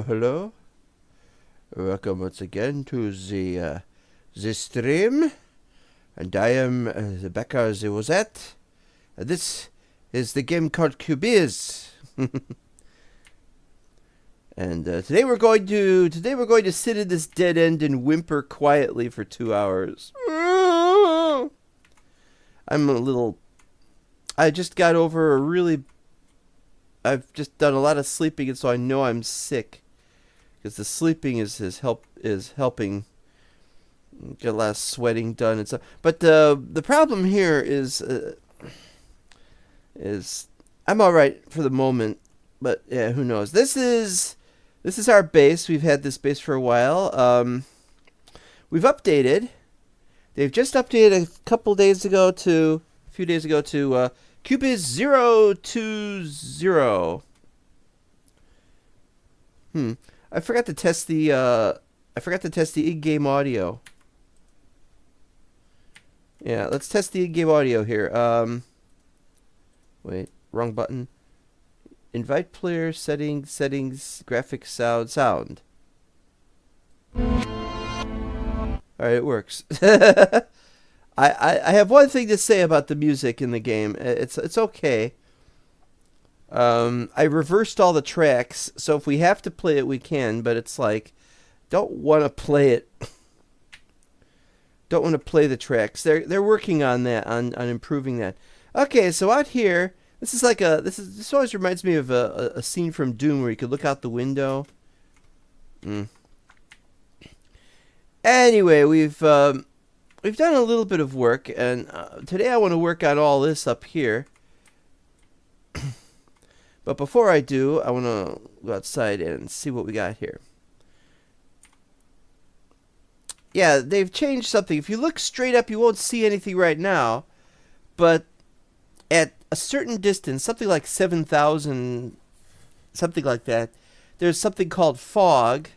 Hello. Welcome once again to the stream, and I am Rebecca the Rosette. This is the game called Cubyz, and today we're going to sit in this dead end and whimper quietly for 2 hours. I just got over I've just done a lot of sleeping, and so I know I'm sick, because the sleeping is helping get a lot of sweating done and stuff. But the problem here is I'm all right for the moment, but yeah, who knows? This is our base. We've had this base for a while. We've updated. They've just updated a few days ago to Cubyz 020. I forgot to test the in-game audio. Yeah, let's test the in-game audio here. Wait, wrong button. Invite player settings, graphics, sound. Alright, it works. I have one thing to say about the music in the game. It's okay. I reversed all the tracks, so if we have to play it, we can. But it's like, don't want to play it. Don't want to play the tracks. They're working on that, on improving that. Okay, so out here, this always reminds me of a scene from Doom where you could look out the window. Anyway, we've done a little bit of work, and today I want to work on all this up here. But before I do, I want to go outside and see what we got here. Yeah, they've changed something. If you look straight up, you won't see anything right now. But at a certain distance, something like 7,000, something like that, there's something called fog.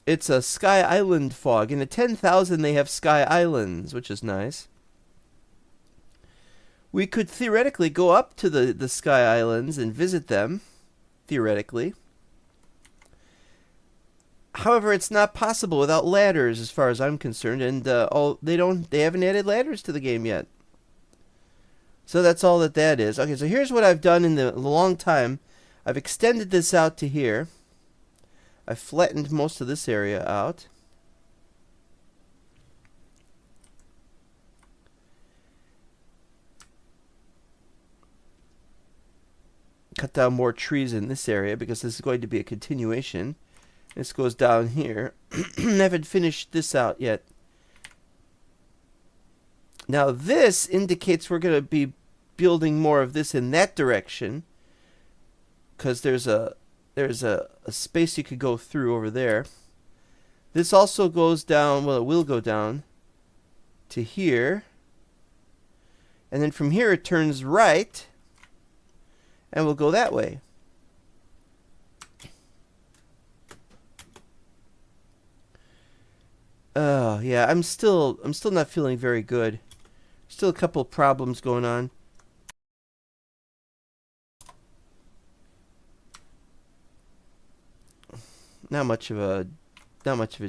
It's a Sky Island fog. And at 10,000, they have Sky Islands, which is nice. We could theoretically go up to the Sky Islands and visit them, theoretically. However, it's not possible without ladders, as far as I'm concerned, and they haven't added ladders to the game yet. So that's all that is. Okay, so here's what I've done in the long time. I've extended this out to here. I've flattened most of this area out. Cut down more trees in this area because this is going to be a continuation. This goes down here. I haven't finished this out yet. Now this indicates we're going to be building more of this in that direction, because there's a space you could go through over there. This also goes down, well, it will go down to here. And then from here it turns right. and we'll go that way. Oh, yeah, I'm still not feeling very good. Still a couple of problems going on. Not much of a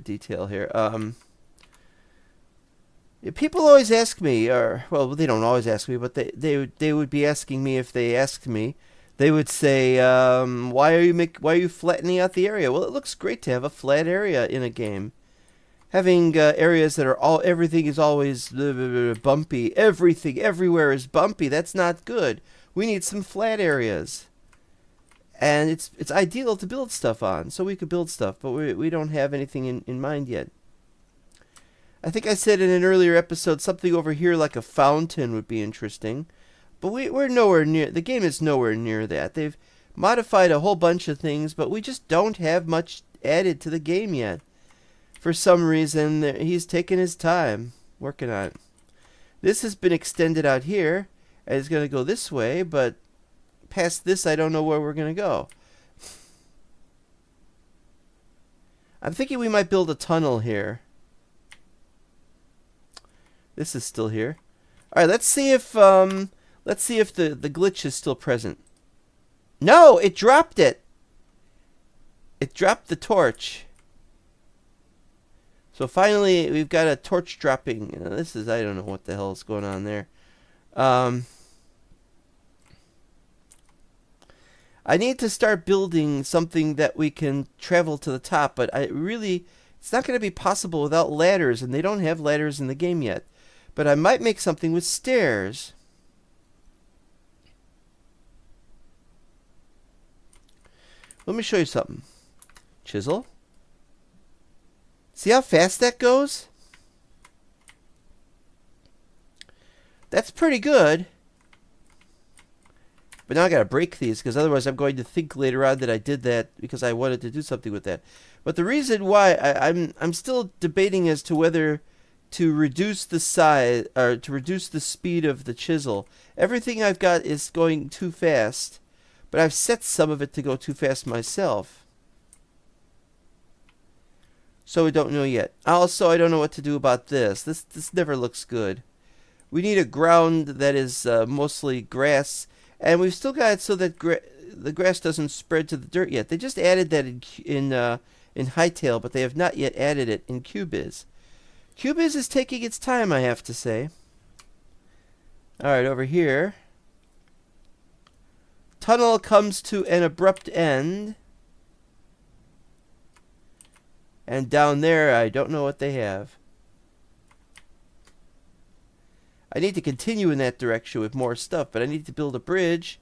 detail here. People always ask me, or well, they don't always ask me, but they would be asking me if they asked me. They would say, why are you flattening out the area? Well, it looks great to have a flat area in a game. Having areas that are everything is always bumpy. Everything everywhere is bumpy. That's not good. We need some flat areas. And it's ideal to build stuff on, so we could build stuff, but we don't have anything in mind yet. I think I said in an earlier episode something over here like a fountain would be interesting, but we're nowhere near. The game is nowhere near that. They've modified a whole bunch of things, but we just don't have much added to the game yet. For some reason, he's taken his time working on it. This has been extended out here, and it's going to go this way, but past this, I don't know where we're going to go. I'm thinking we might build a tunnel here. This is still here. All right, let's see if the glitch is still present. No, it dropped it. It dropped the torch. So finally, we've got a torch dropping. This is, I don't know what the hell is going on there. I need to start building something that we can travel to the top, but it's not going to be possible without ladders, and they don't have ladders in the game yet. But I might make something with stairs. Let me show you something. Chisel. See how fast that goes? That's pretty good. But now I gotta break these, because otherwise I'm going to think later on that I did that because I wanted to do something with that. But the reason why I'm still debating as to whether to reduce the size or to reduce the speed of the chisel. Everything I've got is going too fast, but I've set some of it to go too fast myself. So we don't know yet. Also, I don't know what to do about this. This never looks good. We need a ground that is mostly grass, and we've still got it so that the grass doesn't spread to the dirt yet. They just added that in Hightail, but they have not yet added it in Cubyz. Cubyz is taking its time, I have to say. Alright, over here. Tunnel comes to an abrupt end. And down there, I don't know what they have. I need to continue in that direction with more stuff, but I need to build a bridge.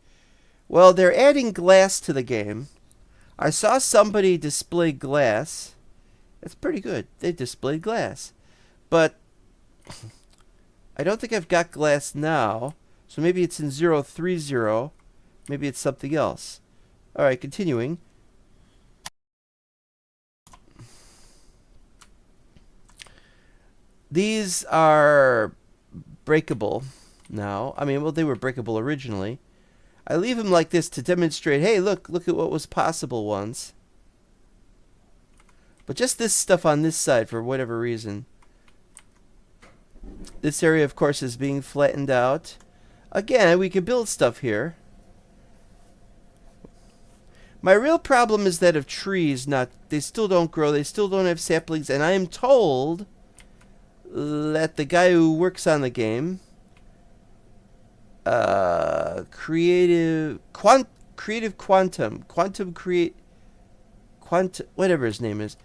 Well, they're adding glass to the game. I saw somebody display glass. That's pretty good. They displayed glass. But I don't think I've got glass now. So maybe it's in 030. Maybe it's something else. Alright, continuing. These are breakable now. I mean, well, they were breakable originally. I leave them like this to demonstrate, hey, look at what was possible once. But just this stuff on this side, for whatever reason. This area, of course, is being flattened out. Again, we can build stuff here. My real problem is that of trees, they still don't grow, they still don't have saplings, and I am told that the guy who works on the game, whatever his name is,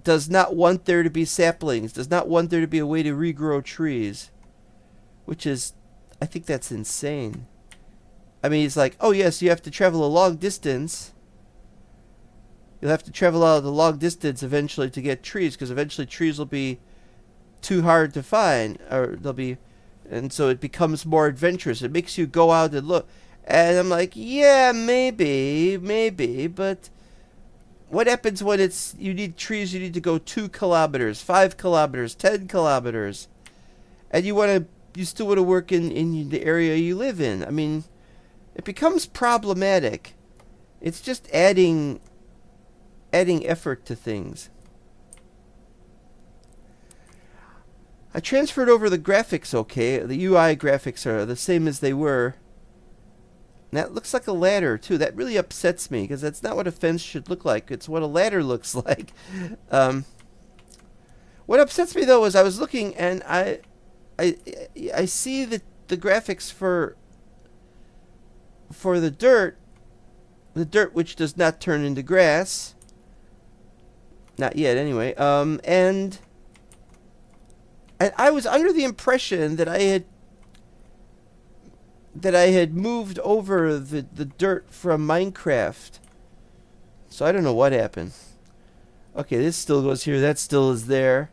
does not want there to be saplings, does not want there to be a way to regrow trees, which is, I think that's insane. I mean, he's like, oh yes, you have to travel a long distance. You'll have to travel out a long distance eventually to get trees, because eventually trees will be too hard to find, or they'll be, and so it becomes more adventurous. It makes you go out and look. And I'm like, yeah, maybe, but what happens when you need trees, you need to go 2 kilometers, 5 kilometers, 10 kilometers, and you still want to work in the area you live in. I mean, it becomes problematic. It's just adding effort to things. I transferred over the graphics okay. The UI graphics are the same as they were. And that looks like a ladder, too. That really upsets me, because that's not what a fence should look like. It's what a ladder looks like. What upsets me, though, is I was looking, and I see the graphics for the dirt which does not turn into grass. Not yet, anyway. And I was under the impression that I had moved over the dirt from Minecraft. So I don't know what happened. Okay, this still goes here. That still is there.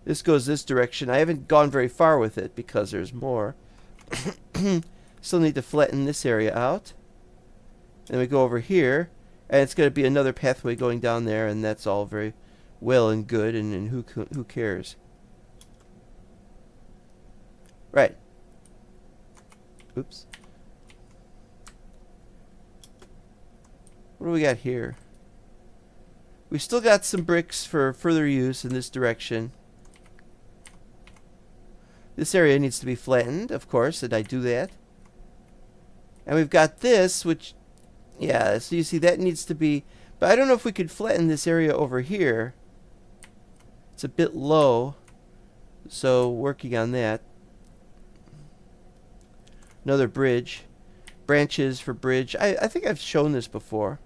This goes this direction. I haven't gone very far with it because there's more. Still need to flatten this area out. Then we go over here. And it's going to be another pathway going down there. And that's all very well and good. And who cares? Right. Oops. What do we got here? We still got some bricks for further use in this direction. This area needs to be flattened, of course, and I do that. And we've got this, which, yeah, so you see that needs to be, but I don't know if we could flatten this area over here. It's a bit low, so working on that. Another bridge. Branches for bridge. I think I've shown this before.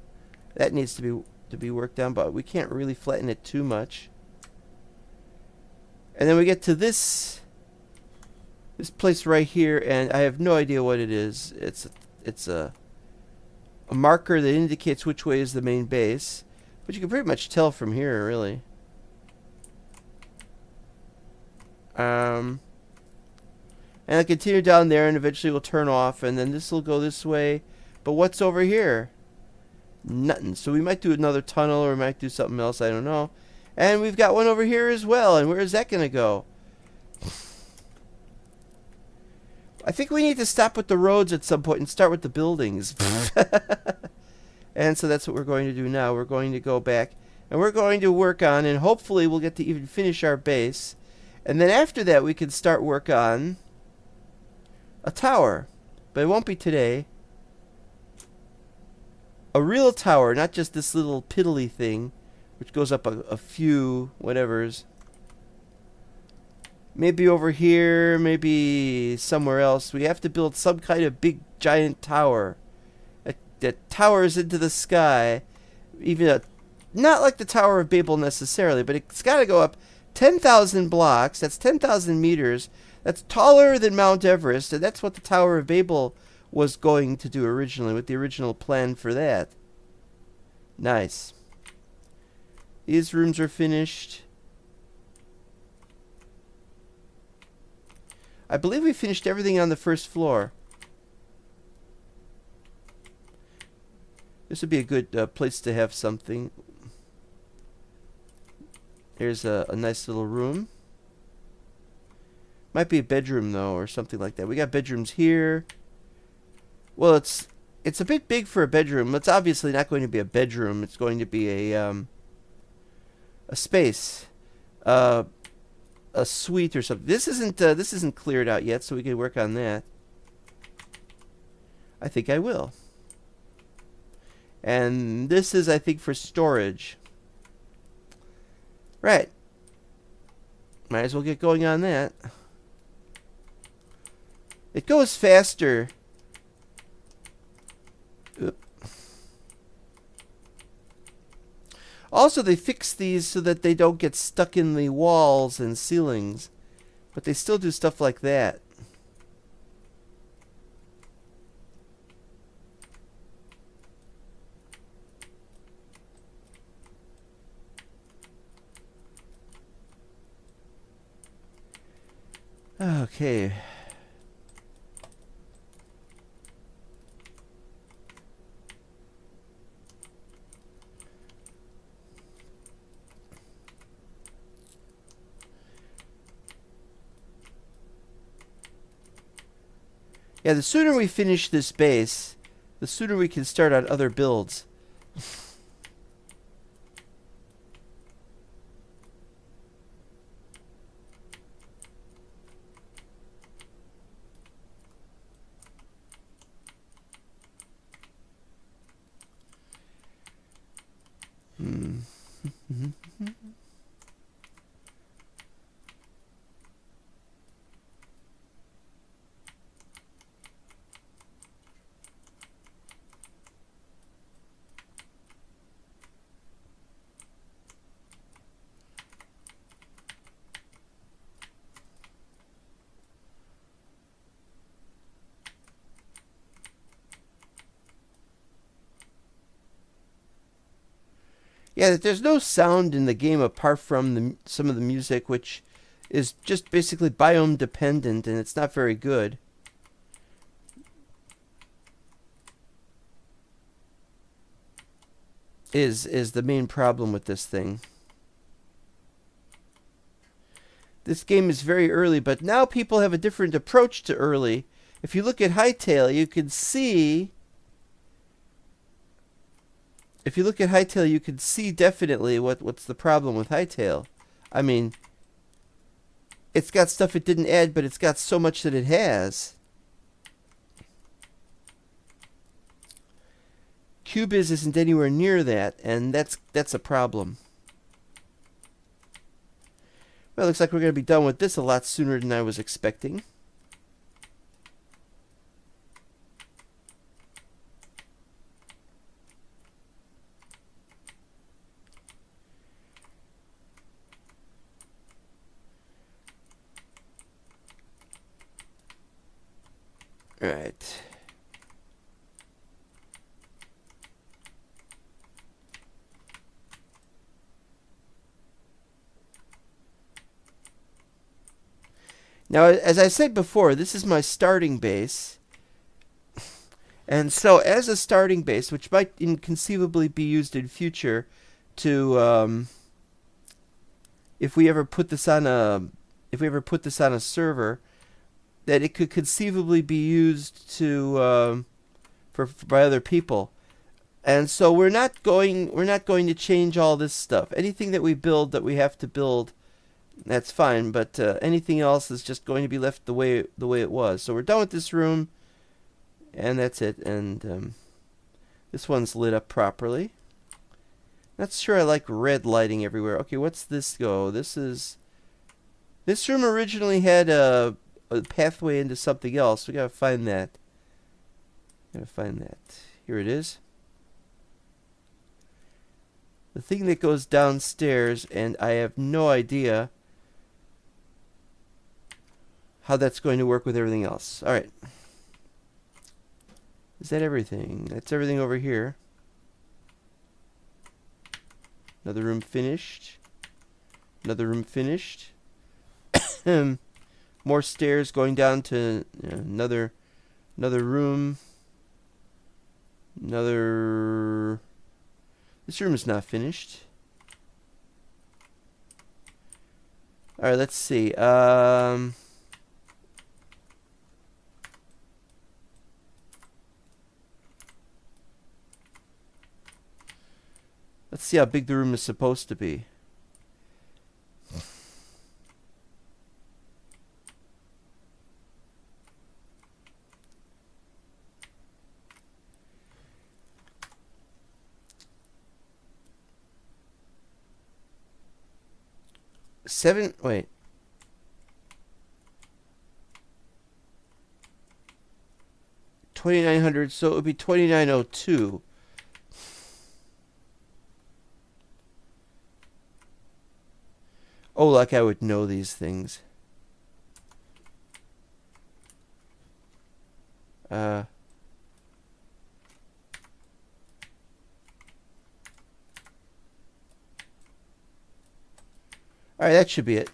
That needs to be worked on, but we can't really flatten it too much. And then we get to this place right here, and I have no idea what it is. It's a marker that indicates which way is the main base, but you can pretty much tell from here, really. And I'll continue down there, and eventually we'll turn off, and then this will go this way. But what's over here? Nothing. So we might do another tunnel, or we might do something else. I don't know. And we've got one over here as well. And where is that going to go? I think we need to stop with the roads at some point and start with the buildings. And so that's what we're going to do now. We're going to go back, and we're going to work on, and hopefully we'll get to even finish our base. And then after that, we can start work on a tower. But it won't be today. A real tower, not just this little piddly thing, which goes up a few whatevers. Maybe over here, maybe somewhere else. We have to build some kind of big, giant tower that towers into the sky. Even not like the Tower of Babel necessarily, but it's got to go up 10,000 blocks. That's 10,000 meters. That's taller than Mount Everest, and that's what the Tower of Babel was going to do originally, with the original plan for that. Nice. These rooms are finished. I believe we finished everything on the first floor. This would be a good place to have something. Here's a nice little room. Might be a bedroom, though, or something like that. We got bedrooms here. Well, it's a bit big for a bedroom. It's obviously not going to be a bedroom. It's going to be a space. A suite or something. This isn't cleared out yet, so we can work on that. I think I will. And this is, I think, for storage. Right. Might as well get going on that. It goes faster. Oop. Also, they fix these so that they don't get stuck in the walls and ceilings. But they still do stuff like that. Okay. Yeah, the sooner we finish this base, the sooner we can start on other builds. Yeah, there's no sound in the game apart from some of the music, which is just basically biome dependent, and it's not very good. Is the main problem with this thing. This game is very early, but now people have a different approach to early. If you look at Hytale, you can see... If you look at Hytale, you can see definitely what's the problem with Hytale. I mean, it's got stuff it didn't add, but it's got so much that it has. Cubyz isn't anywhere near that, and that's a problem. Well, it looks like we're going to be done with this a lot sooner than I was expecting. Right. Now, as I said before, this is my starting base. And so, as a starting base, which might inconceivably be used in future to, if we ever put this on a server, that it could conceivably be used to by other people. And so we're not going to change all this stuff. Anything that we build that we have to build, that's fine, but anything else is just going to be left the way it was. So we're done with this room, and that's it. And this one's lit up properly. Not sure I like red lighting everywhere. Okay, what's this go? This room originally had a pathway into something else. We gotta find that. Here it is. The thing that goes downstairs, and I have no idea how that's going to work with everything else. Alright. Is that everything? That's everything over here. Another room finished. Another room finished. More stairs going down to another room. This room is not finished. Alright, let's see. Let's see how big the room is supposed to be. Wait. 2900, so it would be 2902. Oh, like I would know these things. Alright, that should be it.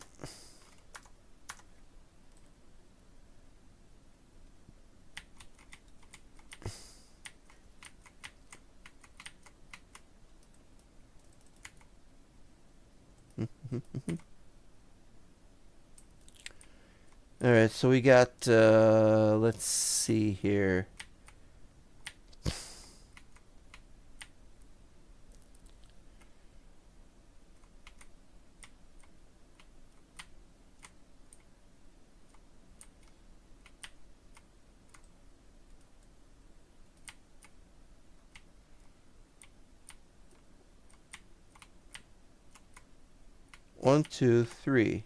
Alright, so we got, let's see here. 1, 2, 3.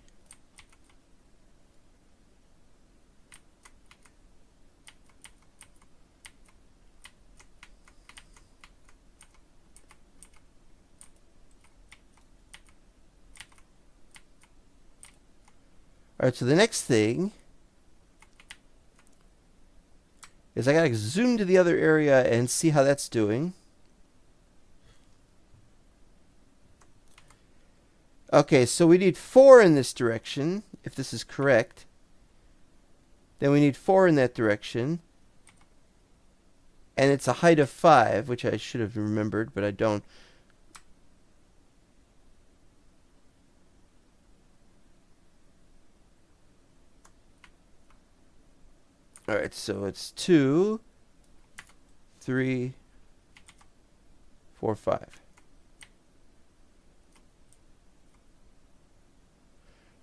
Alright, so the next thing is I gotta zoom to the other area and see how that's doing. Okay, so we need 4 in this direction, if this is correct. Then we need 4 in that direction. And it's a height of 5, which I should have remembered, but I don't. Alright, so it's 2, 3, 4, 5.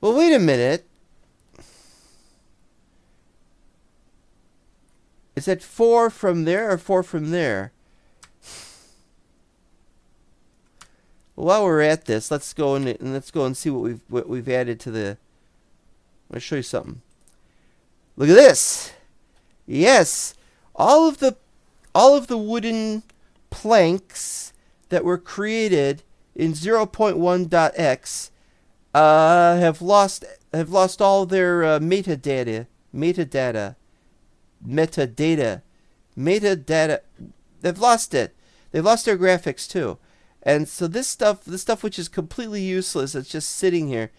Well, wait a minute. Is that 4 from there or 4 from there? Well, while we're at this, let's go and see what we've added to the. I'm gonna show you something. Look at this. Yes, all of the wooden planks that were created in 0.1.x have lost all their metadata. They've lost it. They've lost their graphics too. And so this stuff which is completely useless, it's just sitting here.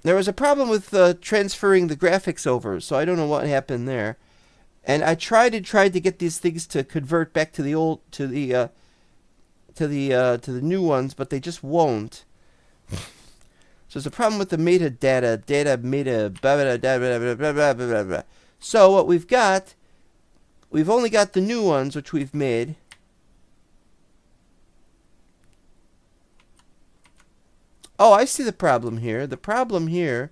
There was a problem with transferring the graphics over, so I don't know what happened there. And I tried to get these things to convert back to the old to the new ones, but they just won't. So there's a problem with the metadata, blah, blah, blah. So what we've only got the new ones, which we've made. Oh, I see the problem here. The problem here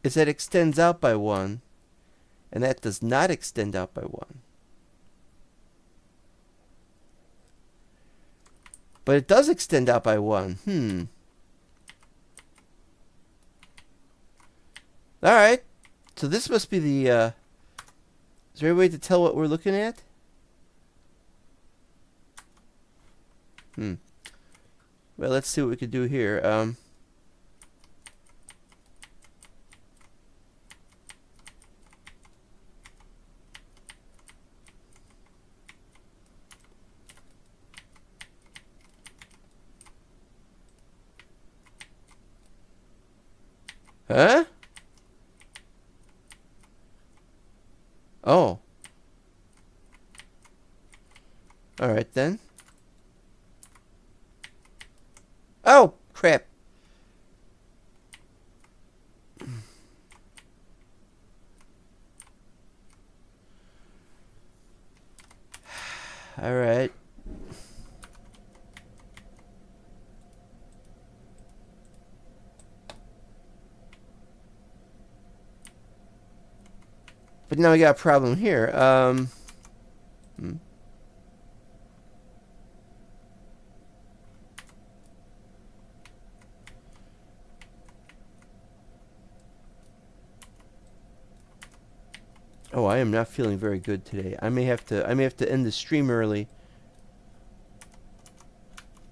is that it extends out by 1, and that does not extend out by 1. But it does extend out by 1. Alright. So this must be the... is there any way to tell what we're looking at? Well, let's see what we could do here. Huh? Oh. Alright then. Oh, crap. Alright. But now we got a problem here. Oh, I am not feeling very good today. I may have to end the stream early.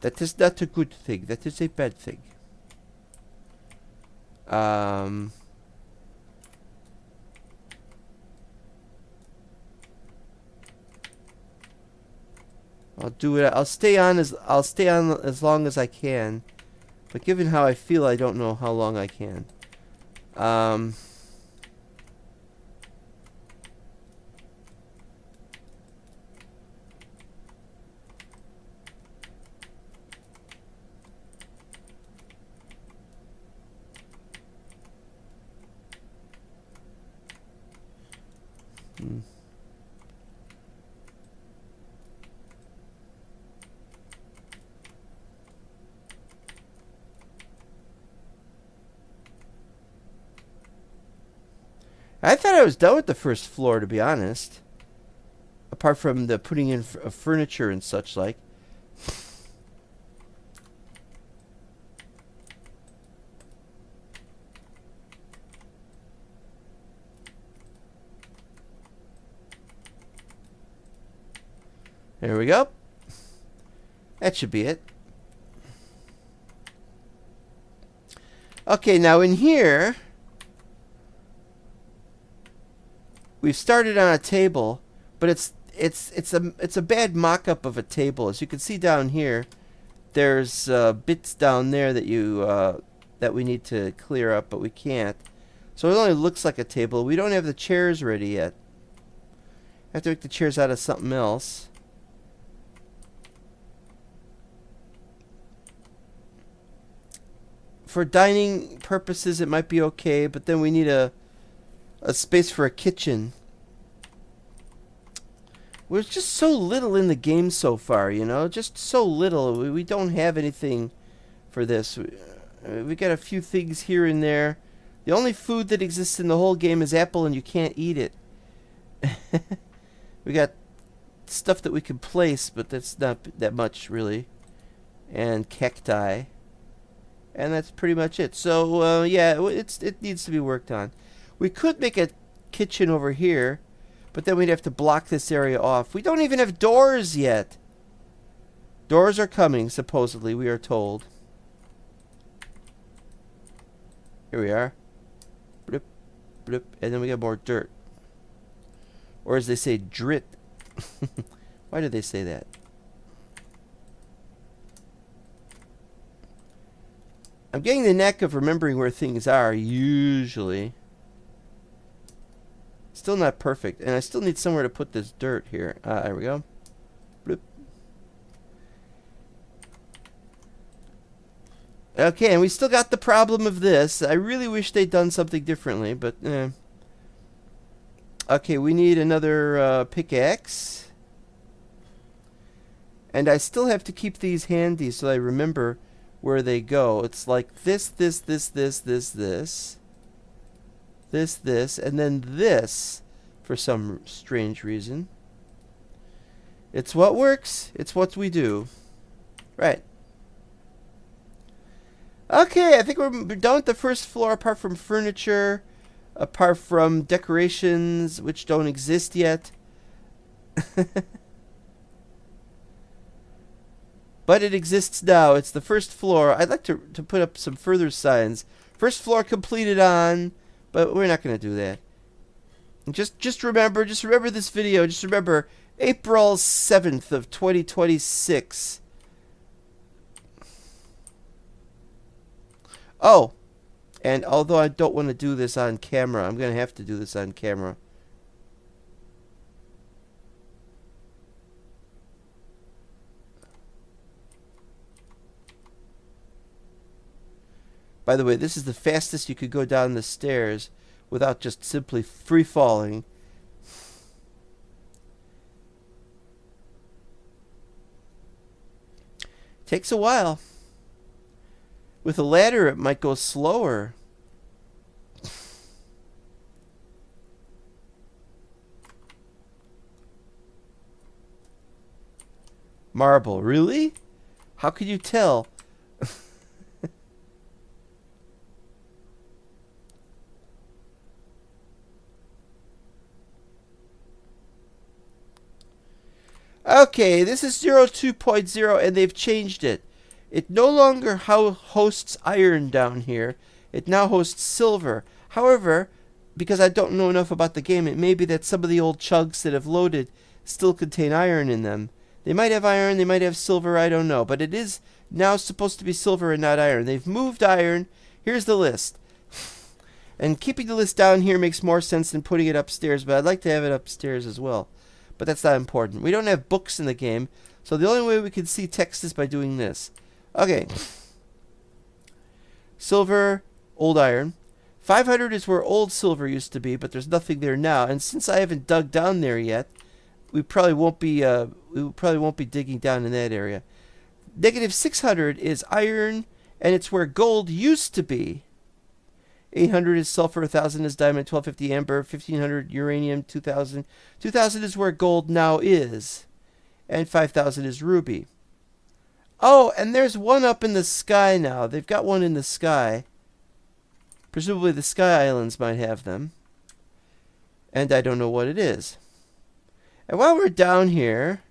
That is not a good thing. That is a bad thing. I'll do it. I'll stay on as long as I can. But given how I feel, I don't know how long I can. I thought I was done with the first floor, to be honest. apart from the putting in furniture and such like. There we go. That should be it. Okay, now in here, we've started on a table, but it's a bad mock-up of a table. As you can see down here, there's bits down there that that we need to clear up, but we can't. So it only looks like a table. We don't have the chairs ready yet. I have to make the chairs out of something else. For dining purposes, it might be okay, but then we need a space for a kitchen. There's just so little in the game so far, you know? Just so little. We don't have anything for this. We got a few things here and there. The only food that exists in the whole game is apple, and you can't eat it. We got stuff that we can place, but that's not that much, really. And cacti. And that's pretty much it. So, yeah, it needs to be worked on. We could make a kitchen over here, but then we'd have to block this area off. We don't even have doors yet. Doors are coming, supposedly, we are told. Here we are. Bloop, bloop, and then we got more dirt. Or as they say, drit. Why do they say that? I'm getting the knack of remembering where things are, usually. Still not perfect. And I still need somewhere to put this dirt here. There we go. Bloop. Okay, and we still got the problem of this. I really wish they'd done something differently, but... Okay, we need another pickaxe. And I still have to keep these handy so I remember where they go. It's like this, and then this, for some strange reason. It's what works. It's what we do. Right. Okay, I think we're done with the first floor, apart from furniture, apart from decorations, which don't exist yet. But it exists now. It's the first floor. I'd like to put up some further signs. First floor completed on, but we're not going to do that. Just remember this video. Just remember April 7th of 2026. Oh, and although I don't want to do this on camera, I'm going to have to do this on camera. By the way, this is the fastest you could go down the stairs without just simply free falling. Takes a while. With a ladder, it might go slower. Marble, really? How could you tell? Okay, this is 02.0 and they've changed it. It no longer hosts iron down here. It now hosts silver. However, because I don't know enough about the game, it may be that some of the old chugs that have loaded still contain iron in them. They might have iron, they might have silver, I don't know. But it is now supposed to be silver and not iron. They've moved iron. Here's the list. And keeping the list down here makes more sense than putting it upstairs, but I'd like to have it upstairs as well. But that's not important. We don't have books in the game, so the only way we can see text is by doing this. Okay. Silver, old iron. 500 is where old silver used to be, but there's nothing there now. And since I haven't dug down there yet, we probably won't be digging down in that area. Negative 600 is iron, and it's where gold used to be. 800 is sulfur, 1000 is diamond, 1250 amber, 1500 uranium, 2000. 2000 is where gold now is. And 5000 is ruby. Oh, and there's one up in the sky now. They've got one in the sky. Presumably the Sky Islands might have them. And I don't know what it is. And while we're down here,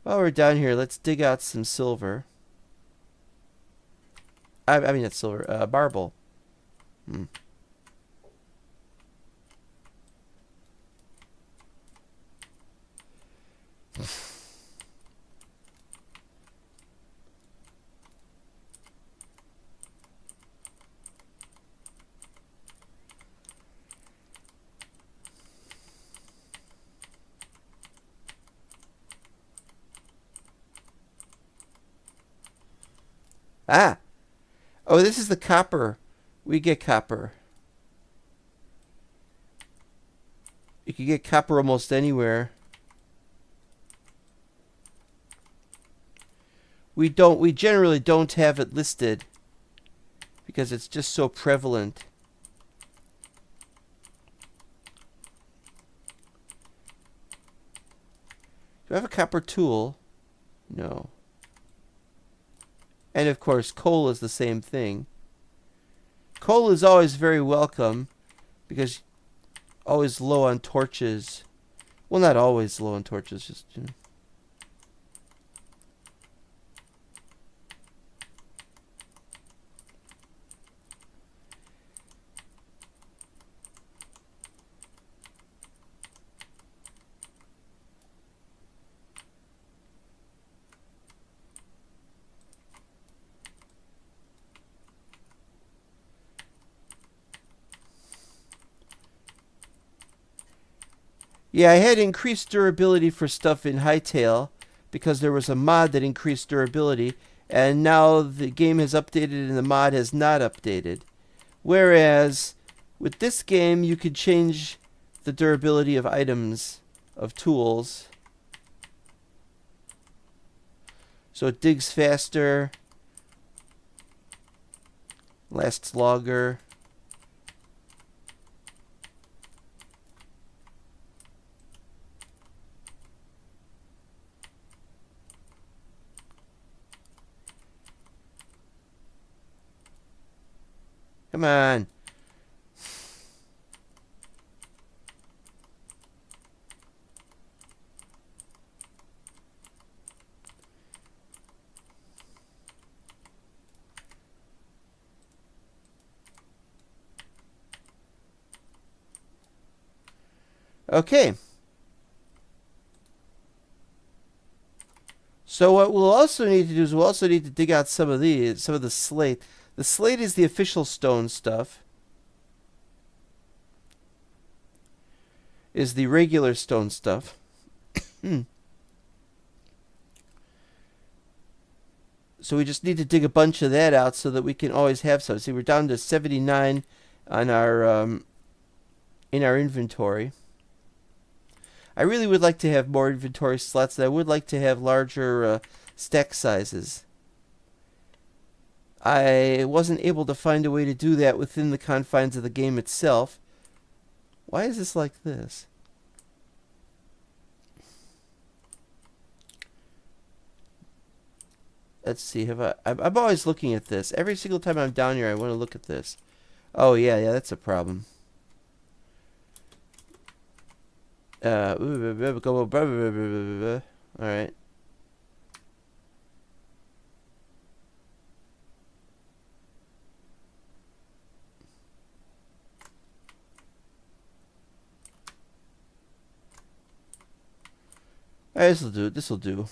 let's dig out some silver. I mean, not silver, marble. Ah! Oh, this is the copper. We get copper. You can get copper almost anywhere. We generally don't have it listed because it's just so prevalent. Do I have a copper tool? No. And of course, coal is the same thing. Coal is always very welcome because always low on torches. Well, not always low on torches, just, you know. Yeah, I had increased durability for stuff in Hightail because there was a mod that increased durability, and now the game has updated and the mod has not updated. Whereas with this game, you could change the durability of items, of tools. So it digs faster, lasts longer. Come on. Okay. So what we'll also need to do is we'll also need to dig out some of these, some of the slate. The slate is the official stone stuff. Is the regular stone stuff. So we just need to dig a bunch of that out so that we can always have some. See, we're down to 79 on our in our inventory. I really would like to have more inventory slots, and I would like to have larger stack sizes. I wasn't able to find a way to do that within the confines of the game itself. Why is this like this? Let's see. I'm always looking at this. Every single time I'm down here, I want to look at this. Oh, yeah, that's a problem. Alright. This'll do. This'll do.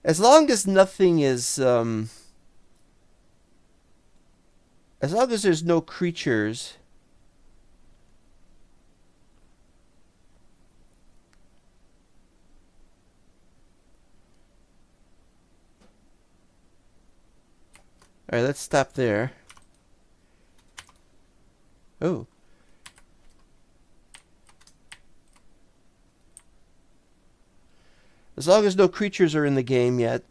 As long as nothing is, as long as there's no creatures. Alright, let's stop there. Oh. As long as no creatures are in the game yet.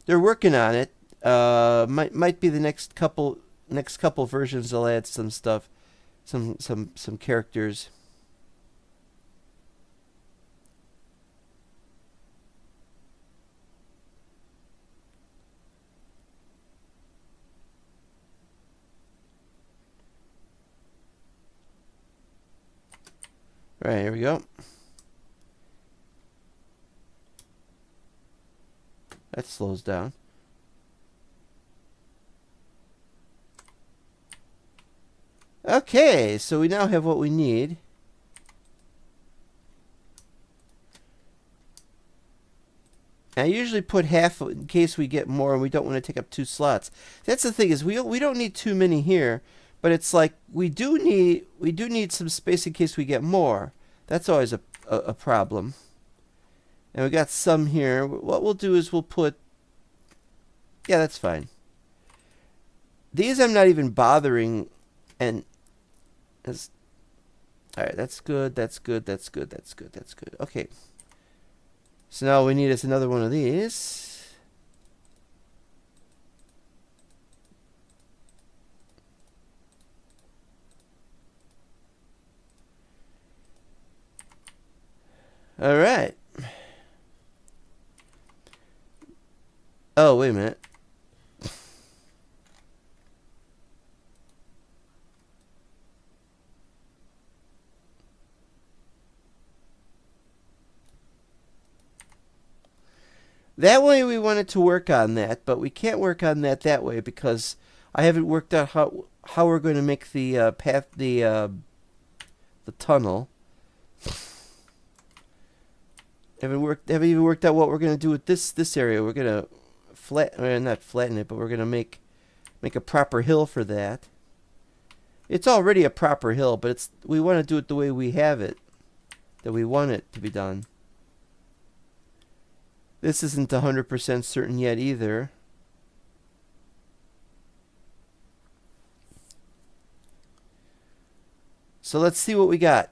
They're working on it. Might be the next couple versions they'll add some stuff, some characters. All right, here we go. That slows down. Okay, so we now have what we need. I usually put half in case we get more and we don't want to take up 2 slots. That's the thing, is we don't need too many here, but it's like we do need some space in case we get more. That's always a problem. And we got some here. What we'll do is we'll put, yeah, that's fine. These I'm not even bothering, and as, all right, that's good. That's good. That's good. That's good. That's good. Okay. So now all we need is another one of these. All right. Oh, wait a minute. That way we wanted to work on that, but we can't work on that way because I haven't worked out how we're going to make the path, the tunnel. Haven't even worked out what we're going to do with this area. We're going to not flatten it, but we're going to make a proper hill for that. It's already a proper hill, but we want to do it the way we have it, that we want it to be done. This isn't 100% certain yet either. So let's see what we got.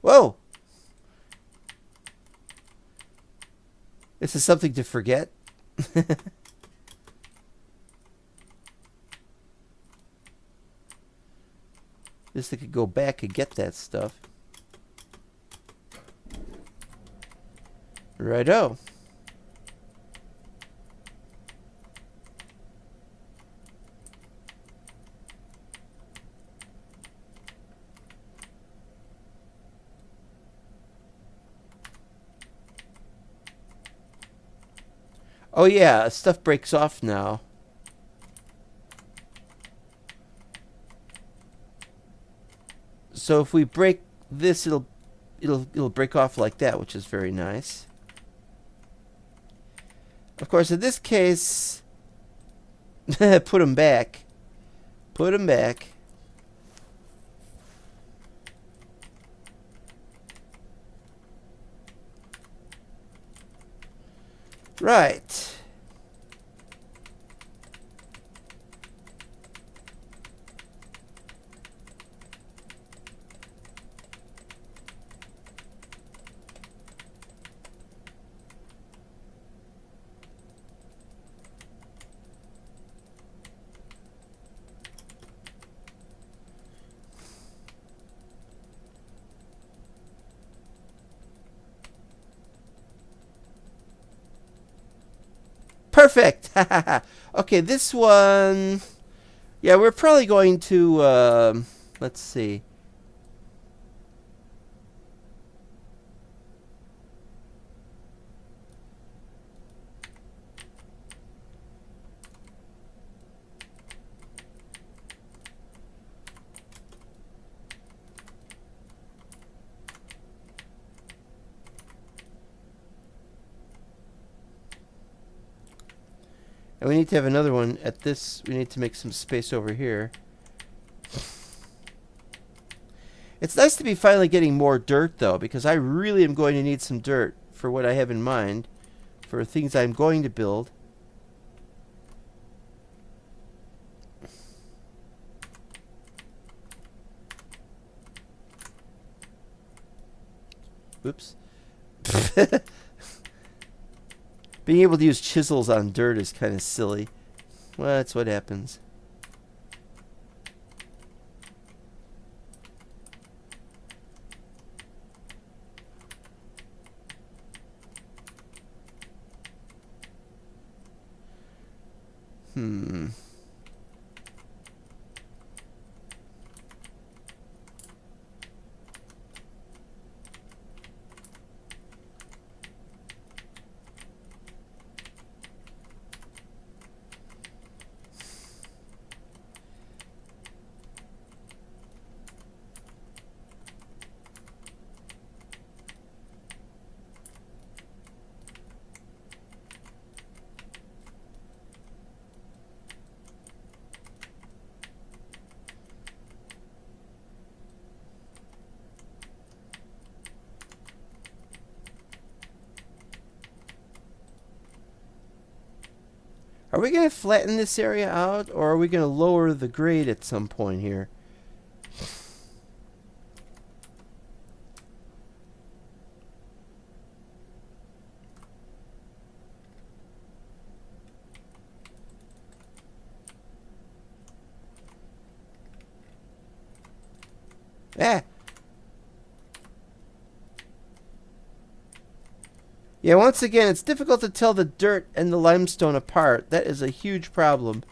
Whoa! This is something to forget. At least I could go back and get that stuff. Righto. Oh yeah, stuff breaks off now. So if we break this, it'll break off like that, which is very nice. Of course, in this case, put them back. Put them back. Right. Perfect. Okay, this one. Yeah, we're probably going to. Let's see. And we need to have another one at this. We need to make some space over here. It's nice to be finally getting more dirt, though, because I really am going to need some dirt for what I have in mind, for things I'm going to build. Oops. Being able to use chisels on dirt is kind of silly. Well, that's what happens. Are we going to flatten this area out, or are we going to lower the grade at some point here? Ah! Yeah, once again, it's difficult to tell the dirt and the limestone apart. That is a huge problem.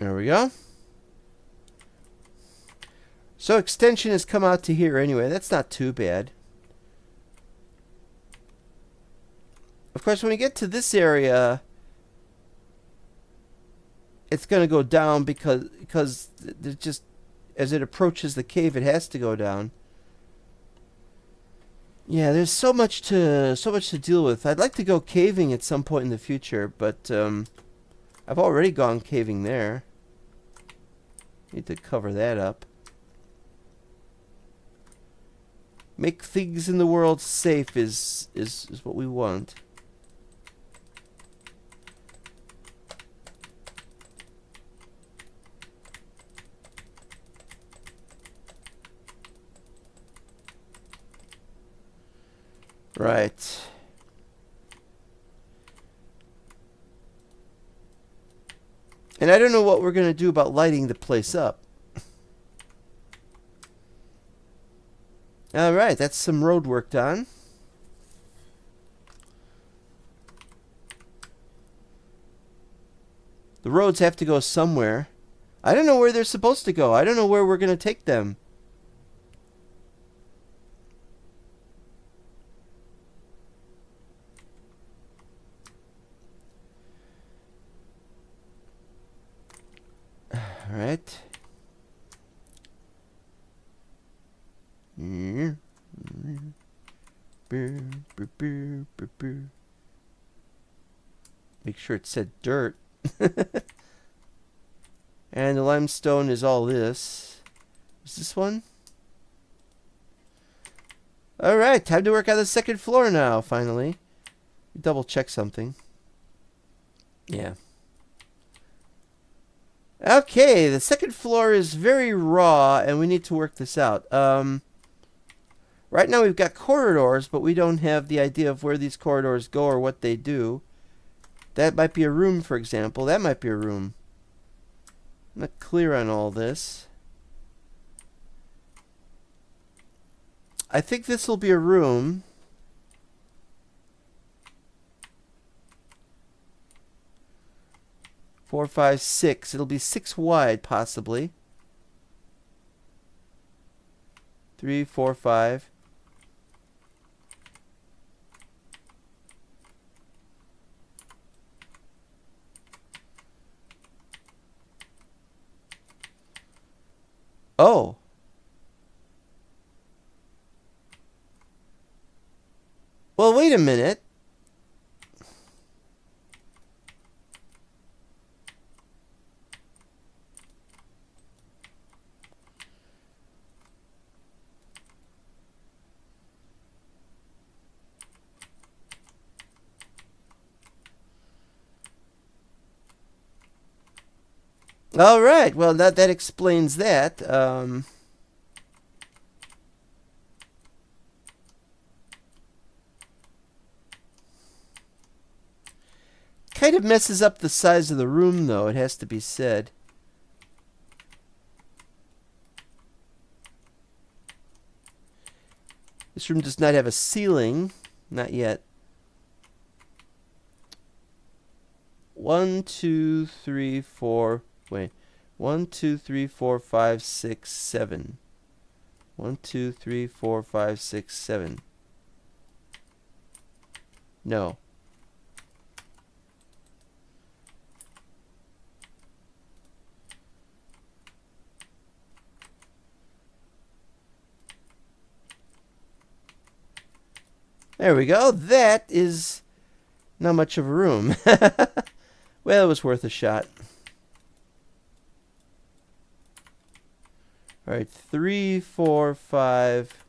There we go. So extension has come out to here anyway. That's not too bad. Of course, when we get to this area, it's going to go down because it just, as it approaches the cave, it has to go down. Yeah, there's so much to deal with. I'd like to go caving at some point in the future, but I've already gone caving there. Need to cover that up. Make things in the world safe is what we want. Right. And I don't know what we're going to do about lighting the place up. Alright, that's some road work done. The roads have to go somewhere. I don't know where they're supposed to go. I don't know where we're going to take them. Alright. Make sure it said dirt. And the limestone is all this. Is this one? Alright, time to work on the second floor now, finally. Double check something. Yeah. Okay, the second floor is very raw, and we need to work this out. Right now we've got corridors, but we don't have the idea of where these corridors go or what they do. That might be a room, for example. That might be a room. I'm not clear on all this. I think this will be a room. 4, 5, 6. It'll be 6 wide, possibly. 3, 4, 5. Oh. Well, wait a minute. All right. Well, that explains that. Kind of messes up the size of the room, though, it has to be said. This room does not have a ceiling. Not yet. 1, 2, 3, 4. Wait. 1, 2, 3, 4, 5, 6, 7. 1, 2, 3, 4, 5, 6, 7. No. There we go. That is not much of a room. Well, it was worth a shot. All right, 3, 4, 5.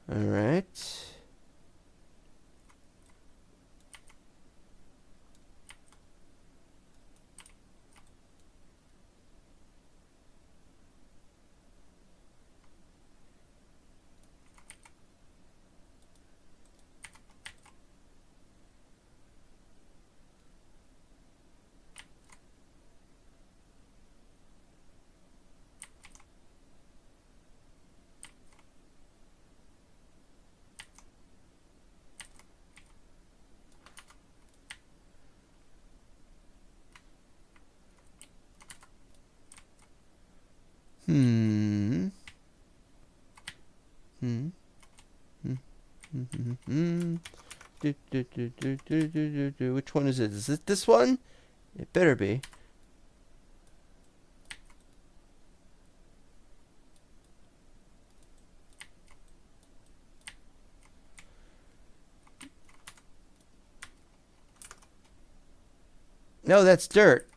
All right. Hmm. Hmm. Hmm. Hmm. Hmm. Hmm. Which one is it? Is it this one? It better be. No, that's dirt.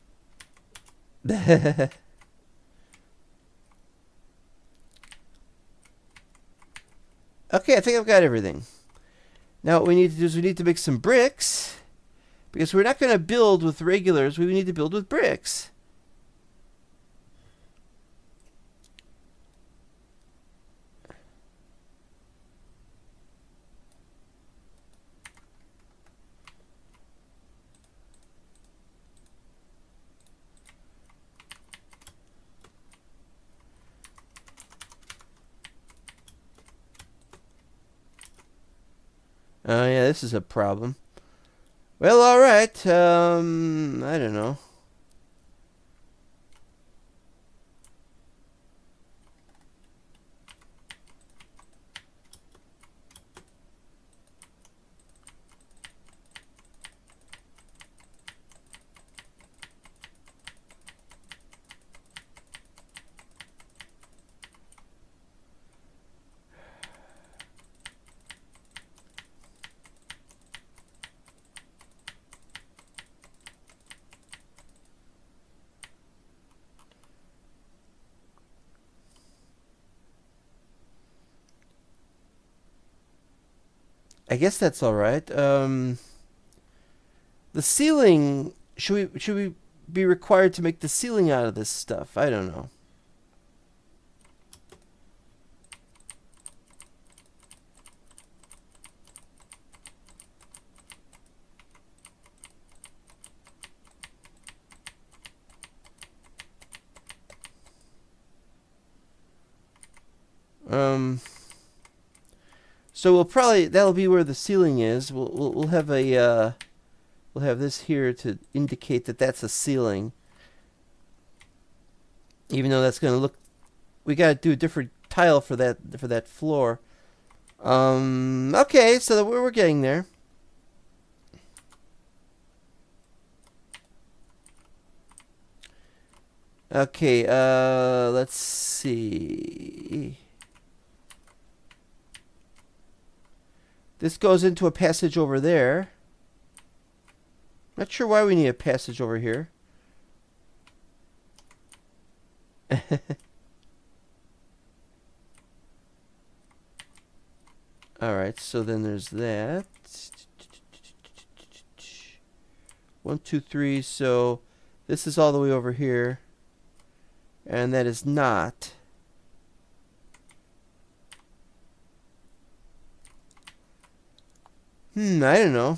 Okay, I think I've got everything. Now what we need to do is we need to make some bricks. Because we're not going to build with regulars. We need to build with bricks. Oh, yeah, this is a problem. Well, alright. I don't know. I guess that's all right. The ceiling, should we be required to make the ceiling out of this stuff? I don't know. So we'll probably, that'll be where the ceiling is. We'll have a we'll have this here to indicate that that's a ceiling. Even though that's going to look, we got to do a different tile for that floor. Okay, so we're getting there. Okay, let's see. This goes into a passage over there. Not sure why we need a passage over here. Alright, so then there's that. 1, 2, 3, so this is all the way over here. And that is not. I don't know.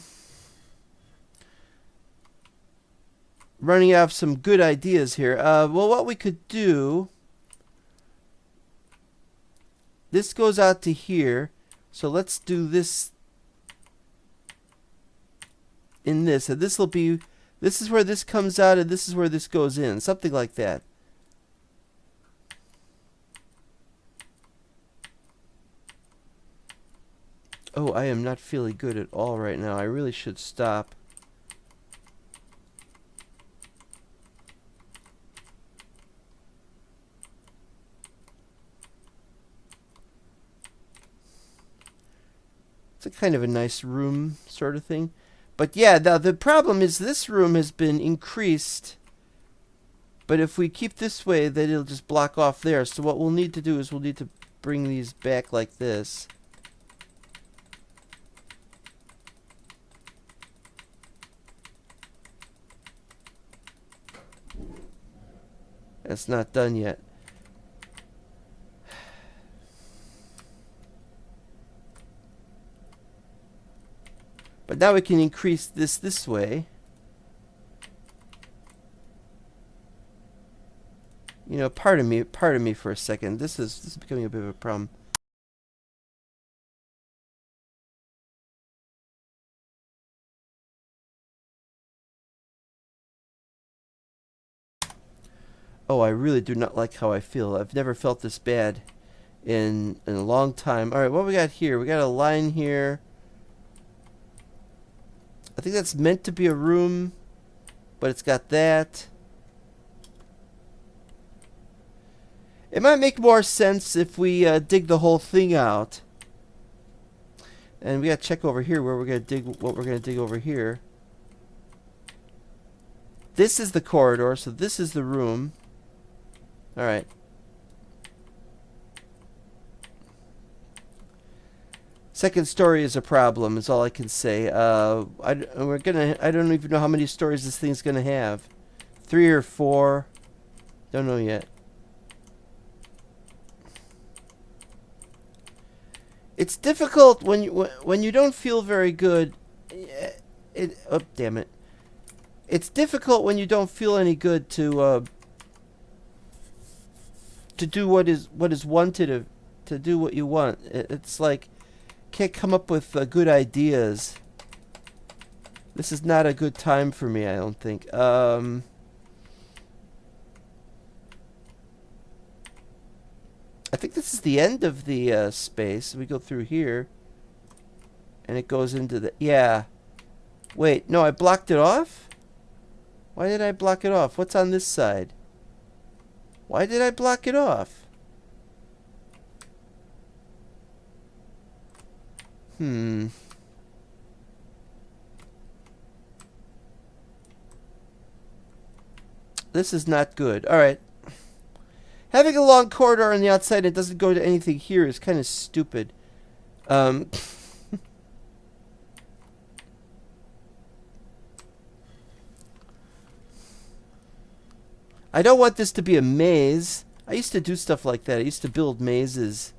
Running out of some good ideas here. Well, what we could do... This goes out to here. So let's do this in this. And this will be... This is where this comes out and this is where this goes in. Something like that. Oh, I am not feeling good at all right now. I really should stop. It's a kind of a nice room sort of thing. But yeah, the problem is this room has been increased. But if we keep this way, then it'll just block off there. So what we'll need to do is we'll need to bring these back like this. That's not done yet. But now we can increase this way. You know, pardon me for a second. This is becoming a bit of a problem. Oh, I really do not like how I feel. I've never felt this bad in a long time. All right, what we got here? We got a line here. I think that's meant to be a room, but it's got that. It might make more sense if we dig the whole thing out. And we got to check over here where we're going to dig, what we're going to dig over here. This is the corridor, so this is the room. All right. Second story is a problem, is all I can say. I don't even know how many stories this thing's gonna have. 3 or 4. Don't know yet. It's difficult when you don't feel very good. Oh, damn it! It's difficult when you don't feel any good to do what is wanted, to do what you want. It's like can't come up with good ideas. This is not a good time for me, I don't think. I think this is the end of the space. We go through here, and it goes into the... Yeah. Wait, no, I blocked it off? Why did I block it off? What's on this side? Why did I block it off? This is not good. Alright. Having a long corridor on the outside and it doesn't go to anything here is kind of stupid. I don't want this to be a maze. I used to do stuff like that. I used to build mazes.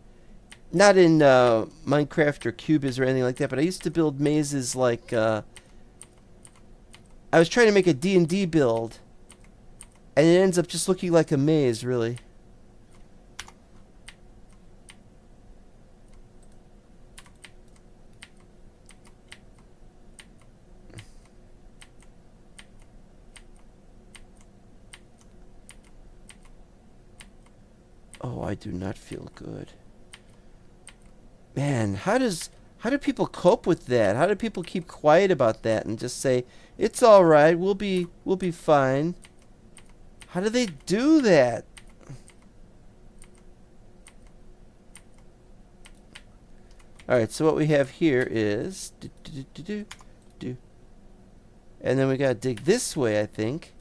Not in Minecraft or Cubyz or anything like that, but I used to build mazes like... I was trying to make a D&D build, and it ends up just looking like a maze, really. Oh, I do not feel good. Man, how do people cope with that? How do people keep quiet about that and just say, "It's all right. We'll be fine." How do they do that? All right, so what we have here is and then we got to dig this way, I think.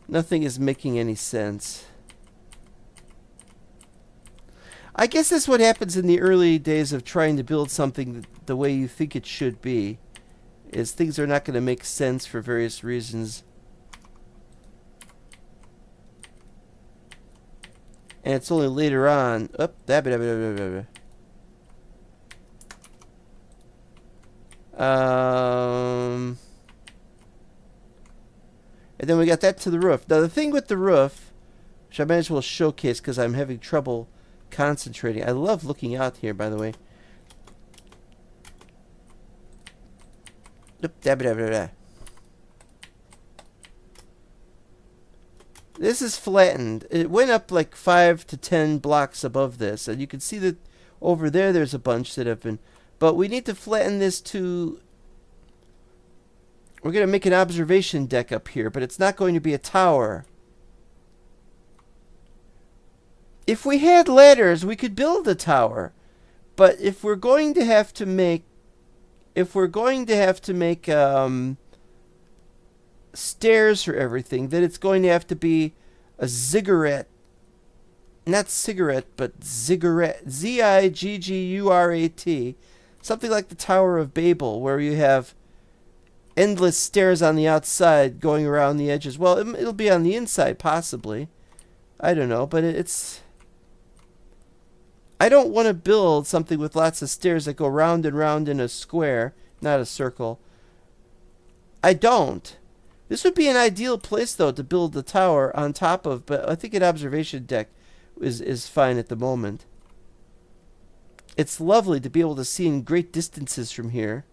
Nothing is making any sense. I guess that's what happens in the early days of trying to build something the way you think it should be. Is things are not going to make sense for various reasons. And it's only later on. And then we got that to the roof. Now the thing with the roof, which I might as well showcase because I'm having trouble concentrating. I love looking out here, by the way. This is flattened. It went up like 5 to 10 blocks above this. And you can see that over there there's a bunch that have been... But we need to flatten this to... We're going to make an observation deck up here, but it's not going to be a tower. If we had ladders, we could build a tower. But if we're going to have to make... stairs for everything, then it's going to have to be a ziggurat. Not cigarette, but ziggurat. Ziggurat. Something like the Tower of Babel, where you have endless stairs on the outside going around the edges. Well, it'll be on the inside, possibly. I don't know, but it's... I don't want to build something with lots of stairs that go round and round in a square, not a circle. I don't. This would be an ideal place, though, to build the tower on top of, but I think an observation deck is fine at the moment. It's lovely to be able to see in great distances from here,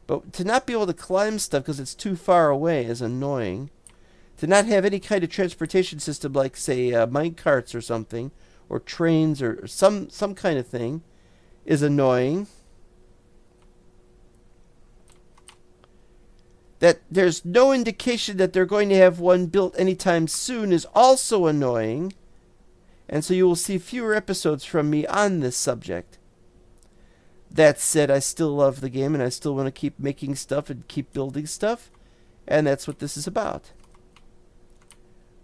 but to not be able to climb stuff because it's too far away is annoying. To not have any kind of transportation system like, say, mine carts or something, or trains or some kind of thing is annoying. That there's no indication that they're going to have one built anytime soon is also annoying. And so you will see fewer episodes from me on this subject. That said, I still love the game and I still want to keep making stuff and keep building stuff. And that's what this is about.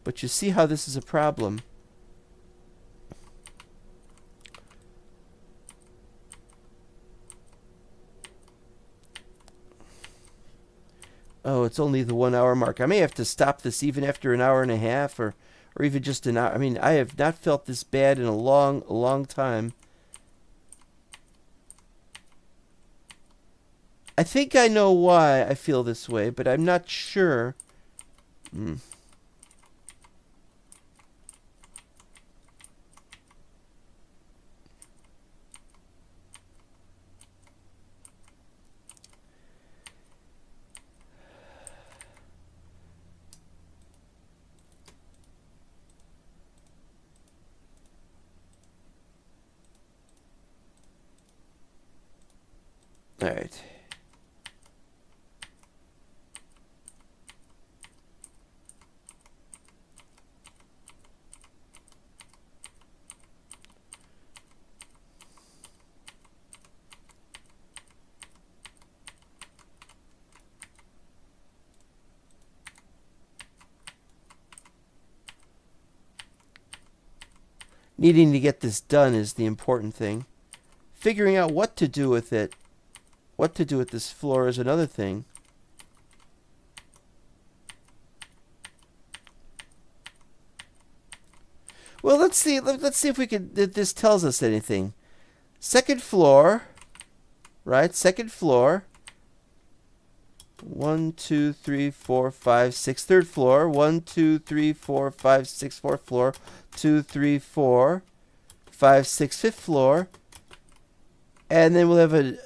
But you see how this is a problem. Oh, it's only the 1 hour mark. I may have to stop this even after an hour and a half or even just an hour. I mean, I have not felt this bad in a long time. I think I know why I feel this way, but I'm not sure. All right. Needing to get this done is the important thing. Figuring out what to do with it, what to do with this floor is another thing. Well, let's see if we can. If this tells us anything. Second floor, right? Second floor. 1, 2, 3, 4, 5, 6. Third floor. 1, 2, 3, 4, 5, 6. Fourth floor. 2, 3, 4, 5, 6. Fifth floor. And then we'll have an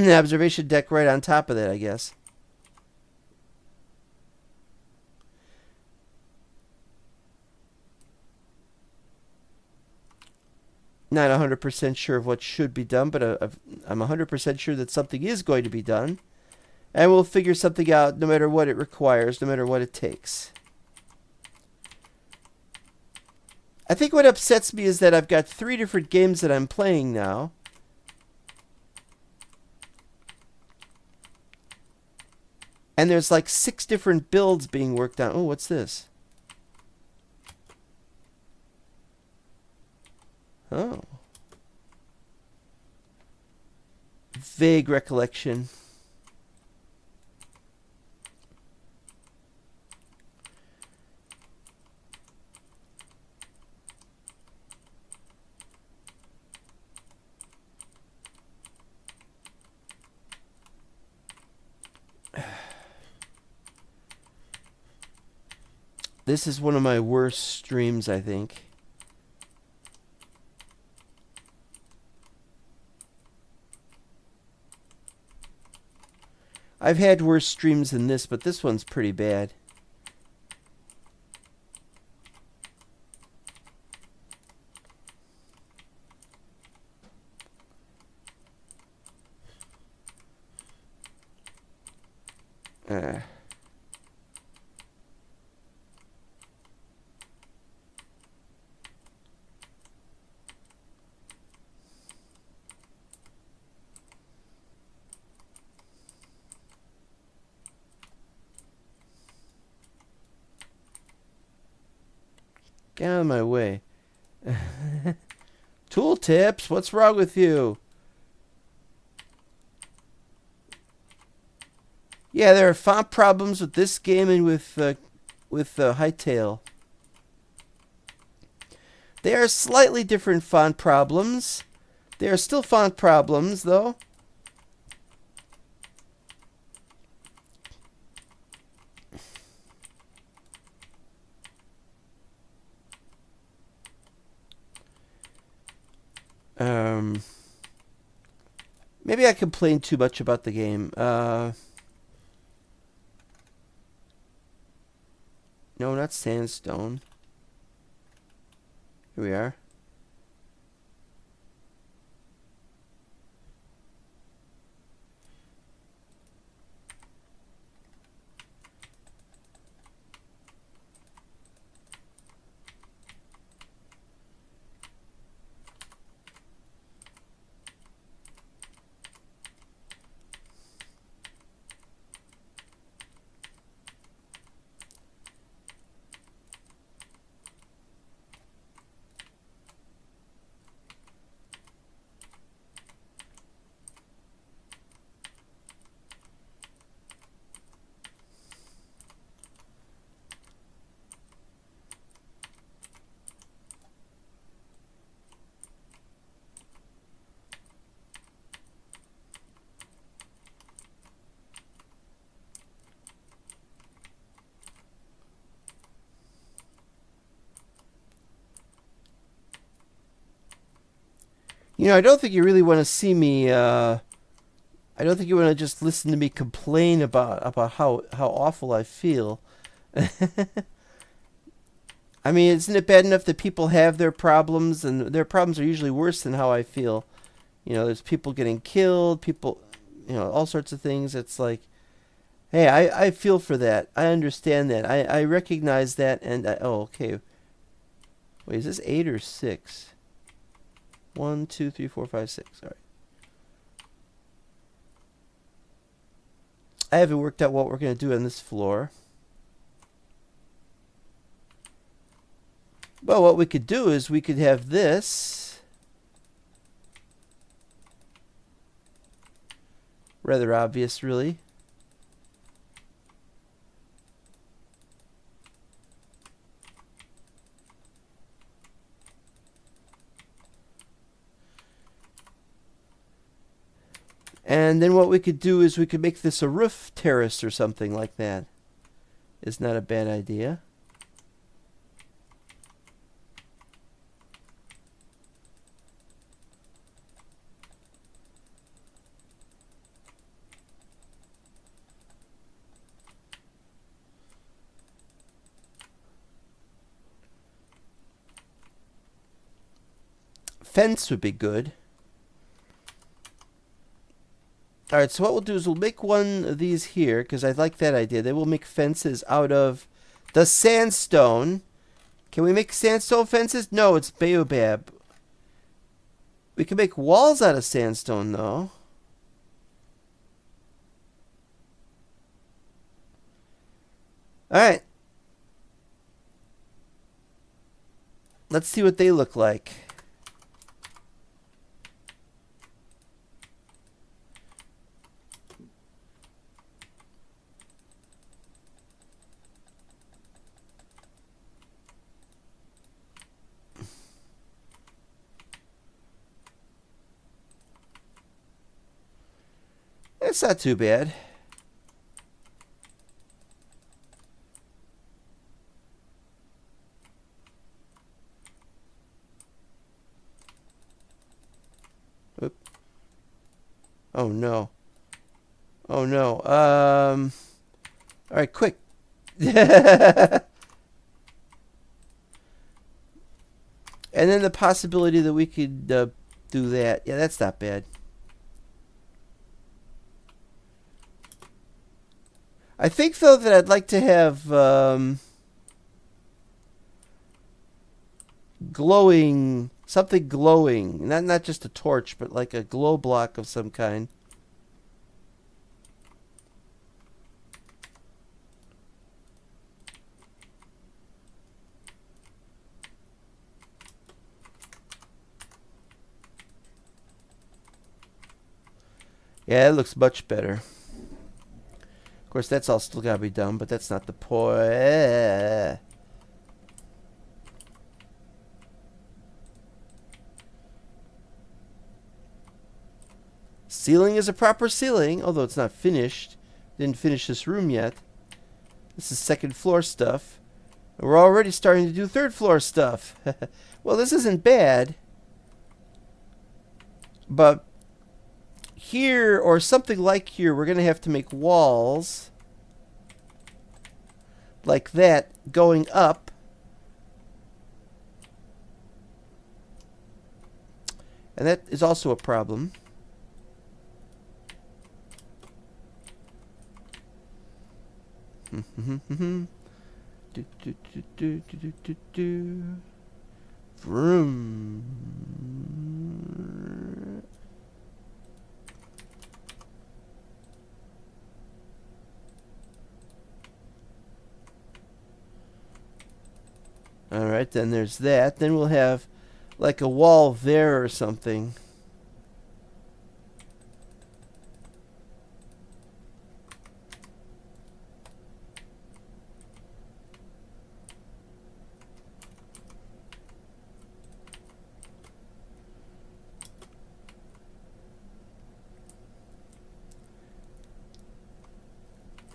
observation deck right on top of that, I guess. Not 100% sure of what should be done, but I'm 100% sure that something is going to be done. And we'll figure something out no matter what it requires, no matter what it takes. I think what upsets me is that I've got 3 different games that I'm playing now. And there's like 6 different builds being worked on. Oh, what's this? Oh. Vague recollection. This is one of my worst streams, I think. I've had worse streams than this, but this one's pretty bad. Get out of my way. Tooltips, what's wrong with you? Yeah, there are font problems with this game and with Hightail. They are slightly different font problems. They are still font problems, though. Maybe I complained too much about the game. No, not sandstone. Here we are. You know, I don't think you really want to see me. I don't think you want to just listen to me complain about how awful I feel. I mean, isn't it bad enough that people have their problems, and their problems are usually worse than how I feel? You know, there's people getting killed, people, you know, all sorts of things. It's like, hey, I feel for that. I understand that. I recognize that, and oh, okay. Wait, is this 8 or 6? 1, 2, 3, 4, 5, 6. All right. I haven't worked out what we're going to do on this floor. Well, what we could do is we could have this. Rather obvious, really. And then what we could do is we could make this a roof terrace or something like that. It's not a bad idea. fence would be good. Alright, so what we'll do is we'll make one of these here, because I like that idea. Then we'll make fences out of the sandstone. Can we make sandstone fences? No, it's baobab. We can make walls out of sandstone, though. Alright. Let's see what they look like. It's not too bad. Oop. Oh no. Oh no. All right, quick. And then the possibility that we could do that. Yeah, that's not bad. I think, though, that I'd like to have glowing, something glowing. Not just a torch, but like a glow block of some kind. Yeah, it looks much better. Of course, that's all still gotta be done, but that's not the point. Ceiling is a proper ceiling, although it's not finished. Didn't finish this room yet. This is second floor stuff. And we're already starting to do third floor stuff. Well, this isn't bad. But here, or something like here, we're going to have to make walls like that going up. And that is also a problem. Vroom. Alright, then there's that. Then we'll have like a wall there or something.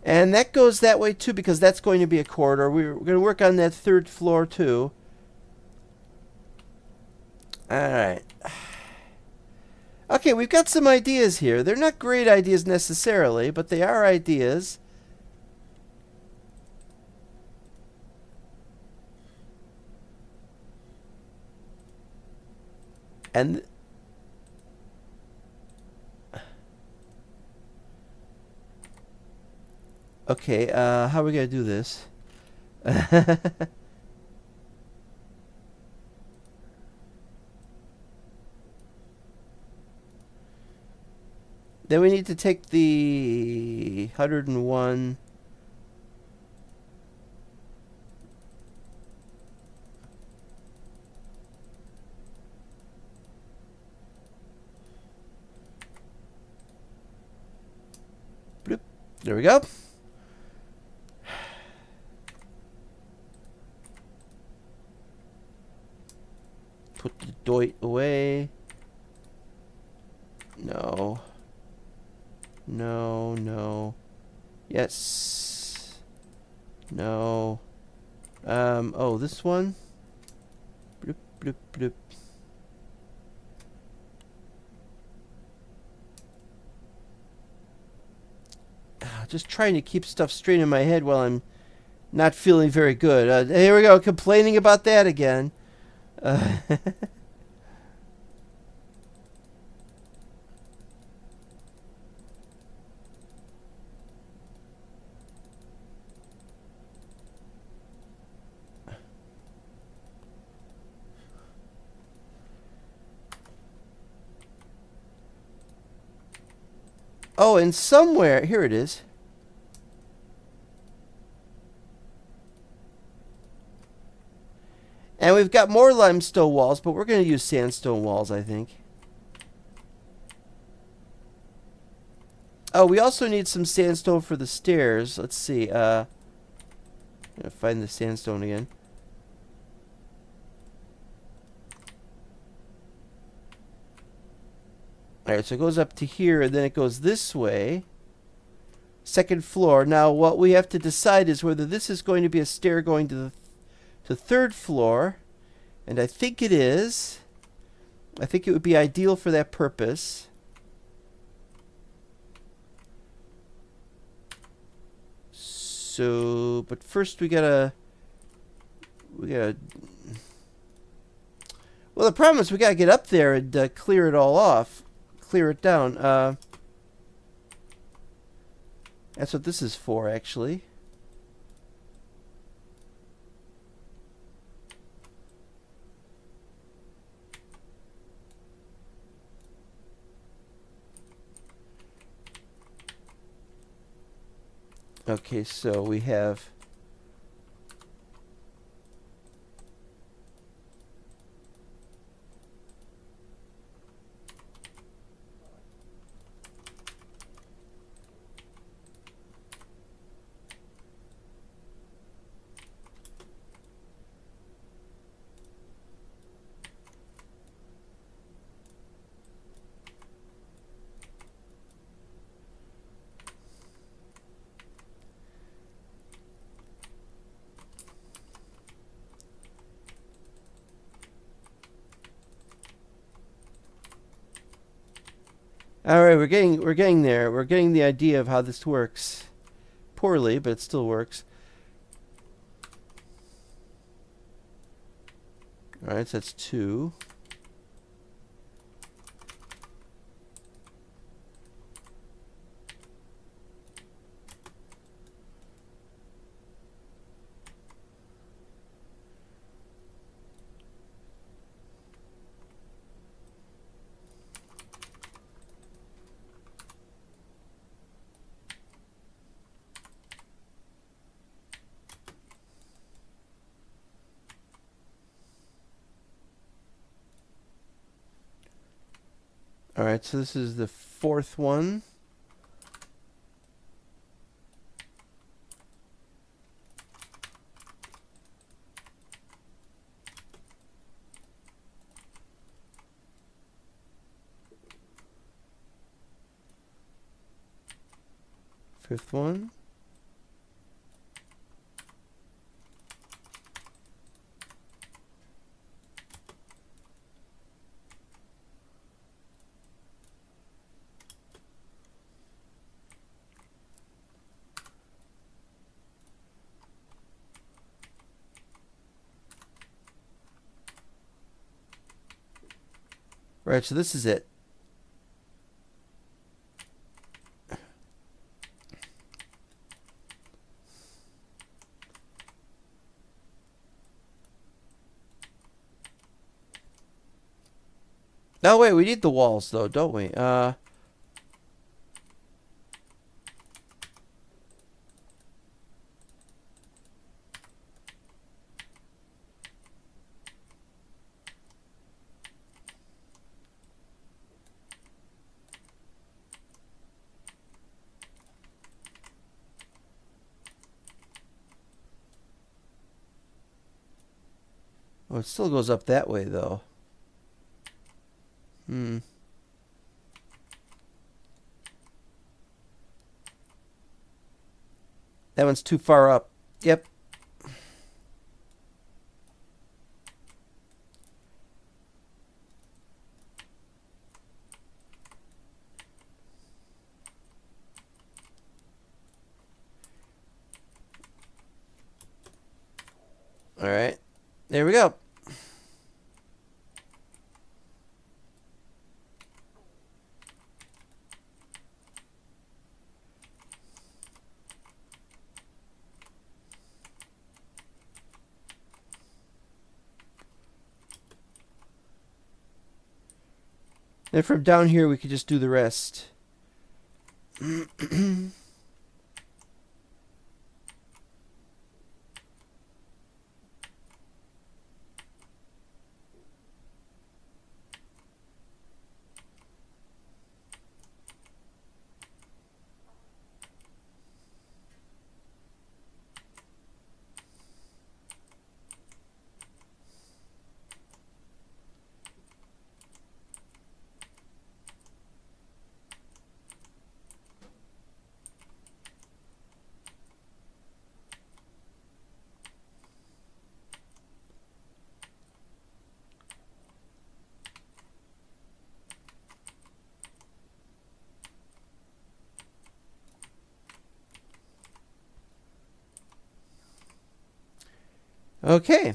And that goes that way too, because that's going to be a corridor. We're going to work on that third floor too. Alright. Okay, we've got some ideas here. They're not great ideas necessarily, but they are ideas. And okay, how are we going to do this? Then we need to take the 101. Bloop. There we go. Put the doit away. No. No, no. Yes. No. Oh, this one. Bloop, bloop, bloop. Just trying to keep stuff straight in my head while I'm not feeling very good. Here we go, complaining about that again. Oh, and somewhere, here it is. And we've got more limestone walls, but we're going to use sandstone walls, I think. Oh, we also need some sandstone for the stairs. Let's see. I'm going to find the sandstone again. Alright, so it goes up to here, and then it goes this way. Second floor. Now, what we have to decide is whether this is going to be a stair going to the third floor. And I think it is. I think it would be ideal for that purpose. So, but first we gotta... Well, the problem is we gotta get up there and clear it all off. Clear it down. That's what this is for, actually. Okay, so we have... Alright, we're getting there. We're getting the idea of how this works. Poorly, but it still works. Alright, so that's 2. Alright, so this is the 4th one. Fifth one. Right, so this is it. No, wait, we need the walls, though, don't we? Oh, it still goes up that way, though. That one's too far up. Yep. All right. There we go. Then from down here, we could just do the rest. Okay.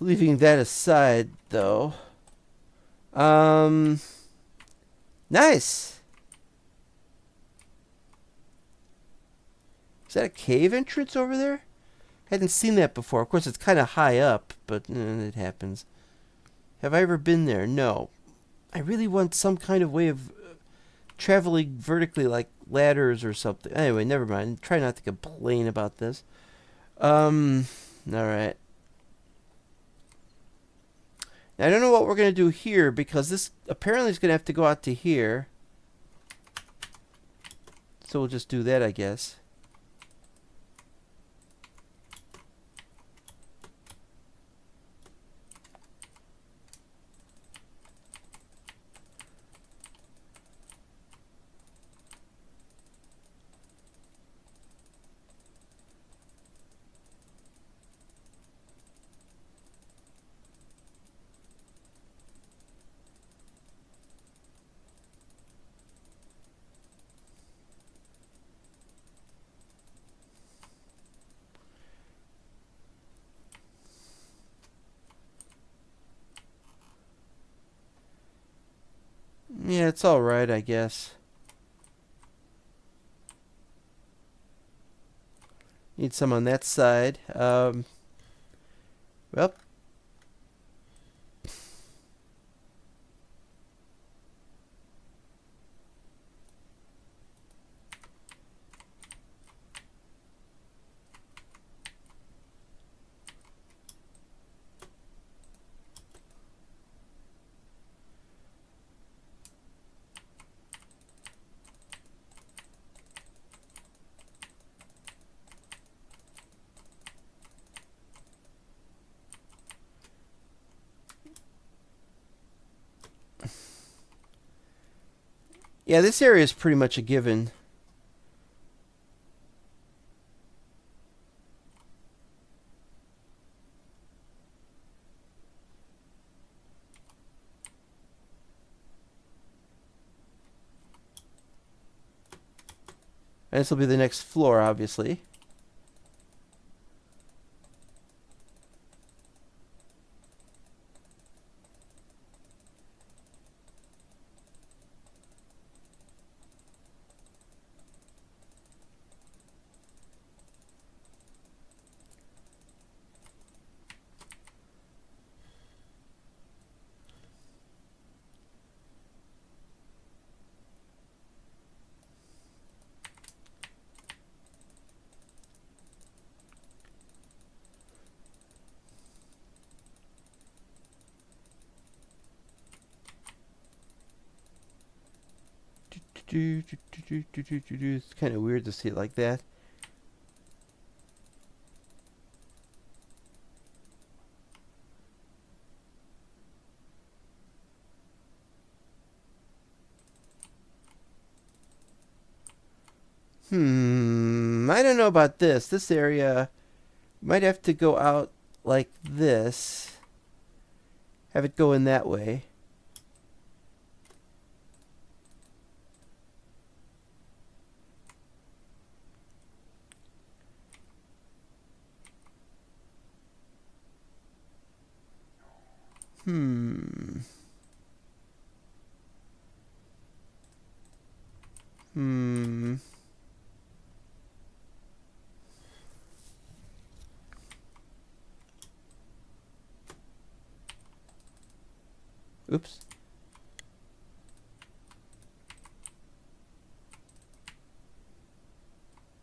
Leaving that aside, though. Um, nice. Is that a cave entrance over there? Hadn't seen that before. Of course, it's kind of high up, but it happens. Have I ever been there? No. I really want some kind of way of traveling vertically, like ladders or something. Anyway, never mind. Try not to complain about this. All right. Now, I don't know what we're going to do here because this apparently is going to have to go out to here. So we'll just do that, I guess. Yeah, it's all right, I guess. Need some on that side. Well, yeah, this area is pretty much a given. And this will be the next floor, obviously. It's kind of weird to see it like that. I don't know about this. This area might have to go out like this. Have it go in that way. Hmm. Hmm. Oops.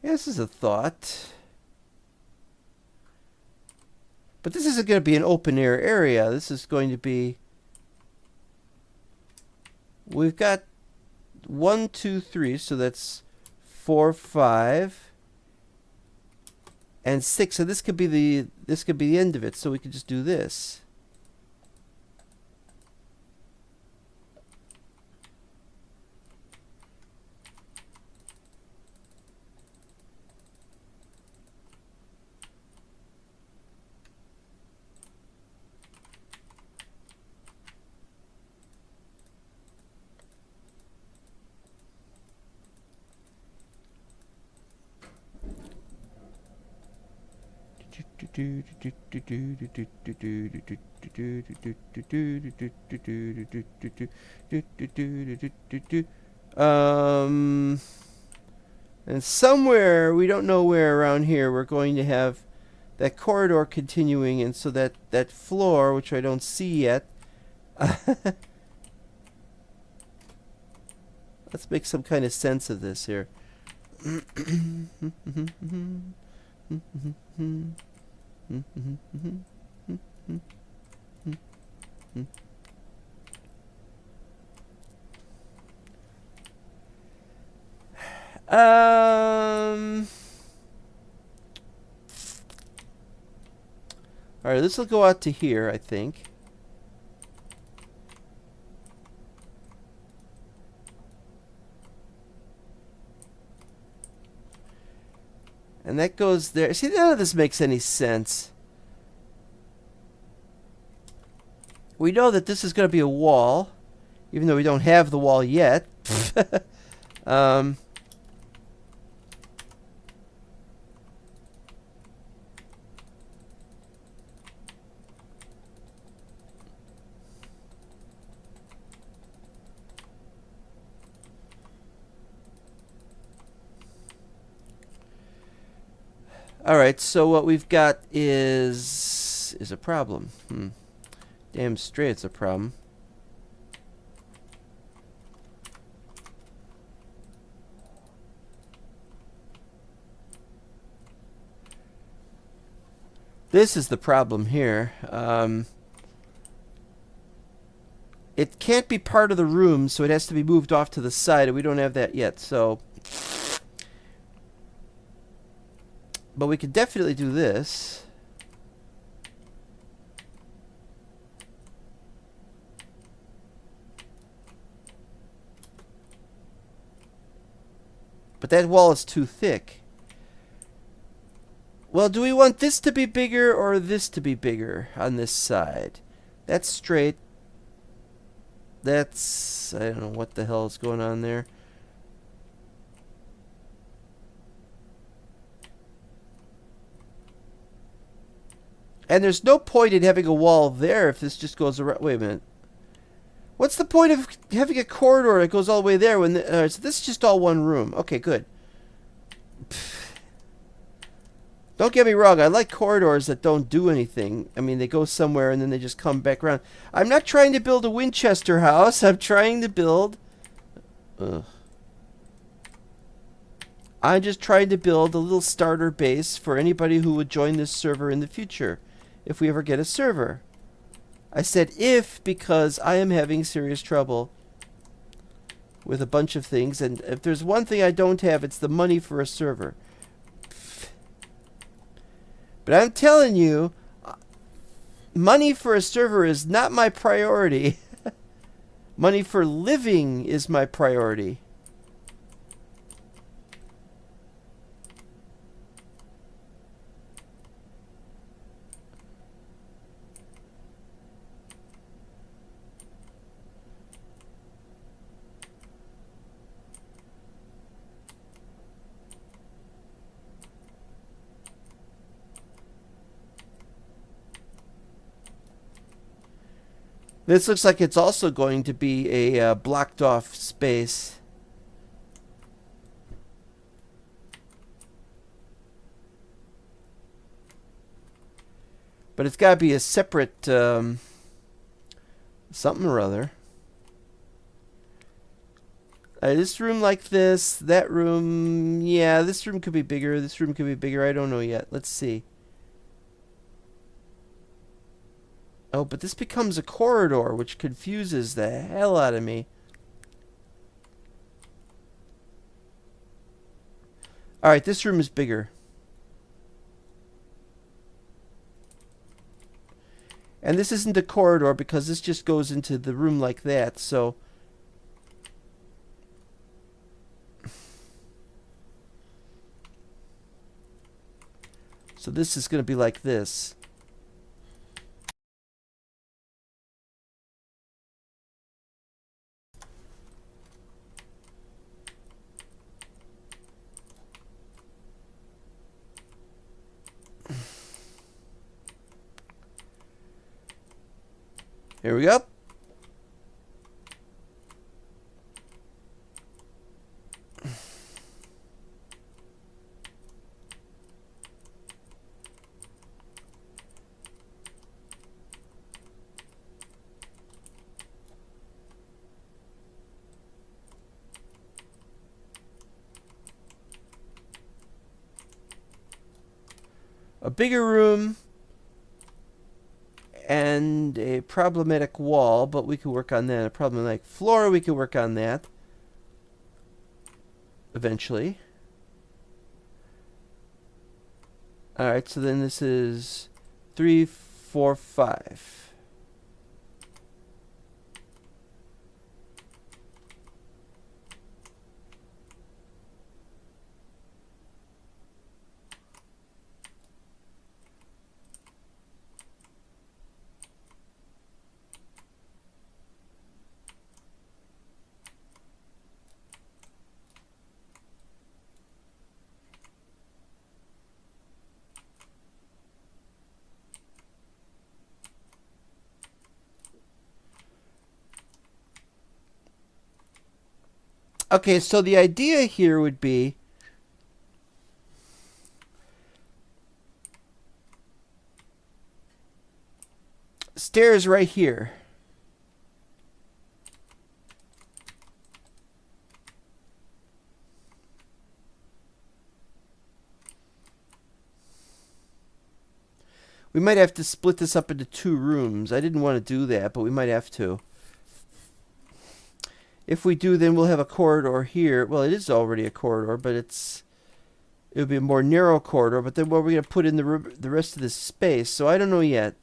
Yeah, this is a thought. But this isn't going to be an open air area. This is going to be... We've got 1, 2, 3, so that's 4, 5, and 6. So this could be the end of it. So we could just do this. And somewhere, we don't know where around here, we're going to have that corridor continuing, and so that floor, which I don't see yet. Let's make some kind of sense of this here. Alright, this will go out to here, I think. And that goes there. See, none of this makes any sense. We know that this is going to be a wall, even though we don't have the wall yet. All right, so what we've got is a problem. Damn straight it's a problem. This is the problem here. It can't be part of the room, so it has to be moved off to the side, and we don't have that yet, so... But we could definitely do this. But that wall is too thick. Well, do we want this to be bigger or this to be bigger on this side? That's straight. That's... I don't know what the hell is going on there. And there's no point in having a wall there if this just goes around. Wait a minute. What's the point of having a corridor that goes all the way there when so this is just all one room? Okay, good. Don't get me wrong. I like corridors that don't do anything. I mean, they go somewhere and then they just come back around. I'm not trying to build a Winchester house. I'm trying to build... I'm just trying to build a little starter base for anybody who would join this server in the future. If we ever get a server. I said if because I am having serious trouble with a bunch of things, and if there's one thing I don't have, it's the money for a server. But I'm telling you, money for a server is not my priority. Money for living is my priority. This looks like it's also going to be a blocked off space. But it's got to be a separate something or other. This room like this, that room, yeah, this room could be bigger, this room could be bigger, I don't know yet. Let's see. Oh, but this becomes a corridor, which confuses the hell out of me. Alright, this room is bigger. And this isn't a corridor because this just goes into the room like that, so... So this is going to be like this. Here we go. A bigger room and a problematic wall, but we could work on that. A problematic floor, we could work on that eventually. Alright, so then this is 3, 4, 5. Okay, so the idea here would be stairs right here. We might have to split this up into 2 rooms. I didn't want to do that, but we might have to. If we do, then we'll have a corridor here. Well, it is already a corridor, but it'll be a more narrow corridor. But then what are we going to put in the rest of this space? So I don't know yet.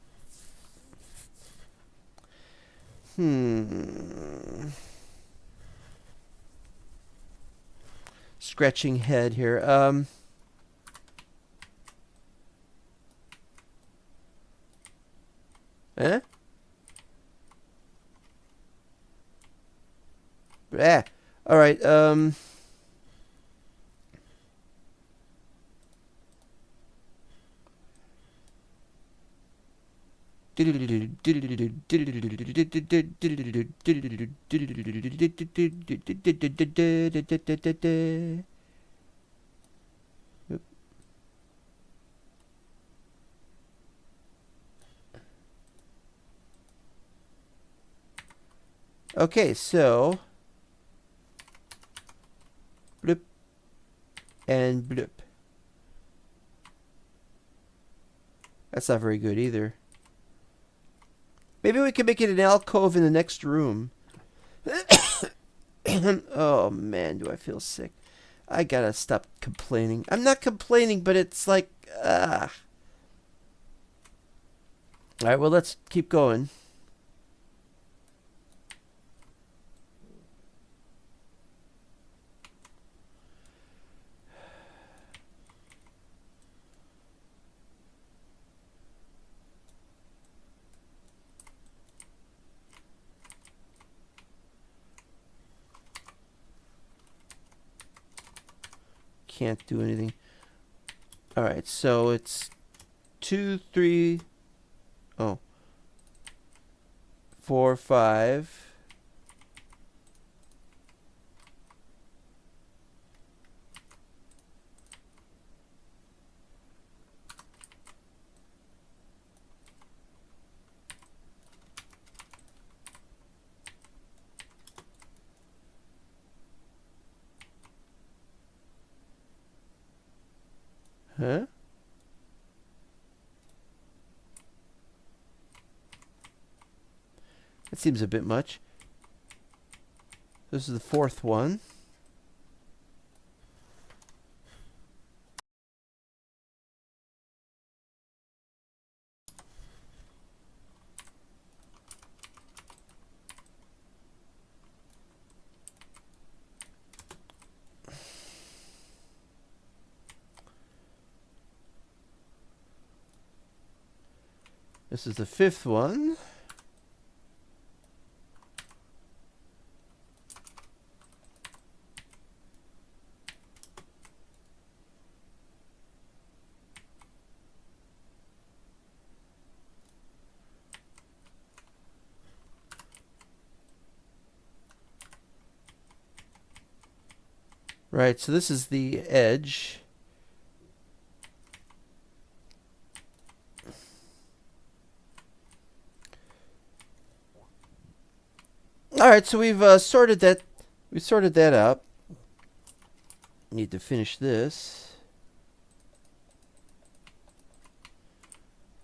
Scratching head here. Eh? Ah, all right. Okay, so bloop and bloop. That's not very good either. Maybe we can make it an alcove in the next room. Oh man, do I feel sick. I gotta stop complaining. I'm not complaining, but it's like, Alright, well, let's keep going. Can't do anything. Alright, so it's 2, 3, 4, 5. Huh? That seems a bit much. This is the 4th one. This is the 5th one. Right, so this is the edge. All right, so we've sorted that. We sorted that out. Need to finish this.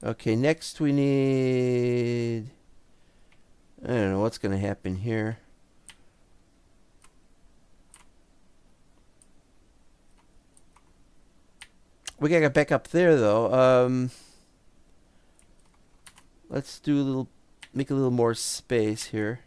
Okay, next we need. I don't know what's going to happen here. We gotta get back up there though. Let's do a little, make a little more space here.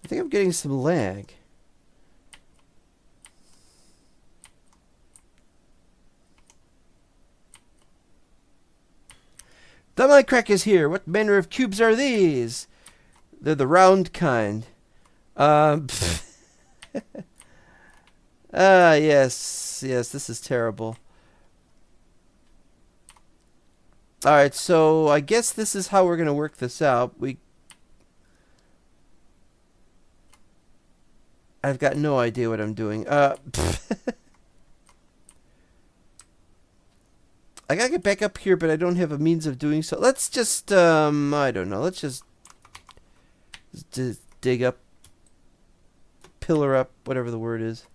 I think I'm getting some lag. The Mind Crack is here. What manner of cubes are these? They're the round kind. Yes, this is terrible. Alright, so I guess this is how we're going to work this out. I've got no idea what I'm doing. I gotta get back up here, but I don't have a means of doing so. Let's just, I don't know. Let's just dig up, pillar up, whatever the word is.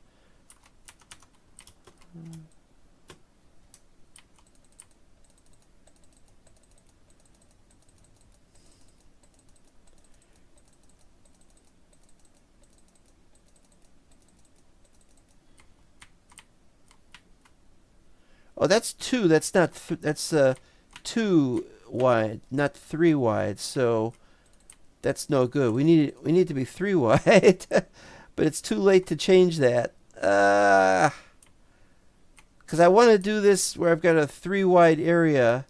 Oh, that's 2. That's not. That's 2 wide, not 3 wide. So that's no good. We need to be 3 wide, but it's too late to change that. Because I want to do this where I've got a 3 wide area,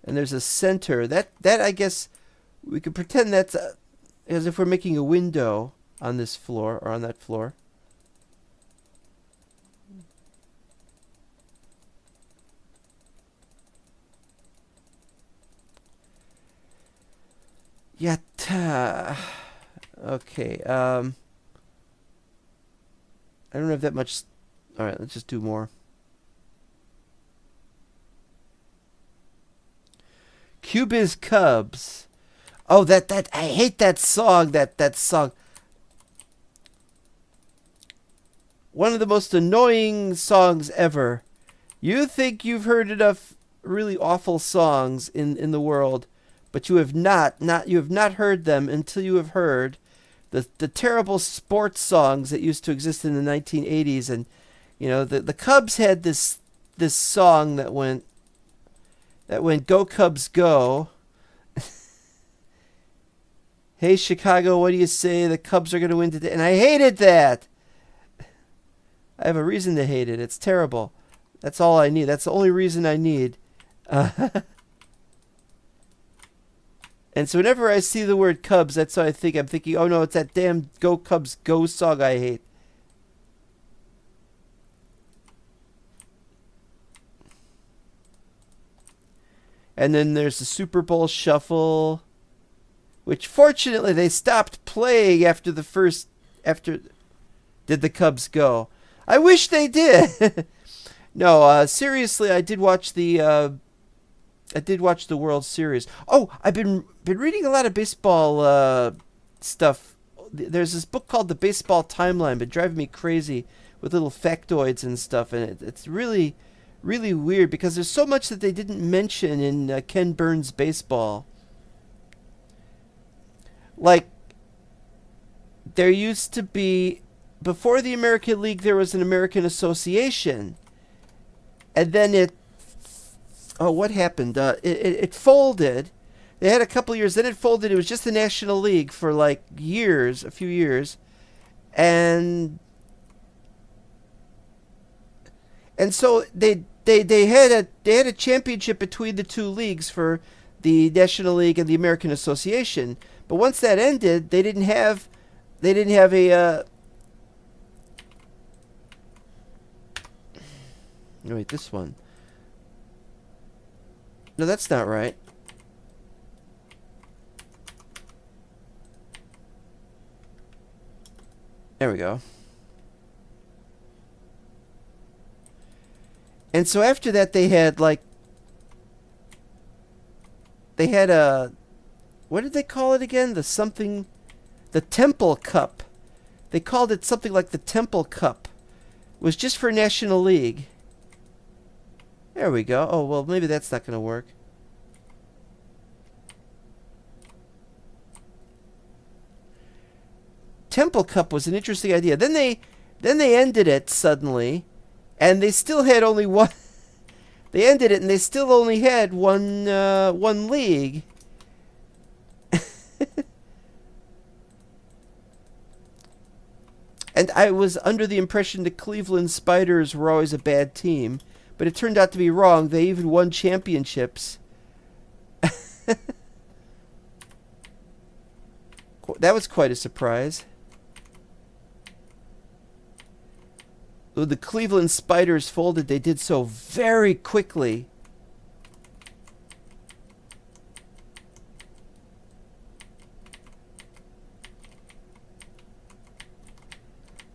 and there's a center. That I guess we could pretend that's as if we're making a window on this floor or on that floor. Yatta. Okay. I don't have that much. All right, let's just do more. Cubyz Cubs. Oh, that I hate that song. That song. One of the most annoying songs ever. You think you've heard enough really awful songs in the world, but you have not heard them until you have heard the terrible sports songs that used to exist in the 1980s. And the Cubs had this song that went "Go Cubs Go." Hey Chicago, what do you say? The Cubs are going to win today. And I hated that. I have a reason to hate it. It's terrible. That's all I need. That's the only reason I need. And so whenever I see the word Cubs, that's what I think. I'm thinking, oh no, it's that damn Go Cubs Go song I hate. And then there's the Super Bowl Shuffle, which fortunately they stopped playing after did the Cubs go. I wish they did. No, seriously, I did watch the World Series. Oh, I've been reading a lot of baseball stuff. There's this book called The Baseball Timeline, been driving me crazy with little factoids and stuff, and it's really, really weird because there's so much that they didn't mention in Ken Burns' baseball. Like, there used to be, before the American League, there was an American Association. And then what happened? It folded. They had a couple years, then it folded. It was just the National League for like years, a few years. And so they had a championship between the two leagues for the National League and the American Association. But once that ended, they didn't have a no, wait, this one. No, that's not right. There we go. And so after that, they had a, what did they call it again? The Temple Cup. They called it something like the Temple Cup. It was just for National League. There we go. Oh, well, maybe that's not going to work. Temple Cup was an interesting idea. Then they ended it suddenly, and they still had only one. They ended it, and they still only had one league. And I was under the impression the Cleveland Spiders were always a bad team. But it turned out to be wrong. They even won championships. That was quite a surprise. When the Cleveland Spiders folded, they did so very quickly.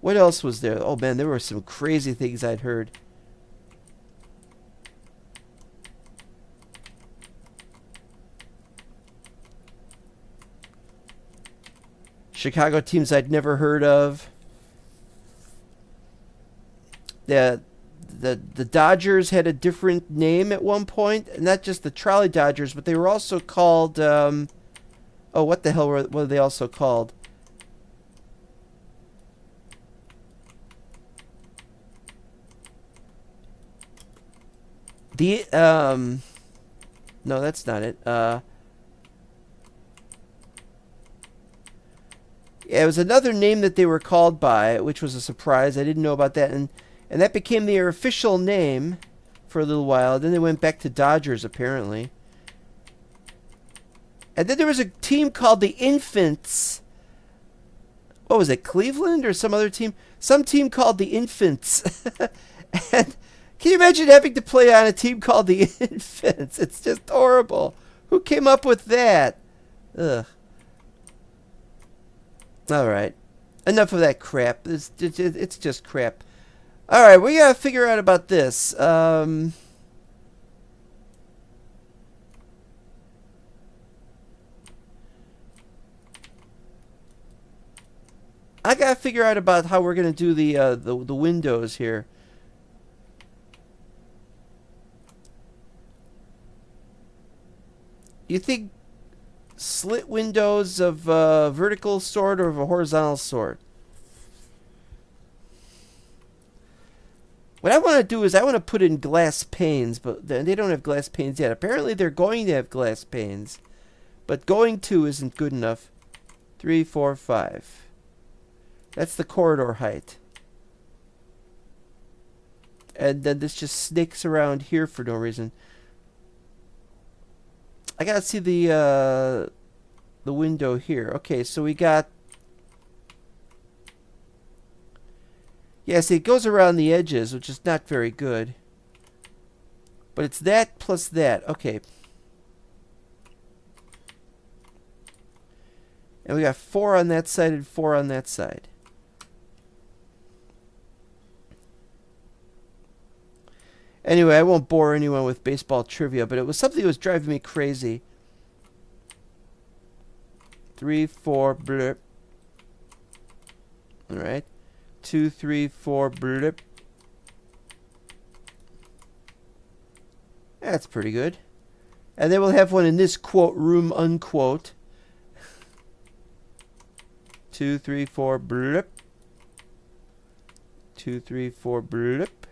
What else was there? Oh man, there were some crazy things I'd heard. Chicago teams I'd never heard of. The Dodgers had a different name at one point, not just the Trolley Dodgers, but they were also called. What the hell were they also called? No, that's not it. Yeah, it was another name that they were called by, which was a surprise. I didn't know about that, and that became their official name for a little while. Then they went back to Dodgers, apparently. And then there was a team called the Infants. What was it, Cleveland or some other team? Some team called the Infants. And can you imagine having to play on a team called the Infants? It's just horrible. Who came up with that? Ugh. All right. Enough of that crap. It's just crap. All right, we got to figure out about this. I got to figure out about how we're going to do the windows here. you think slit windows of a vertical sort or of a horizontal sort? What I want to do is I want to put in glass panes, but they don't have glass panes yet. Apparently they're going to have glass panes, but going to isn't good enough. 3, 4, 5. That's the corridor height. And then this just snakes around here for no reason. I gotta see the window here. Okay, so we got... Yeah, see, it goes around the edges, which is not very good. But it's that plus that. Okay. And we got 4 on that side and 4 on that side. Anyway, I won't bore anyone with baseball trivia, but it was something that was driving me crazy. 3, 4, blip. Alright. 2, 3, 4, blip. That's pretty good. And then we'll have one in this quote room, unquote. 2, 3, 4, blip. 2, 3, 4, blip.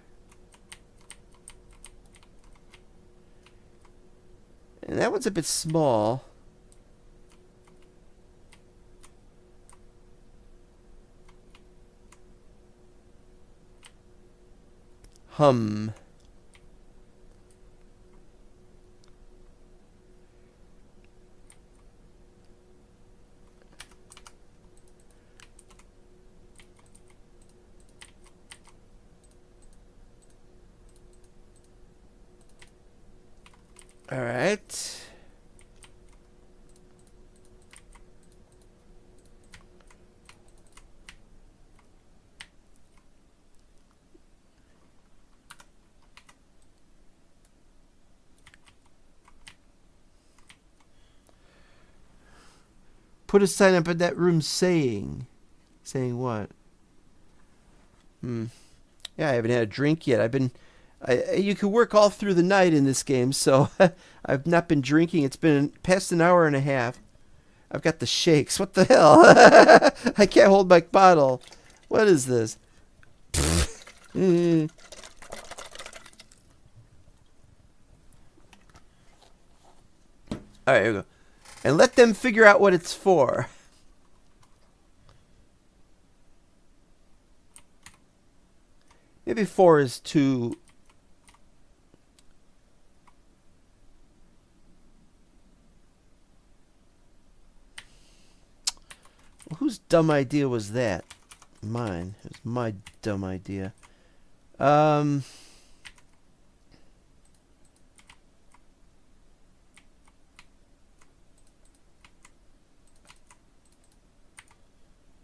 And that one's a bit small. Hum. All right. Put a sign up in that room saying what? Yeah, I haven't had a drink yet. You can work all through the night in this game, so I've not been drinking. It's been past an hour and a half. I've got the shakes. What the hell? I can't hold my bottle. What is this? All right, here we go. And let them figure out what it's for. Maybe 4 is too... Well, whose dumb idea was that? Mine. It was my dumb idea.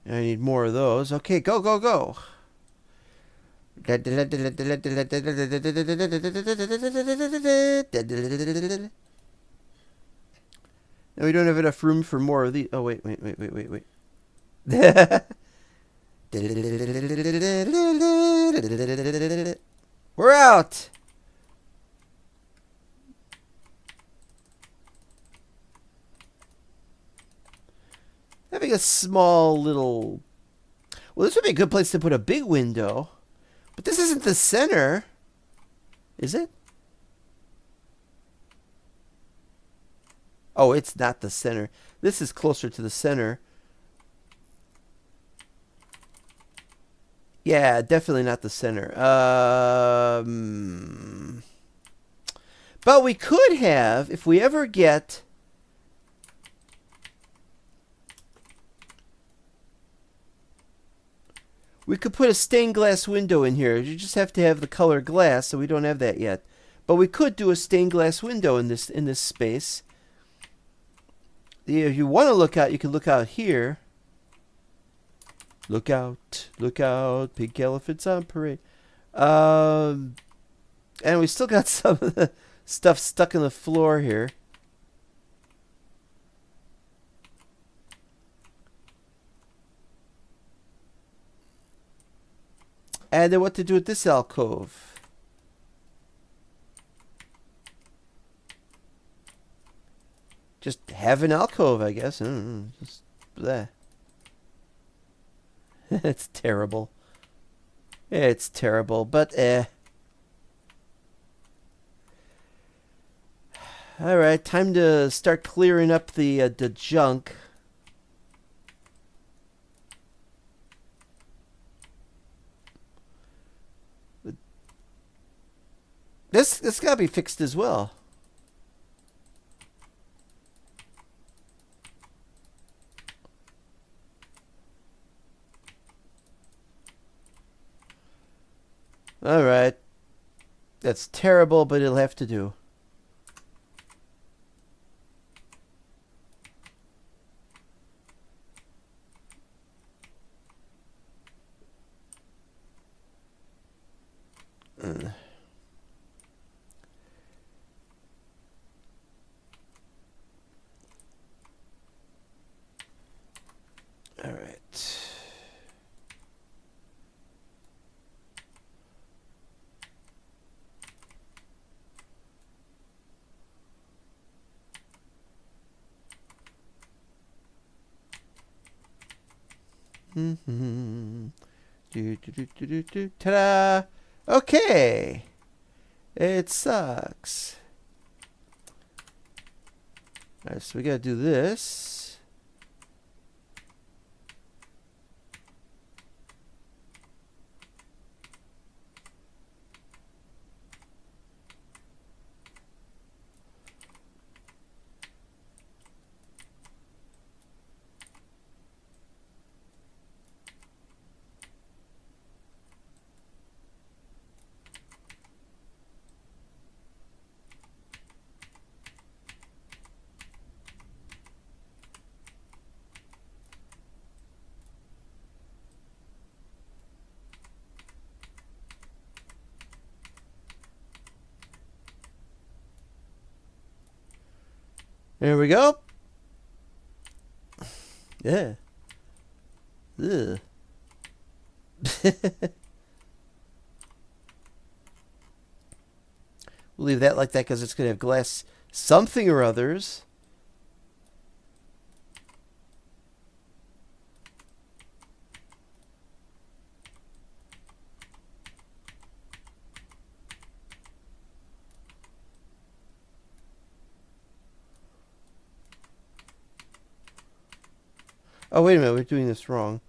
I need more of those. Okay, go, go, go. Now we don't have enough room for more of these. Oh, wait. We're out. Having a small little... Well, this would be a good place to put a big window. But this isn't the center. Is it? Oh, it's not the center. This is closer to the center. Yeah, definitely not the center. But we could have, if we ever get... We could put a stained glass window in here. You just have to have the color glass, so we don't have that yet. But we could do a stained glass window in this space. If you want to look out, you can look out here. Look out, pink elephants on parade. And we still got some of the stuff stuck in the floor here. And then what to do with this alcove? Just have an alcove, I guess. I don't know, just bleh. It's terrible. It's terrible, but All right, time to start clearing up the junk. This gotta be fixed as well. All right, that's terrible, but it'll have to do. All right. Ta-da! Okay. It sucks. All right, so we gotta do this. There we go. Yeah. Ugh. We'll leave that like that because it's going to have glass something or others. Oh, wait a minute. We're doing this wrong.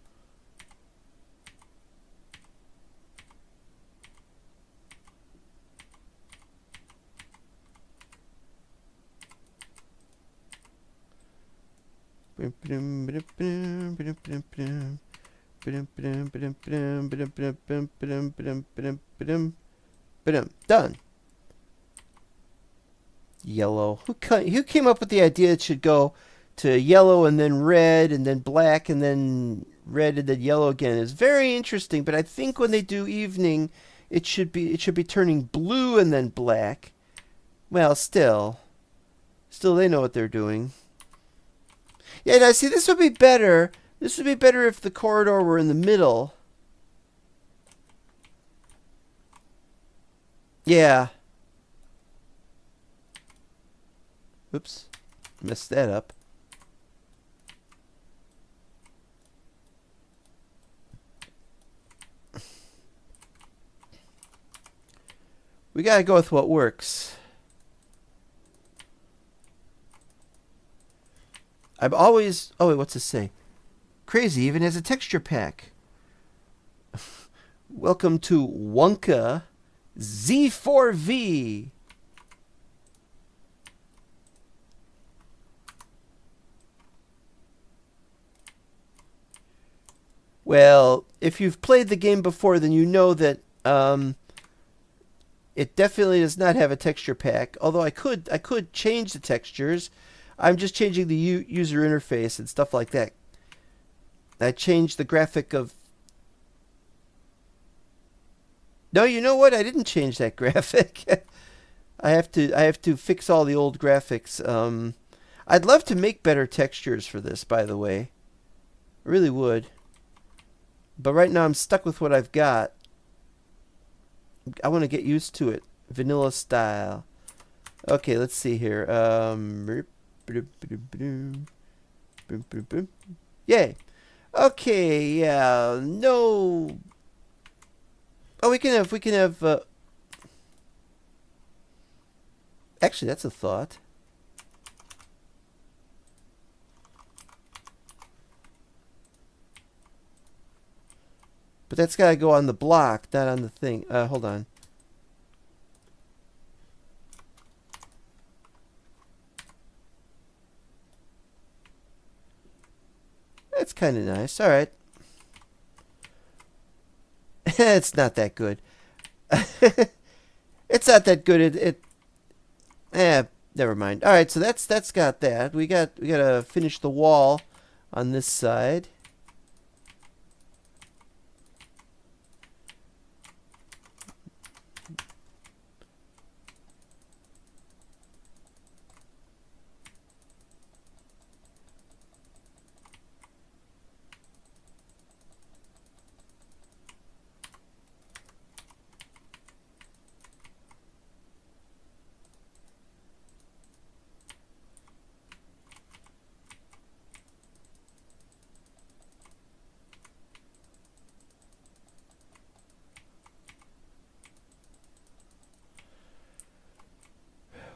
Done. Yellow. Who came up with the idea it should go to yellow and then red and then black and then red and then yellow again? It's very interesting, but I think when they do evening, it should be turning blue and then black. Well, still they know what they're doing. Yeah, now see, this would be better. This would be better if the corridor were in the middle. Yeah. Oops. Messed that up. We gotta go with what works. I'm always... Oh, wait, what's this say? Crazy even has a texture pack. Welcome to Wonka Z4V. Well, if you've played the game before, then you know that it definitely does not have a texture pack. Although I could change the textures. I'm just changing the user interface and stuff like that. I changed the graphic of... No, you know what? I didn't change that graphic. I have to fix all the old graphics. I'd love to make better textures for this, by the way. I really would. But right now I'm stuck with what I've got. I want to get used to it. Vanilla style. Okay, let's see here. Yay. Okay, yeah, no. Oh, we can have, actually, that's a thought. But that's gotta go on the block, not on the thing. Hold on. That's kind of nice. All right. It's not that good. It's not that good. Never mind. All right, so that's got that. We gotta finish the wall on this side.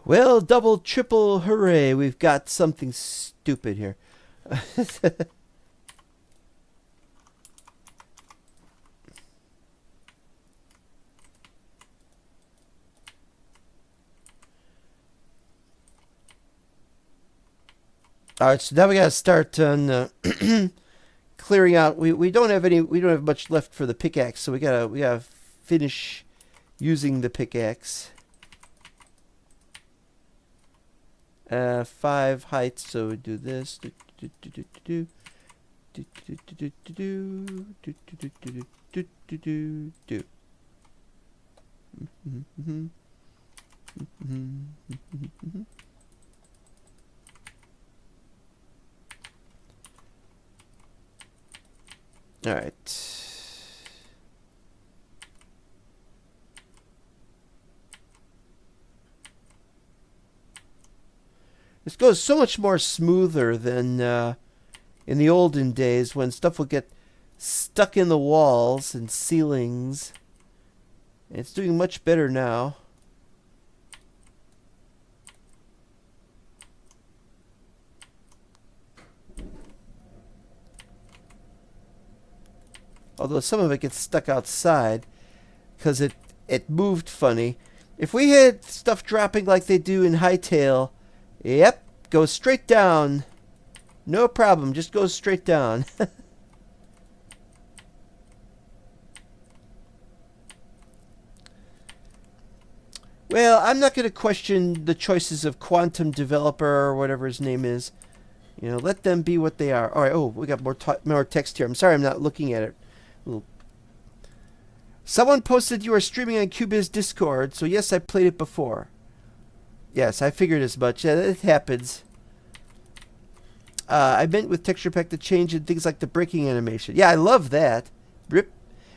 Well, double, triple, hooray! We've got something stupid here. All right, so now we gotta start on clearing out. We don't have much left for the pickaxe, so we gotta finish using the pickaxe. 5 heights, so we do this. All right. This goes so much more smoother than in the olden days when stuff would get stuck in the walls and ceilings. It's doing much better now. Although some of it gets stuck outside because it moved funny. If we had stuff dropping like they do in Hightail, yep, goes straight down. No problem, just goes straight down. Well, I'm not going to question the choices of Quantum Developer or whatever his name is. You know, let them be what they are. All right, oh, we got more text here. I'm sorry I'm not looking at it. Someone posted you are streaming on Cubyz Discord, so yes, I played it before. Yes, I figured as much. Yeah, it happens. I meant with texture pack to change in things like the breaking animation. Yeah, I love that. Rip.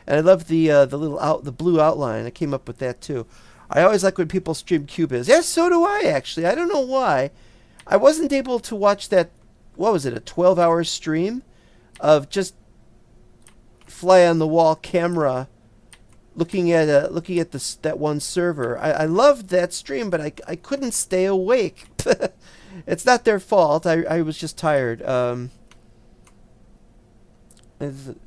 And I love the blue outline. I came up with that too. I always like when people stream Cubyz. Yes, so do I actually. I don't know why. I wasn't able to watch that. What was it? A 12-hour stream of just fly on the wall camera looking at that one server. I loved that stream, but I couldn't stay awake. It's not their fault. I was just tired.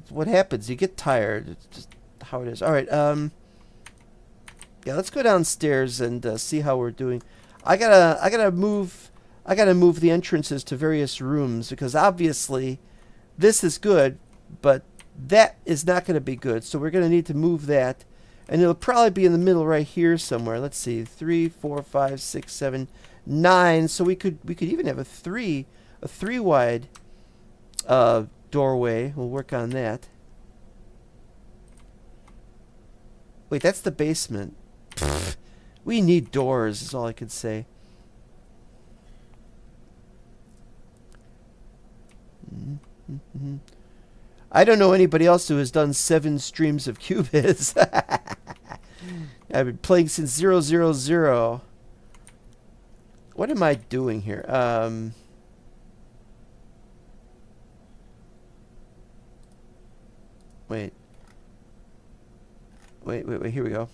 What happens? You get tired. It's just how it is. All right. Yeah, let's go downstairs and see how we're doing. I gotta move the entrances to various rooms because obviously this is good, but that is not going to be good. So we're going to need to move that, and it'll probably be in the middle right here somewhere. Let's see, 3, 4, 5, 6, 7, 9. So we could even have a three wide doorway. We'll work on that. Wait, that's the basement. Pfft, we need doors, is all I could say. I don't know anybody else who has done 7 streams of Cubyz. I've been playing since 000. What am I doing here? Wait. Wait. Here we go.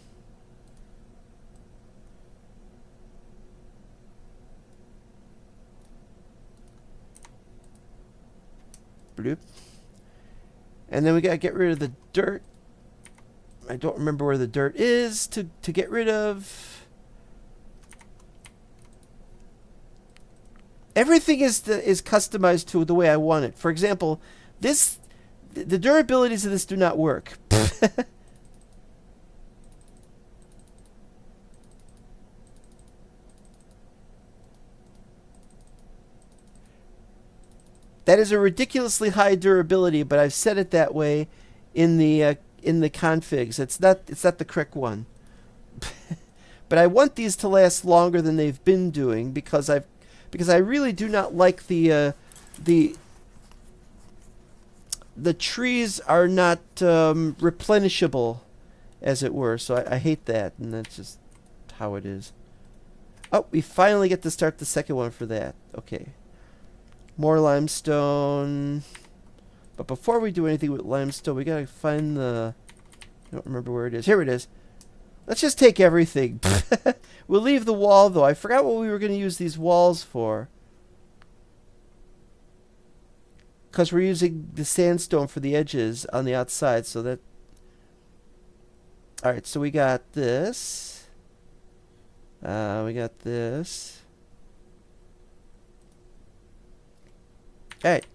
Bloop. And then we gotta get rid of the dirt. I don't remember where the dirt is to get rid of. Everything is customized to the way I want it. For example, the durabilities of this do not work. That is a ridiculously high durability, but I've set it that way in the configs. It's not the correct one. But I want these to last longer than they've been doing because I really do not like the trees are not replenishable, as it were. So I hate that, and that's just how it is. Oh, we finally get to start the second one for that. Okay. More limestone. But before we do anything with limestone, we gotta find the... I don't remember where it is. Here it is. Let's just take everything. We'll leave the wall, though. I forgot what we were going to use these walls for. Because we're using the sandstone for the edges on the outside, so that... Alright, so we got this. We got this. Alright.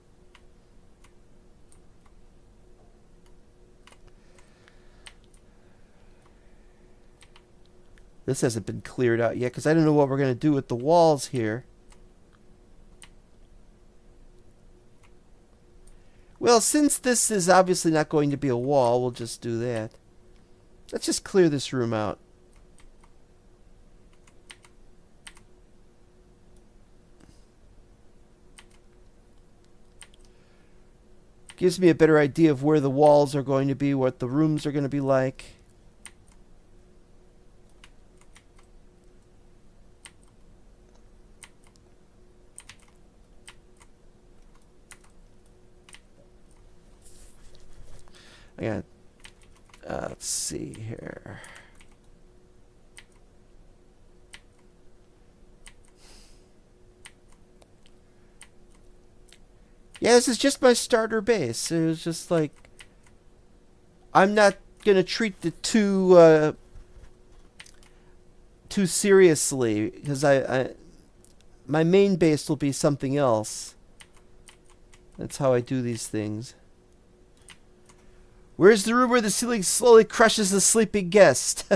This hasn't been cleared out yet because I don't know what we're going to do with the walls here. Well, since this is obviously not going to be a wall, we'll just do that. Let's just clear this room out. Gives me a better idea of where the walls are going to be, what the rooms are going to be like. I got, let's see here. Yeah, this is just my starter base. It was just like, I'm not gonna treat the too seriously because my main base will be something else. That's how I do these things. Where's the room where the ceiling slowly crushes the sleeping guest?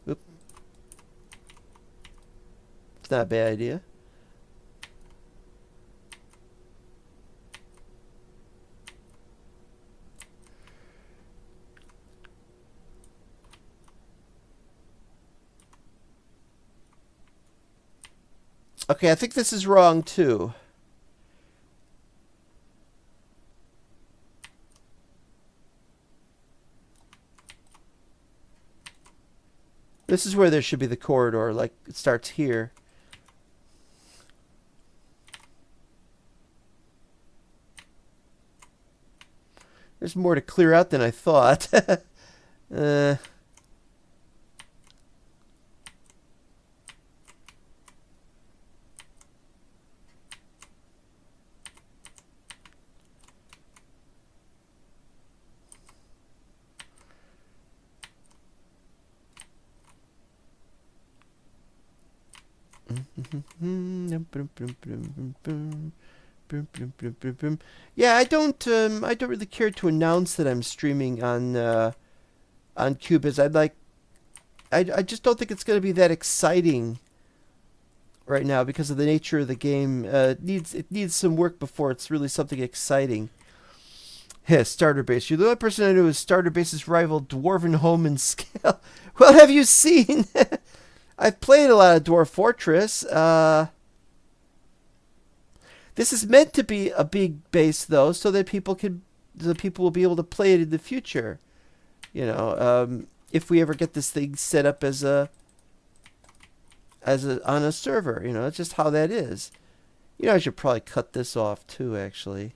Oop. It's not a bad idea. Okay, I think this is wrong too. This is where there should be the corridor, like it starts here. There's more to clear out than I thought. Yeah, I don't really care to announce that I'm streaming on Cubyz. I just don't think it's going to be that exciting right now because of the nature of the game. It needs some work before it's really something exciting. Yeah, starter base. You're the only person I know whose starter bases rival Dwarven Home in scale. Well, have you seen? I've played a lot of Dwarf Fortress. This is meant to be a big base, though, so that people will be able to play it in the future. You know, if we ever get this thing set up as a on a server. You know, it's just how that is. You know, I should probably cut this off too, actually.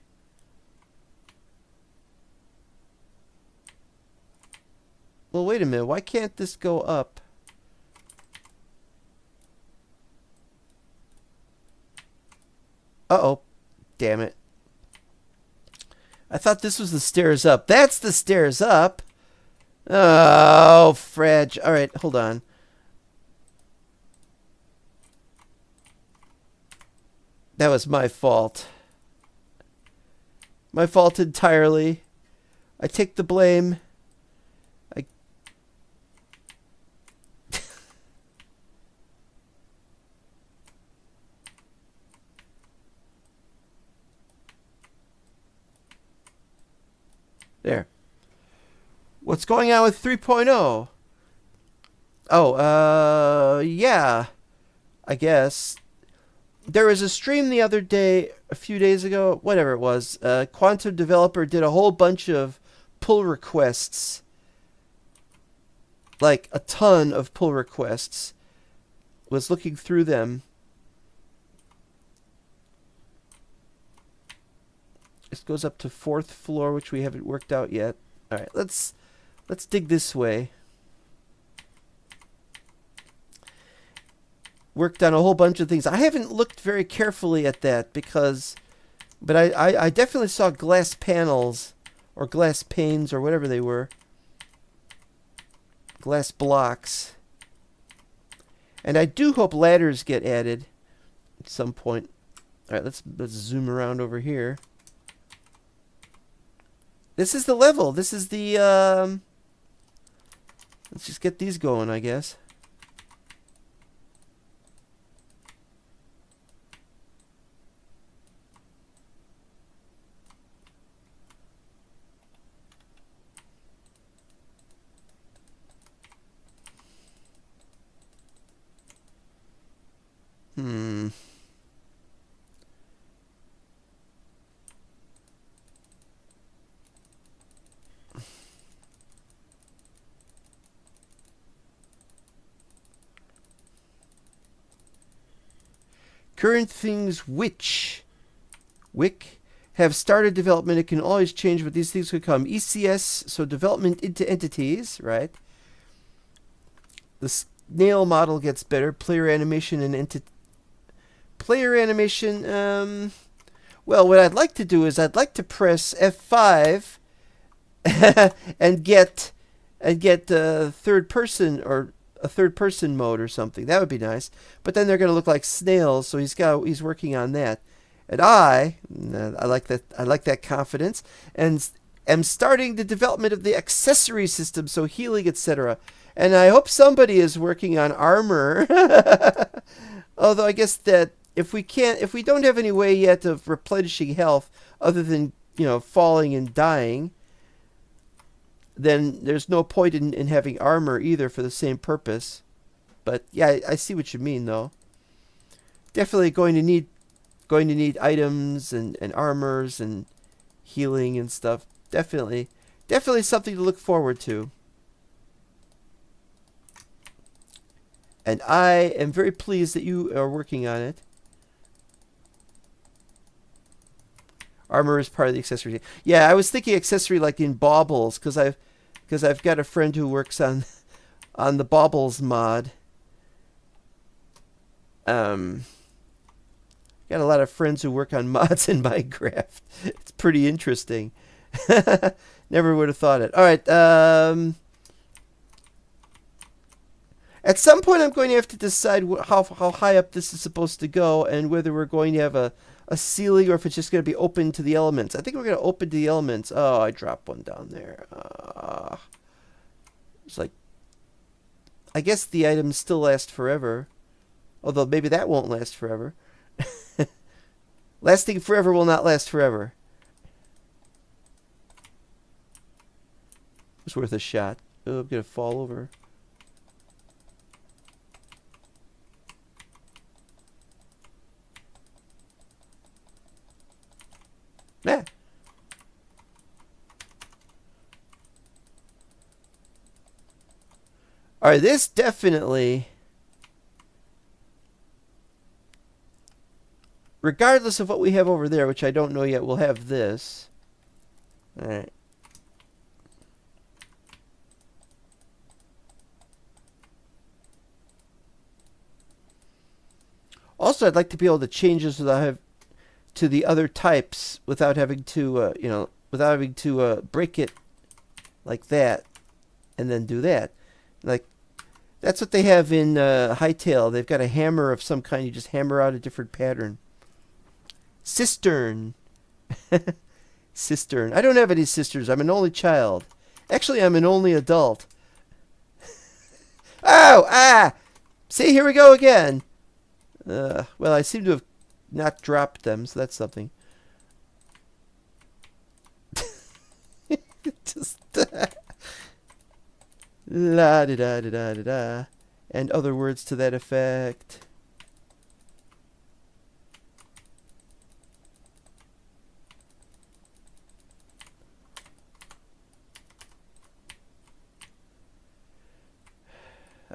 Well, wait a minute. Why can't this go up? Uh-oh. Damn it. I thought this was the stairs up. That's the stairs up. Oh, Fredge. All right, hold on. That was my fault. My fault entirely. I take the blame. There. What's going on with 3.0? Oh, yeah. I guess. There was a stream the other day, a few days ago, whatever it was. Quantum Developer did a whole bunch of pull requests. Like a ton of pull requests. Was looking through them. This goes up to 4th floor, which we haven't worked out yet. All right, let's dig this way. Worked on a whole bunch of things. I haven't looked very carefully at that because, but I definitely saw glass panels or glass panes or whatever they were. Glass blocks. And I do hope ladders get added at some point. All right, let's zoom around over here. This is the level. This is the, let's just get these going, I guess. Current things which have started development. It can always change, but these things could come. ECS, so development into entities, right? The snail model gets better. Player animation and player animation. Well, what I'd like to do is I'd like to press F5 and get third person or a third-person mode or something. That would be nice. But then they're going to look like snails, so he's working on that. And I like that confidence, and am starting the development of the accessory system, so healing, etc. And I hope somebody is working on armor. Although I guess that if we don't have any way yet of replenishing health other than, falling and dying, then there's no point in having armor either for the same purpose. But yeah, I see what you mean though. Definitely going to need items and armors and healing and stuff. Definitely something to look forward to. And I am very pleased that you are working on it. Armor is part of the accessory. Yeah, I was thinking accessory like in baubles, because I've got a friend who works on the baubles mod. Got a lot of friends who work on mods in Minecraft. It's pretty interesting. Never would have thought it. All right. At some point, I'm going to have to decide how high up this is supposed to go, and whether we're going to have a ceiling or if it's just going to be open to the elements. I think we're going to open to the elements. Oh, I dropped one down there. It's like, I guess the items still last forever. Although maybe that won't last forever. Lasting forever will not last forever. It's worth a shot. Oh, I'm going to fall over. Yeah. All right, this definitely regardless of what we have over there, which I don't know yet, we'll have this. All right. Also, I'd like to be able to change this without have to the other types without having to, without having to break it like that and then do that. Like, that's what they have in Hightail. They've got a hammer of some kind. You just hammer out a different pattern. Cistern. Cistern. I don't have any sisters. I'm an only child. Actually, I'm an only adult. Oh! Ah! See, here we go again. Well, I seem to have not dropped them, so that's something. Just la da da da da da da, and other words to that effect.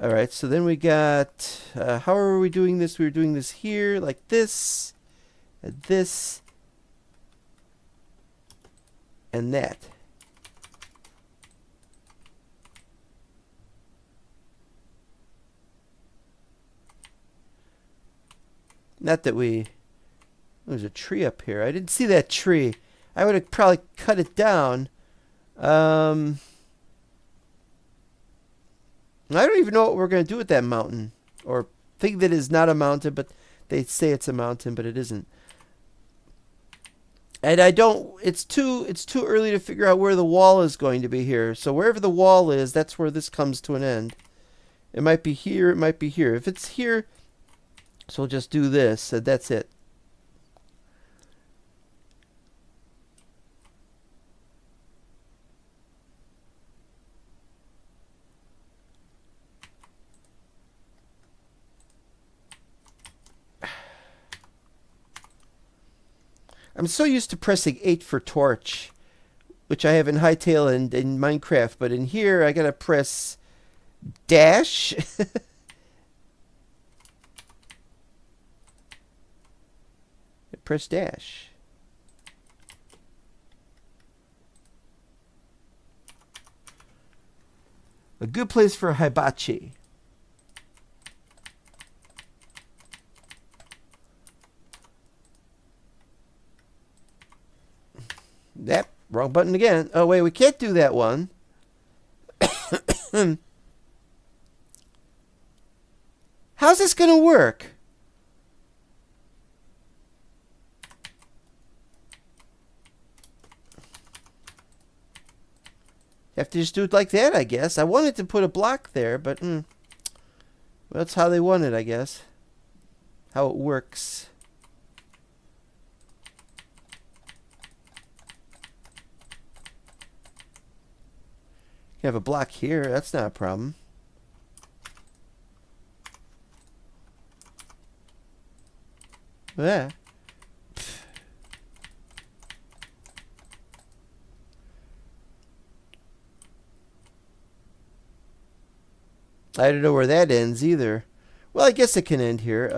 All right, so then we got, how are we doing this? We were doing this here, like this, and this, and that. Not that we, there's a tree up here. I didn't see that tree. I would have probably cut it down. I don't even know what we're going to do with that mountain. Or thing that is not a mountain, but they say it's a mountain, but it isn't. And I don't, it's too early to figure out where the wall is going to be here. So wherever the wall is, that's where this comes to an end. It might be here, it might be here. If it's here, so we'll just do this, and that's it. I'm so used to pressing 8 for torch, which I have in Hightail and in Minecraft, but in here I gotta press dash. Press dash. A good place for a hibachi. Yep, wrong button again. Oh, wait, we can't do that one. How's this going to work? You have to just do it like that, I guess. I wanted to put a block there, but well, that's how they want it, I guess. How it works. You have a block here. That's not a problem. Yeah. I don't know where that ends either. Well, I guess it can end here.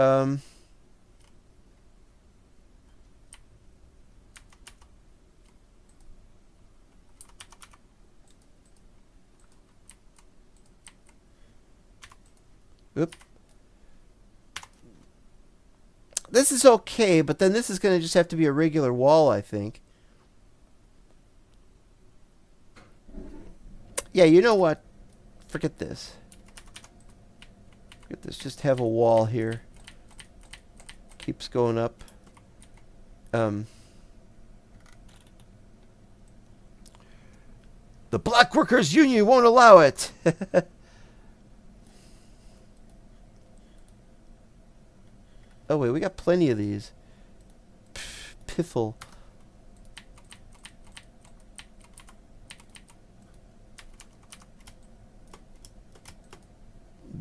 Oop. This is okay, but then this is going to just have to be a regular wall, I think. Yeah, you know what? Forget this. Forget this. Just have a wall here. Keeps going up. The Block Workers Union won't allow it. Oh, wait, we got plenty of these. Piffle.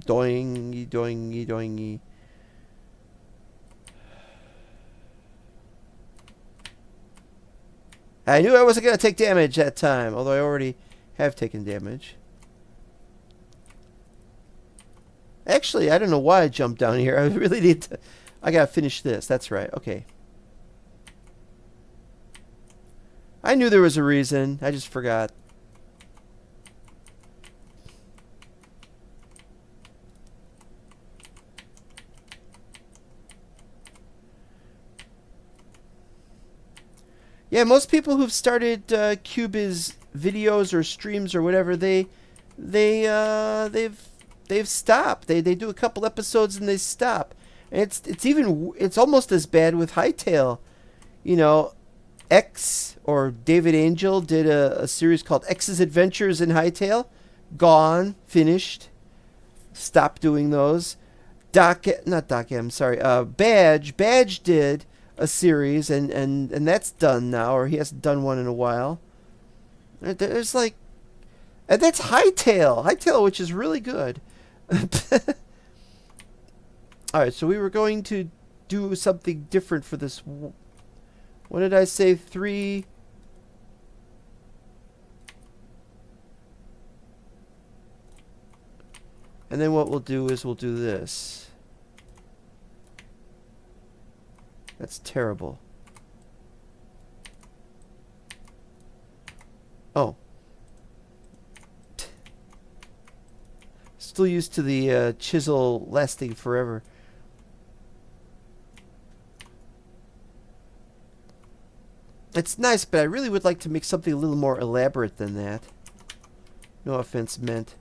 Doingy, doingy, doingy. I knew I wasn't going to take damage that time, although I already have taken damage. Actually, I don't know why I jumped down here. I really need to... I gotta finish this. That's right. Okay. I knew there was a reason. I just forgot. Yeah, most people who've started Cubyz videos or streams or whatever, they've stopped. They do a couple episodes and they stop. And it's almost as bad with Hightail. You know, X or David Angel did a series called X's Adventures in Hightail. Gone, finished, stopped doing those. Not Doc M, sorry. Badge did a series, and that's done now, or he hasn't done one in a while. There's like, and that's Hightail, which is really good. All right, so we were going to do something different for this. What did I say? 3. And then what we'll do is we'll do this. That's terrible. Oh. Still used to the chisel lasting forever. It's nice, but I really would like to make something a little more elaborate than that. No offense meant.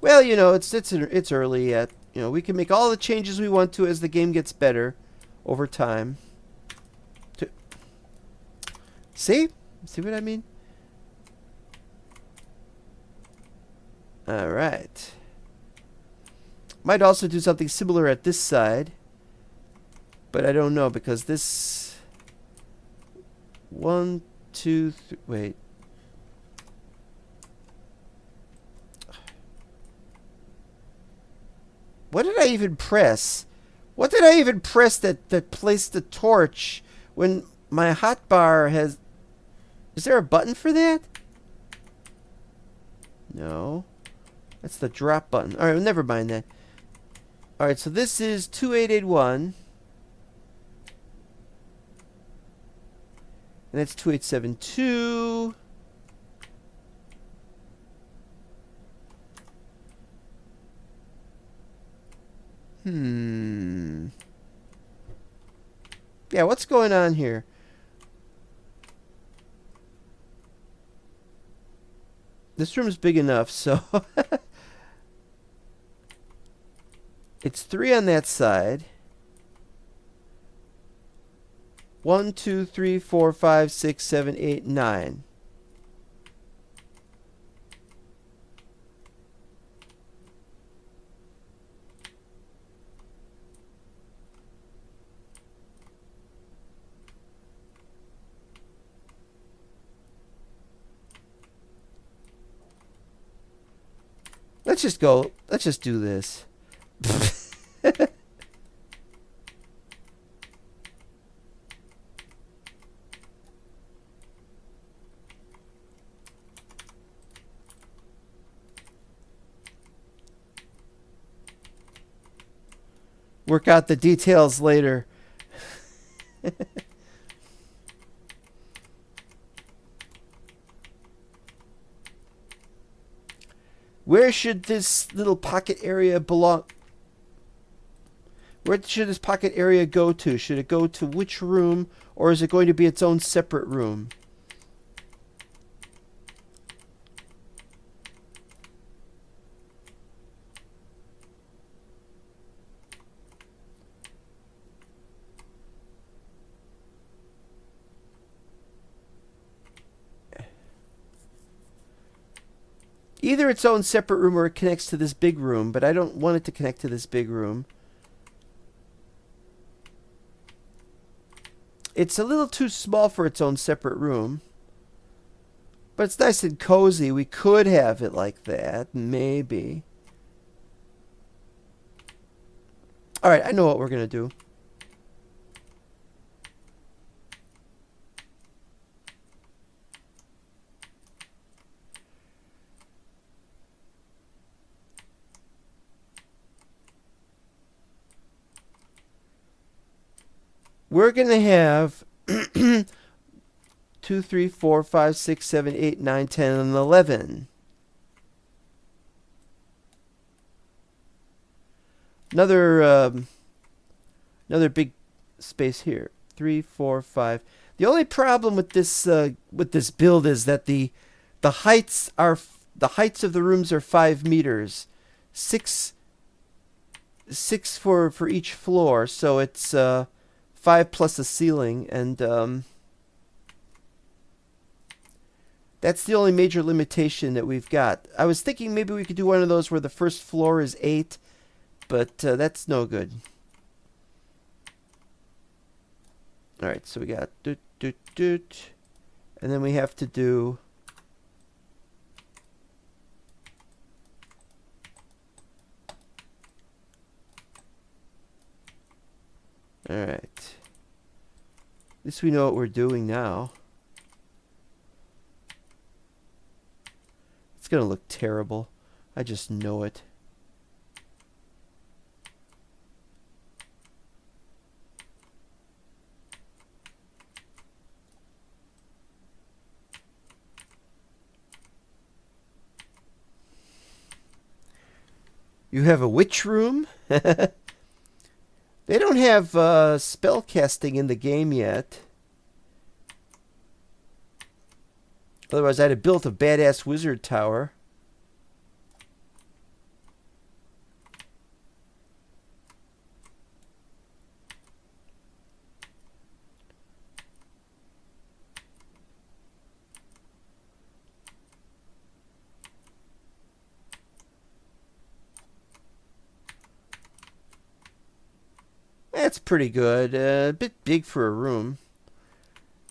Well, you know, it's early yet. You know, we can make all the changes we want to as the game gets better over time. See what I mean? All right. Might also do something similar at this side, but I don't know because this 1, 2, 3. Wait. What did I even press? What did I even press that placed the torch when my hotbar has... Is there a button for that? No. That's the drop button. Alright, well, never mind that. Alright, so this is 2881. And that's 2872. Yeah, what's going on here? This room's big enough, so... It's 3 on that side. 1, 2, 3, 4, 5, 6, 7, 8, 9. Let's just go. Let's just do this. Work out the details later. Where should this little pocket area belong? Where should this pocket area go to? Should it go to which room, or is it going to be its own separate room? Either its own separate room or it connects to this big room, but I don't want it to connect to this big room. It's a little too small for its own separate room. But it's nice and cozy. We could have it like that, maybe. Alright, I know what we're going to do. We're going to have 2, 3, 4, 5, 6, 7, 8, 9, 10, and 11. Another big space here. 3, 4, 5. The only problem with this build is that the heights of the rooms are 5 meters, 6 for each floor, so it's 5 plus a ceiling, and that's the only major limitation that we've got. I was thinking maybe we could do one of those where the first floor is 8, but that's no good. All right, so we got doot doot doot, and then we have to do all right. At least we know what we're doing now. It's gonna look terrible. I just know it. You have a witch room? They don't have spell casting in the game yet. Otherwise, I'd have built a badass wizard tower. That's pretty good. A bit big for a room.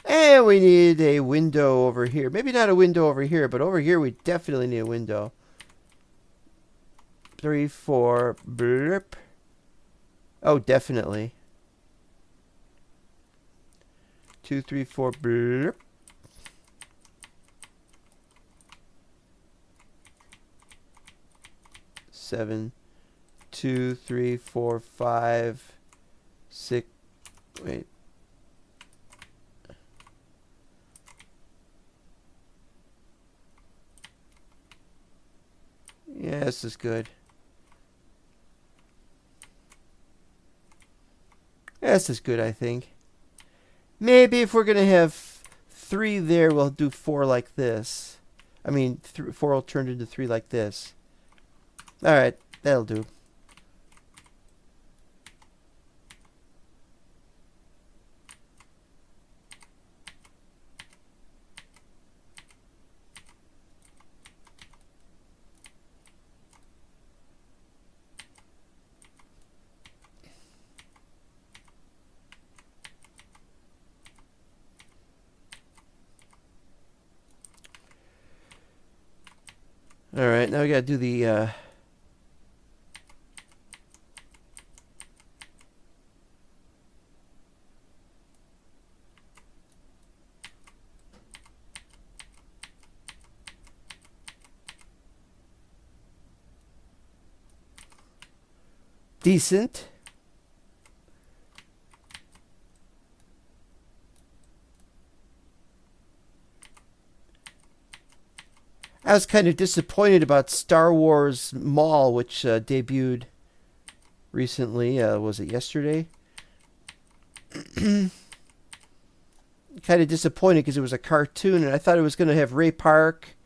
And we need a window over here. Maybe not a window over here, but over here we definitely need a window. 3, 4, blurp. Oh, definitely. 2, 3, 4, blurp. 7, 2, 3, 4, 5, 6. Wait. Yeah, this is good. Yeah, this is good, I think. Maybe if we're going to have 3 there, we'll do 4 like this. I mean, 4 will turn into 3 like this. Alright, that'll do. Alright, now we gotta do the decent. I was kind of disappointed about Star Wars Mall, which debuted recently. Was it yesterday? Kind of disappointed because it was a cartoon, and I thought it was going to have Ray Park,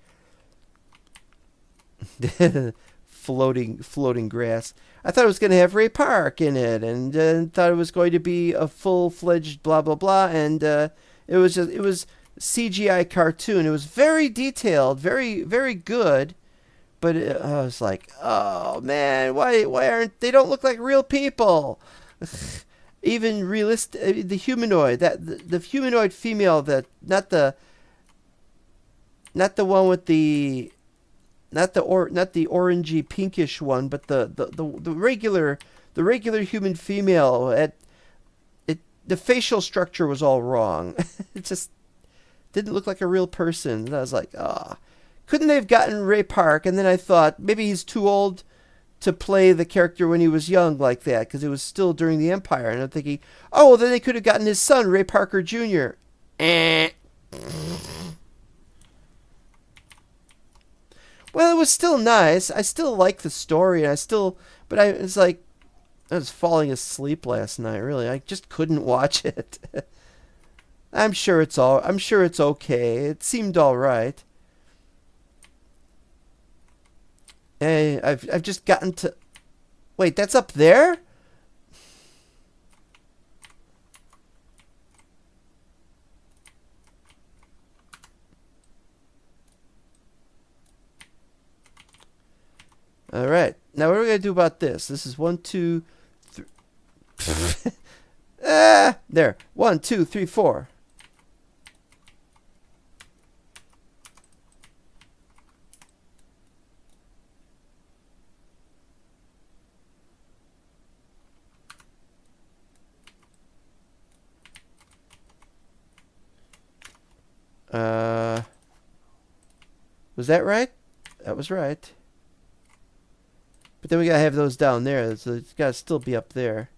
floating grass. I thought it was going to have Ray Park in it, and thought it was going to be a full-fledged blah blah blah, and it was CGI cartoon. It was very detailed, very very good, but I was like, oh man, why aren't they? Don't look like real people. Even realistic, the humanoid, the humanoid female, not the one with the not the orangey pinkish one, but the regular human female. The facial structure was all wrong. It just didn't look like a real person. And I was like, couldn't they have gotten Ray Park? And then I thought maybe he's too old to play the character when he was young like that, because it was still during the Empire. And I'm thinking, oh, well, then they could have gotten his son, Ray Parker Jr. Well, it was still nice. I still like the story, and but it's like I was falling asleep last night. Really, I just couldn't watch it. I'm sure it's okay. It seemed all right. Hey, I've just gotten to. Wait, that's up there? All right. Now what are we gonna do about this? This is 1, 2, 3. There. 1, 2, 3, 4. Was that right? That was right. But then we gotta have those down there, so it's gotta still be up there.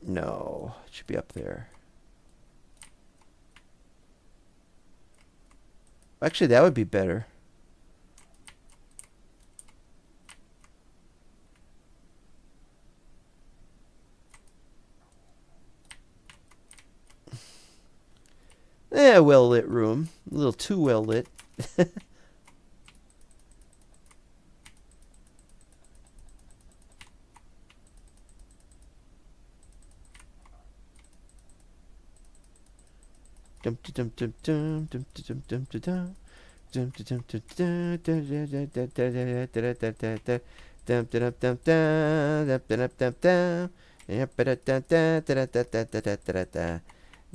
No, it should be up there. Actually, that would be better. Well lit room. A little too well lit. Dum dum dum dum dum dum dum dum dum dum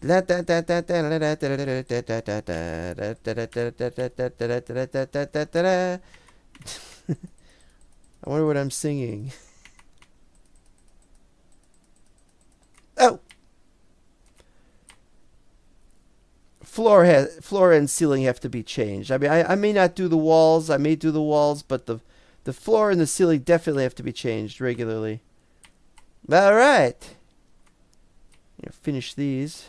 I wonder what I'm singing. Oh, floor and ceiling have to be changed. I mean, I may not do the walls. I may do the walls, but the floor and the ceiling definitely have to be changed regularly. All right. Finish these.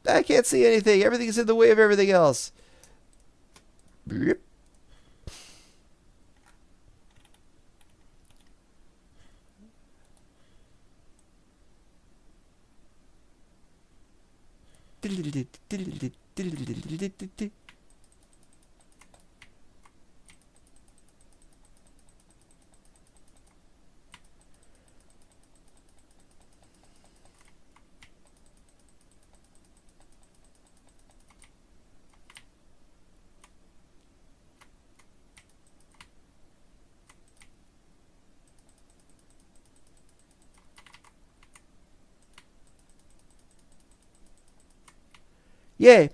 I can't see anything. Everything's in the way of everything else. Yep. Yay.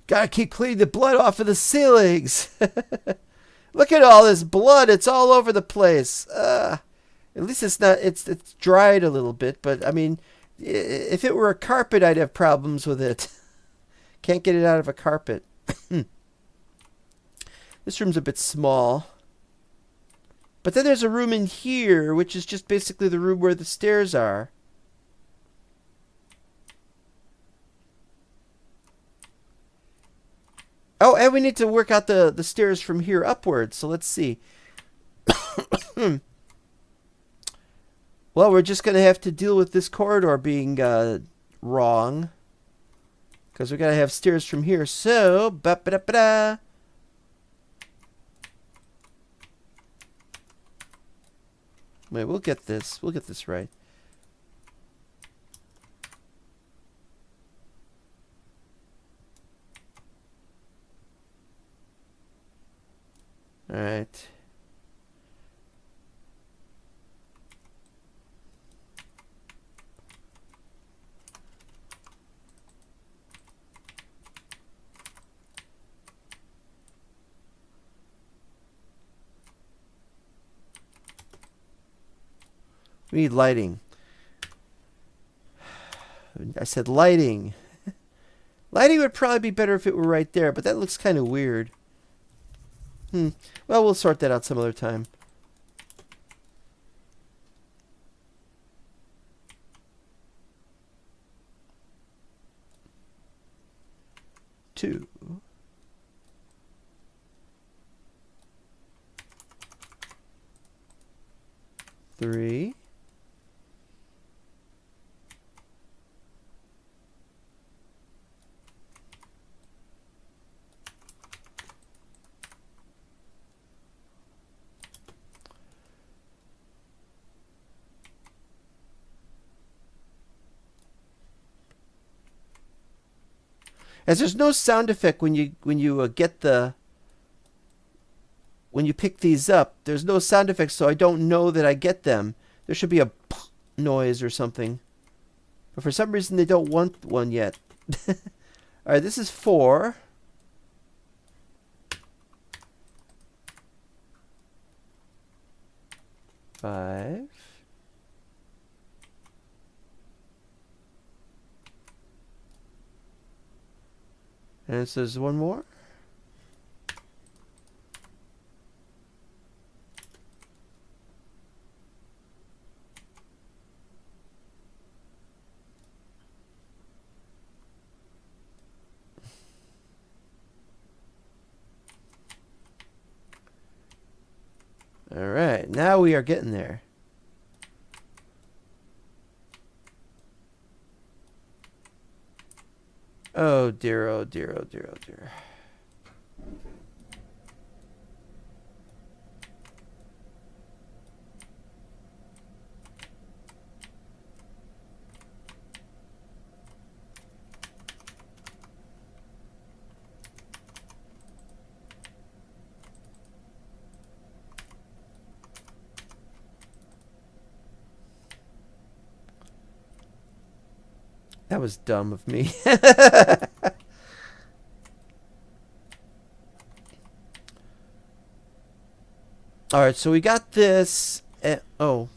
Gotta keep cleaning the blood off of the ceilings. Look at all this blood. It's all over the place. At least it's not. It's dried a little bit, but I mean, if it were a carpet, I'd have problems with it. Can't get it out of a carpet. This room's a bit small. But then there's a room in here, which is just basically the room where the stairs are. Oh, and we need to work out the stairs from here upwards. So let's see. Well, we're just going to have to deal with this corridor being wrong. Because we got to have stairs from here. So, ba-ba-da-ba-da. Wait, we'll get this. We'll get this right. All right. We need lighting. I said lighting. Lighting would probably be better if it were right there, but that looks kind of weird. Well, we'll sort that out some other time. Two. Three. As there's no sound effect when you get the when you pick these up. There's no sound effects, so I don't know that I get them. There should be a noise or something, but for some reason they don't want one yet. All right, this is 4. Five. And it says one more. All right, now we are getting there. Oh dear, oh dear, oh dear, oh dear. That was dumb of me. Alright, so we got this. Oh.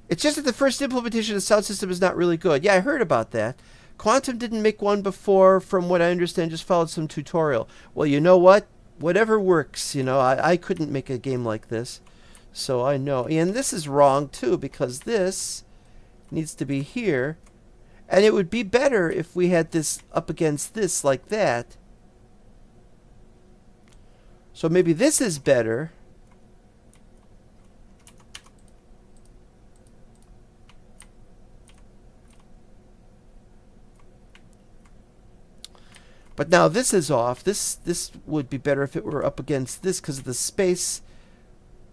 It's just that the first implementation of the sound system is not really good. Yeah, I heard about that. Quantum didn't make one before, from what I understand, just followed some tutorial. Well, you know what? Whatever works, you know. I couldn't make a game like this. So I know. And this is wrong, too, because this needs to be here. And it would be better if we had this up against this like that. So maybe this is better. But now this is off. This would be better if it were up against this because of the space.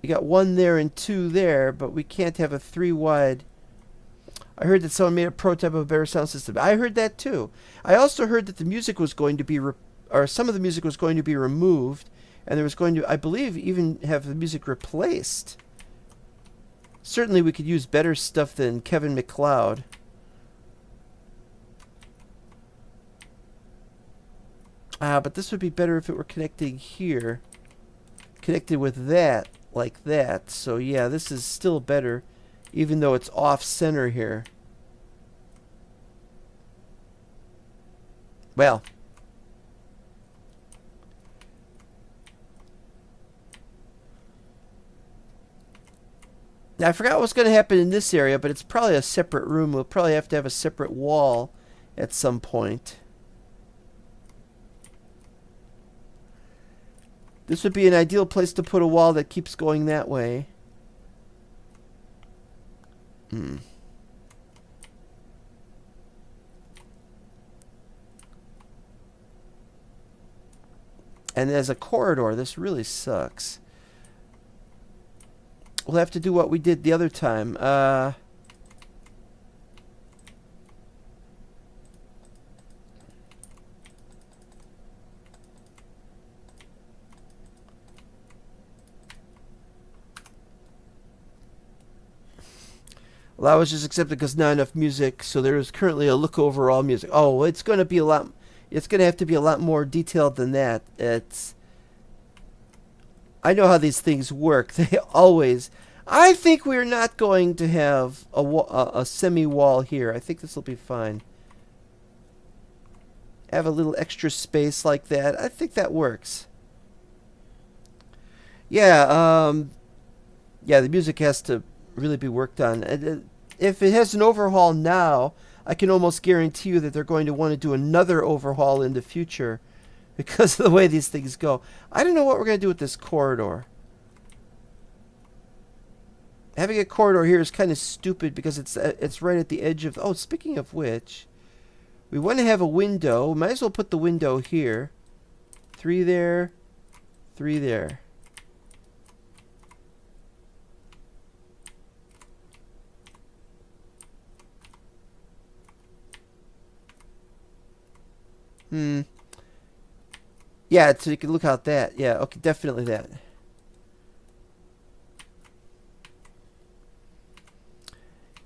You got 1 there and 2 there, but we can't have a 3 wide. I heard that someone made a prototype of a better sound system. I heard that too. I also heard that the music was going to be, or some of the music was going to be removed, and there was going to, I believe, even have the music replaced. Certainly we could use better stuff than Kevin MacLeod. But this would be better if it were connecting here. Connected with that, like that. So yeah, this is still better, even though it's off-center here. Well. Now, I forgot what's going to happen in this area, but it's probably a separate room. We'll probably have to have a separate wall at some point. This would be an ideal place to put a wall that keeps going that way. And as a corridor, this really sucks. We'll have to do what we did the other time. Well, I was just accepted because not enough music, so there is currently a look over all music. Oh, it's going to be a lot. It's going to have to be a lot more detailed than that. It's. I know how these things work. They always. I think we're not going to have a semi-wall here. I think this will be fine. Have a little extra space like that. I think that works. Yeah, yeah, the music has to really be worked on. If it has an overhaul now, I can almost guarantee you that they're going to want to do another overhaul in the future because of the way these things go. I don't know what we're going to do with this corridor. Having a corridor here is kind of stupid because it's right at the edge of... Oh, speaking of which, we want to have a window. Might as well put the window here. 3 there, 3 there. Yeah, so you can look out that. Yeah, okay, definitely that.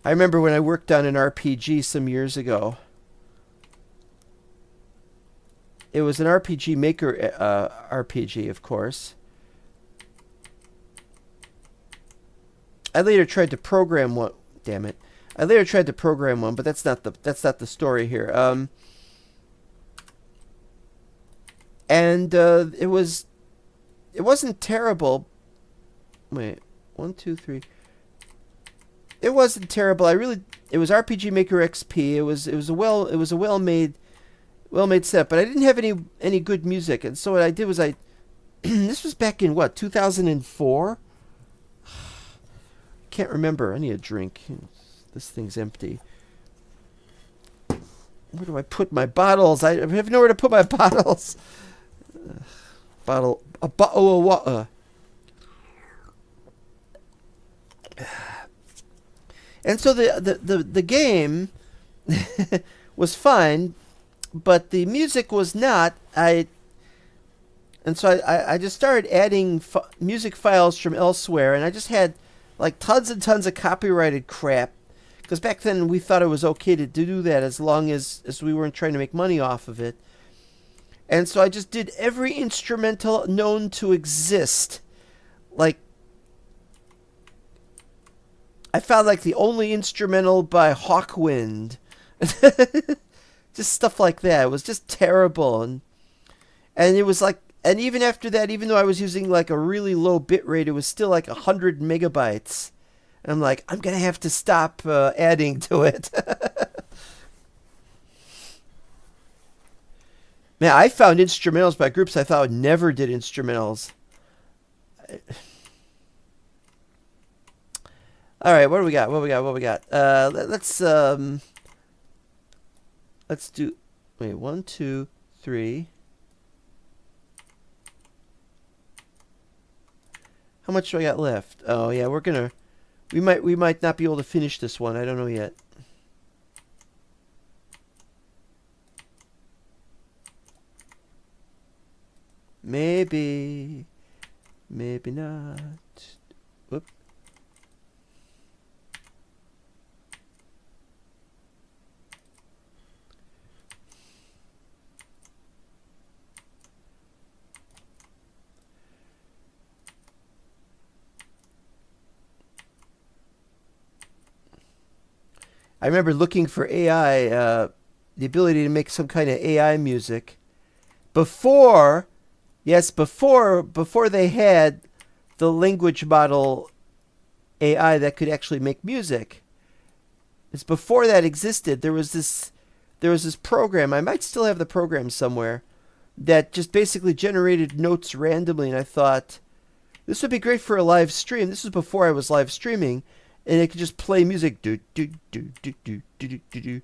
I remember when I worked on an RPG some years ago. It was an RPG Maker RPG, of course. I later tried to program one. Damn it! I later tried to program one, but that's not the story here. And it wasn't terrible. Wait, 1, 2, 3. It wasn't terrible. It was RPG Maker XP. It was a well made set, but I didn't have any good music, and so what I did was this was back in what, 2004? Can't remember. I need a drink. This thing's empty. Where do I put my bottles? I have nowhere to put my bottles. Bottle a bottle of water. And so the game was fine, but the music was not. I just started adding music files from elsewhere, and I just had like tons and tons of copyrighted crap. Because back then we thought it was okay to do that as long as we weren't trying to make money off of it. And so I just did every instrumental known to exist. Like, I found like the only instrumental by Hawkwind. Just stuff like that. It was just terrible. And it was like, and even after that, even though I was using like a really low bit rate, it was still like 100 megabytes. And I'm like, I'm going to have to stop adding to it. Man, I found instrumentals by groups I thought never did instrumentals. All right, what do we got? Let's do. Wait, 1, 2, 3. How much do I got left? Oh yeah, we might not be able to finish this one. I don't know yet. Maybe not. Whoop. I remember looking for AI, the ability to make some kind of AI music before they had the language model AI that could actually make music. It's before that existed. There was this program. I might still have the program somewhere that just basically generated notes randomly, and I thought this would be great for a live stream. This was before I was live streaming, and it could just play music, do do do do do do do do,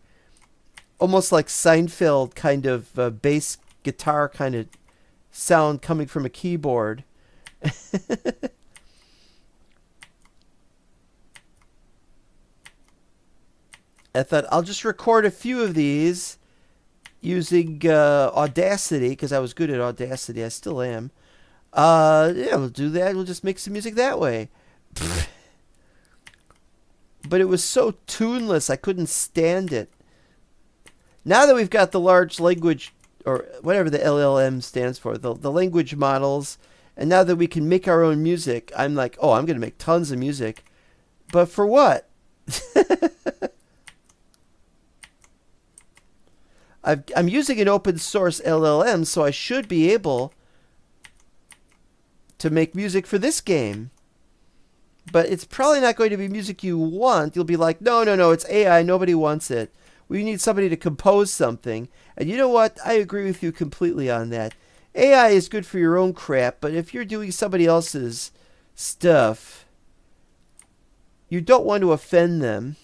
almost like Seinfeld kind of bass guitar kind of sound coming from a keyboard. I thought I'll just record a few of these using Audacity, because I was good at Audacity. I still am. Yeah, we'll do that. We'll just make some music that way. But it was so tuneless, I couldn't stand it. Now that we've got the large language, or whatever the LLM stands for, the language models, and now that we can make our own music, I'm like, oh, I'm going to make tons of music. But for what? I'm using an open source LLM, so I should be able to make music for this game. But it's probably not going to be music you want. You'll be like, no, no, no, it's AI. Nobody wants it. We need somebody to compose something. And you know what? I agree with you completely on that. AI is good for your own crap, but if you're doing somebody else's stuff, you don't want to offend them.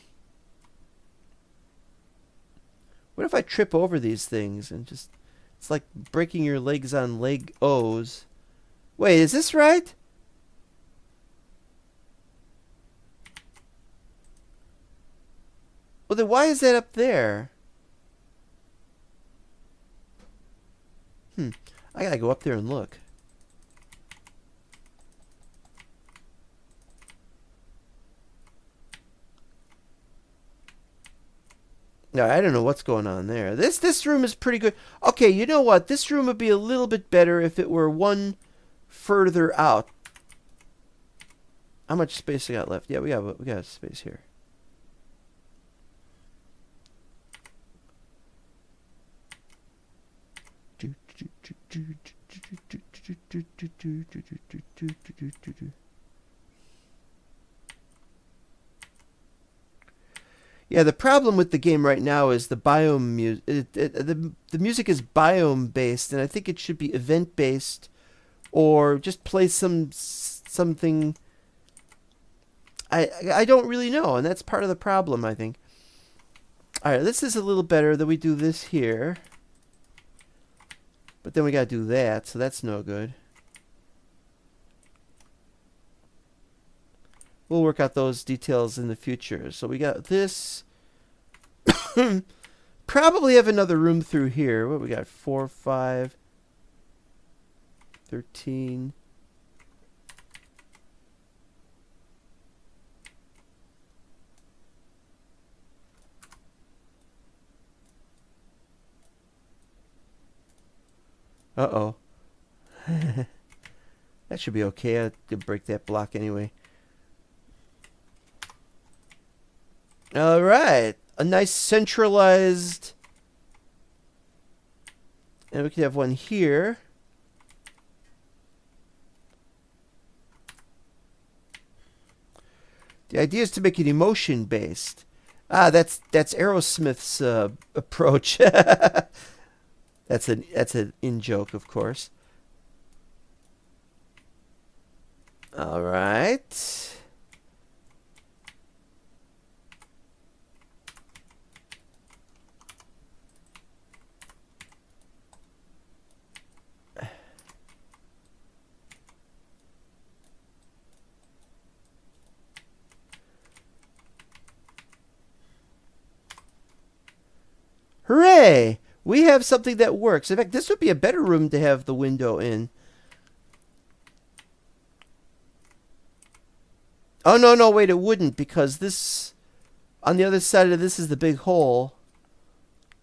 What if I trip over these things and just... It's like breaking your legs on leg O's. Wait, is this right? Well, then why is that up there? I gotta go up there and look. No, I don't know what's going on there. This room is pretty good. Okay, you know what? This room would be a little bit better if it were one further out. How much space we got left? Yeah, we got space here. Yeah, the problem with the game right now is the biome music. The music is biome based, and I think it should be event based, or just play something. I don't really know, and that's part of the problem, I think. All right, this is a little better. Then we do this here, but then we gotta do that, so that's no good. We'll work out those details in the future. So we got this. Probably have another room through here. What we got? 4, 5, 13. Uh-oh. That should be okay. I could break that block anyway. All right, a nice centralized, and we could have one here. The idea is to make it emotion based. Ah, that's Aerosmith's approach. That's an in joke, of course. All right. Hooray! We have something that works. In fact, this would be a better room to have the window in. Oh, no, no, wait, it wouldn't, because this... On the other side of this is the big hole.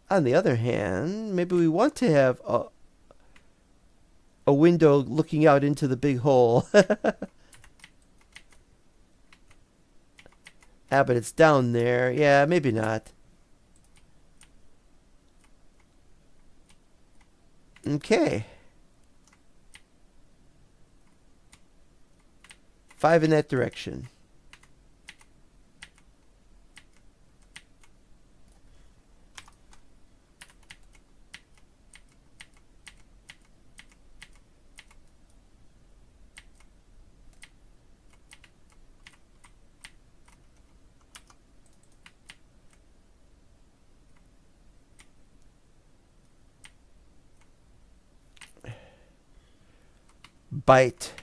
On the other hand, maybe we want to have a window looking out into the big hole. Ah, but it's down there. Yeah, maybe not. Okay. 5 in that direction. Bite.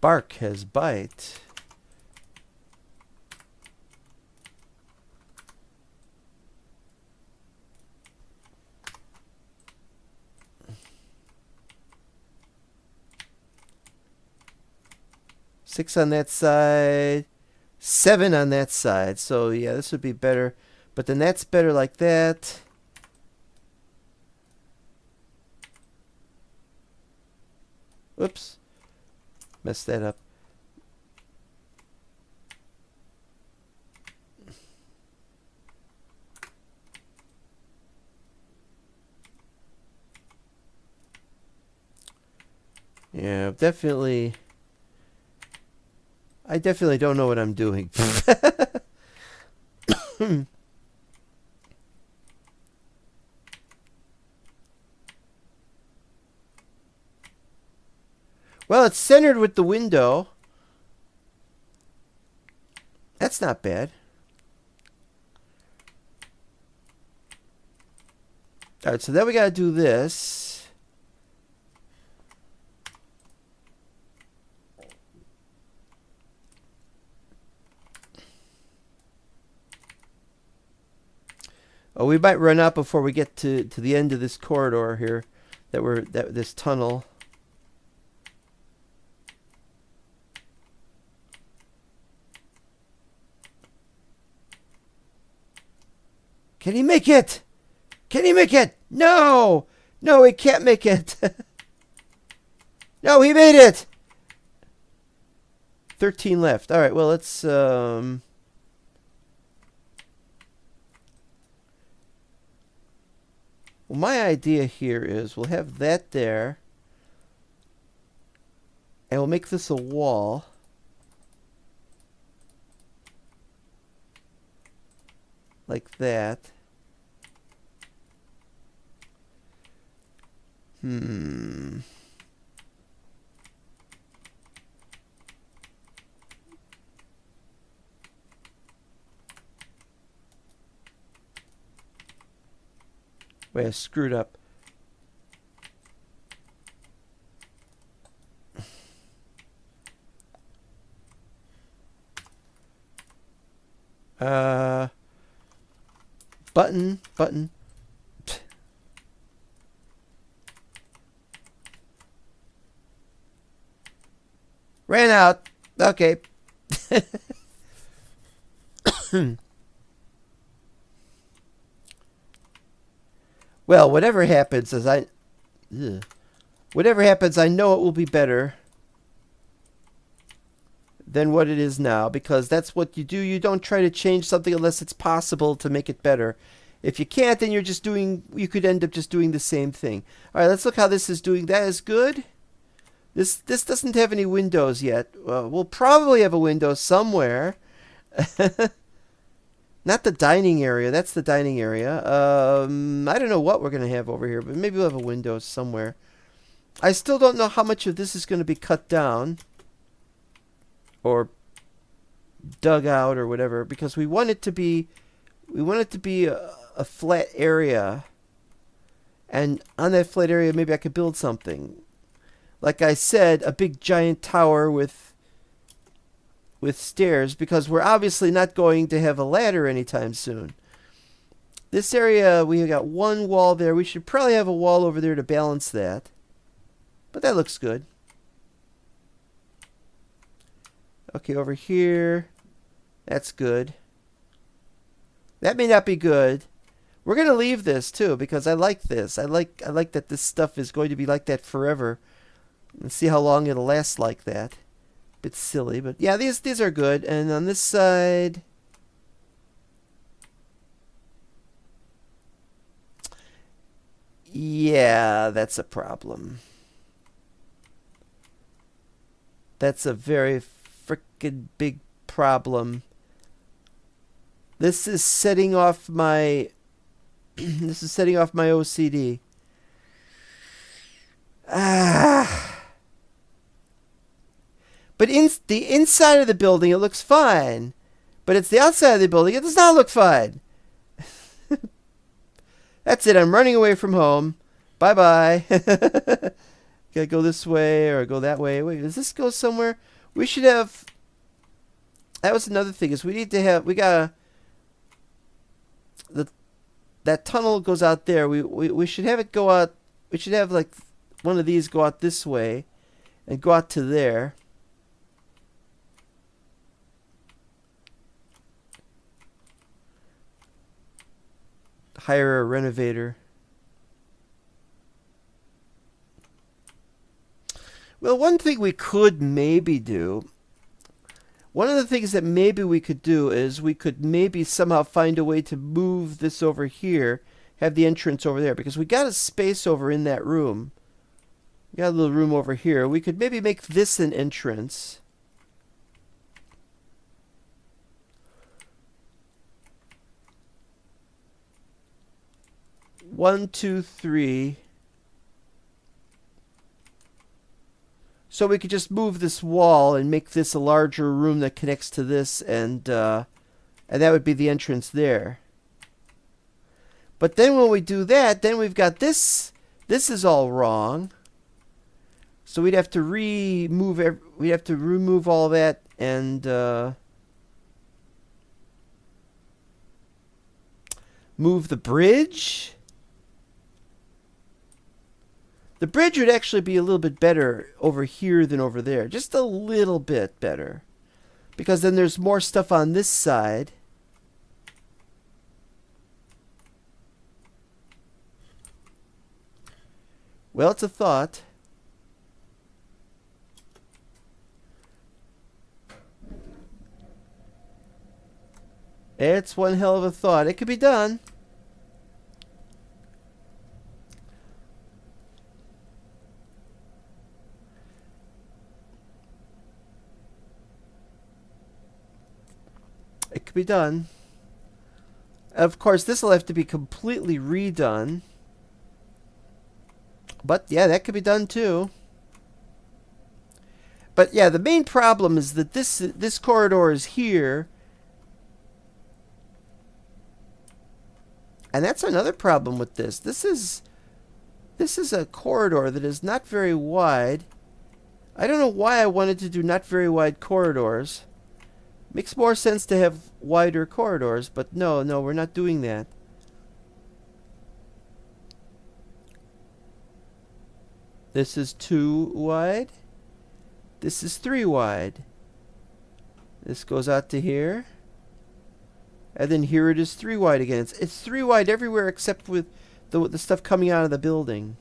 Bark has bite. Six on that side. 7 on that side. So yeah, this would be better. But then that's better like that. Oops. Messed that up. Yeah, definitely. I definitely don't know what I'm doing. Well, it's centered with the window. That's not bad. Alright, so then we gotta do this. Oh, we might run out before we get to the end of this corridor here. This tunnel. Can he make it? Can he make it? No! No, he can't make it. No, he made it! 13 left. Alright, well, let's... Well, my idea here is we'll have that there. And we'll make this a wall. Like that. Wait, I screwed up. Button. Ran out. Okay. Well, whatever happens, I know it will be better than what it is now, because that's what you do. You don't try to change something unless it's possible to make it better. If you can't, then you could end up just doing the same thing. All right, let's look how this is doing. That is good. This doesn't have any windows yet. We'll probably have a window somewhere. Not the dining area. That's the dining area. I don't know what we're going to have over here, but maybe we'll have a window somewhere. I still don't know how much of this is going to be cut down or dug out or whatever, because we want it to be a flat area. And on that flat area, maybe I could build something. Like I said, a big giant tower with stairs, because we're obviously not going to have a ladder anytime soon. This area, we got one wall there. We should probably have a wall over there to balance that. But that looks good. Okay, over here. That's good. That may not be good. We're going to leave this too, because I like this. I like that this stuff is going to be like that forever. Let's see how long it'll last like that. Bit silly, but yeah, these are good. And on this side, yeah, that's a problem. That's a very frickin' big problem. This is setting off my this is setting off my OCD. But in the inside of the building, it looks fine. But it's the outside of the building, it does not look fine. That's it, I'm running away from home. Bye-bye. Gotta go this way or go that way. Wait, does this go somewhere? We should have... That was another thing, is we gotta... That tunnel goes out there. We should have it go out... We should have, like, one of these go out this way and go out to there. Hire a renovator. Well, one thing we could maybe do... One of the things that maybe we could do is we could maybe somehow find a way to move this over here, have the entrance over there, because we got a space over in that room Got a little room over here. We could maybe make this an entrance. One, two, three. So we could just move this wall and make this a larger room that connects to this, and that would be the entrance there. But then when we do that, then we've got this. This is all wrong. So we'd have to remove all that and move the bridge. The bridge would actually be a little bit better over here than over there. Just a little bit better. Because then there's more stuff on this side. Well, it's a thought. It's one hell of a thought. It could be done. It could be done. Of course, this will have to be completely redone. But yeah, that could be done too. But yeah, the main problem is that this corridor is here. And that's another problem with this. This is a corridor that is not very wide. I don't know why I wanted to do not very wide corridors. Makes more sense to have wider corridors, but no, we're not doing that. This is 2 wide. This is 3 wide. This goes out to here. And then here it is 3 wide again. It's 3 wide everywhere except with the stuff coming out of the building.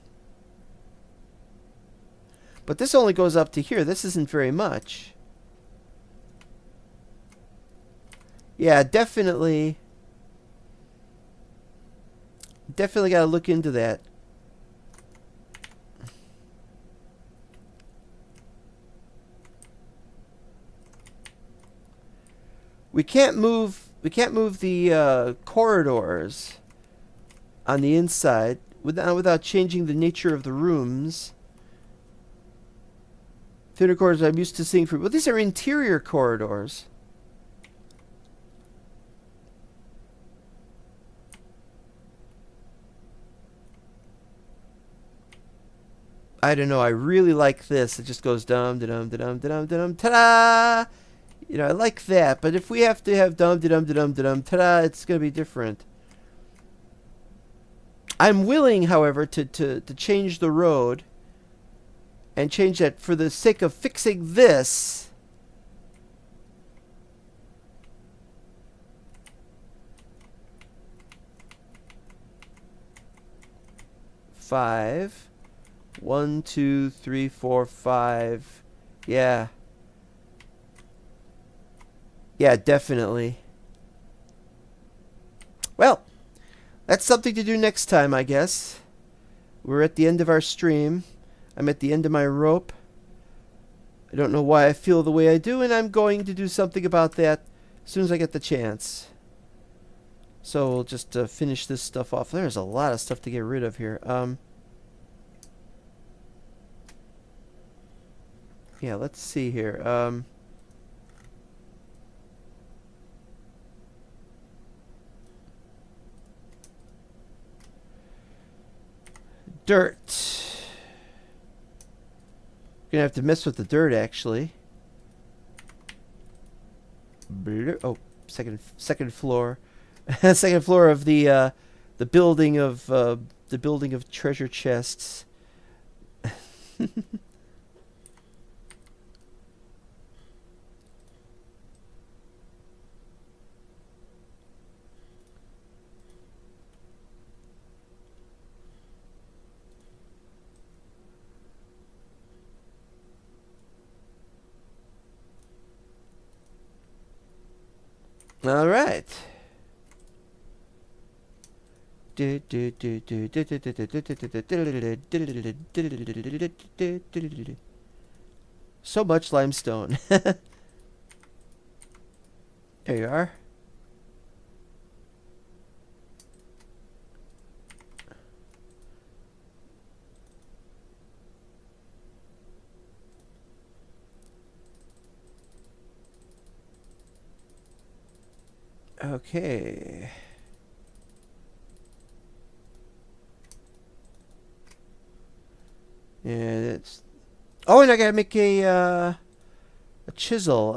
But this only goes up to here. This isn't very much. Yeah, definitely got to look into that. We can't move the corridors on the inside without changing the nature of the rooms. Thinner corridors I'm used to seeing well, these are interior corridors. I don't know. I really like this. It just goes dum da dum da dum da dum da dum ta-da. You know, I like that. But if we have to have dum da dum da dum da dum ta-da, it's going to be different. I'm willing, however, to change the road and change that for the sake of fixing this. Five. 1, 2, 3, 4, 5. Yeah. Yeah, definitely. Well, that's something to do next time, I guess. We're at the end of our stream. I'm at the end of my rope. I don't know why I feel the way I do, and I'm going to do something about that as soon as I get the chance. So we'll just finish this stuff off. There's a lot of stuff to get rid of here. Yeah, let's see here. Dirt. Gonna have to mess with the dirt, actually. Oh, second floor. Second floor of the building of treasure chests. All right. So much limestone. There you are. Okay. Yeah, it's. Oh, and I gotta make a chisel.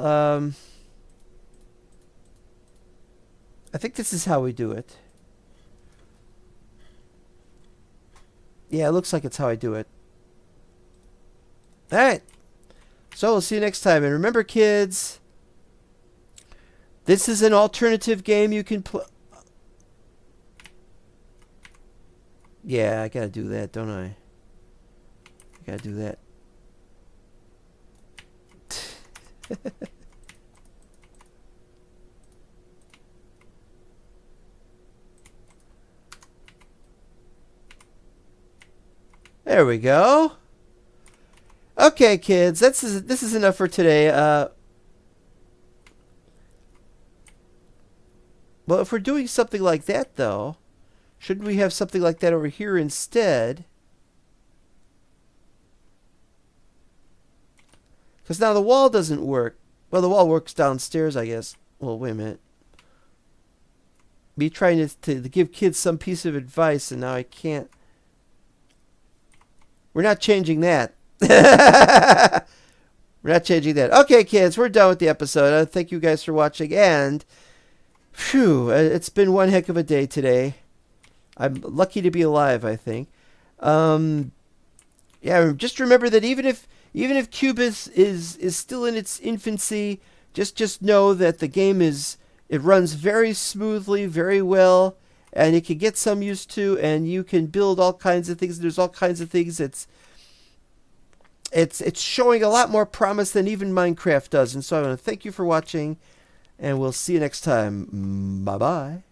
I think this is how we do it. Yeah, it looks like it's how I do it. All right. So we'll see you next time. And remember, kids, this is an alternative game you can play. Yeah, I gotta do that, don't I? I gotta do that. There we go. Okay, kids, this is enough for today. Well, if we're doing something like that, though, shouldn't we have something like that over here instead? Because now the wall doesn't work. Well, the wall works downstairs, I guess. Well, wait a minute. Me trying to give kids some piece of advice, and now I can't. We're not changing that. We're not changing that. Okay, kids, we're done with the episode. Thank you guys for watching, and phew, it's been one heck of a day today. I'm lucky to be alive, I think. Yeah, just remember that even if Cubyz is still in its infancy, just know that the game it runs very smoothly, very well, and it can get some used to, and you can build all kinds of things. There's all kinds of things. It's showing a lot more promise than even Minecraft does. And so I want to thank you for watching, and we'll see you next time. Bye bye.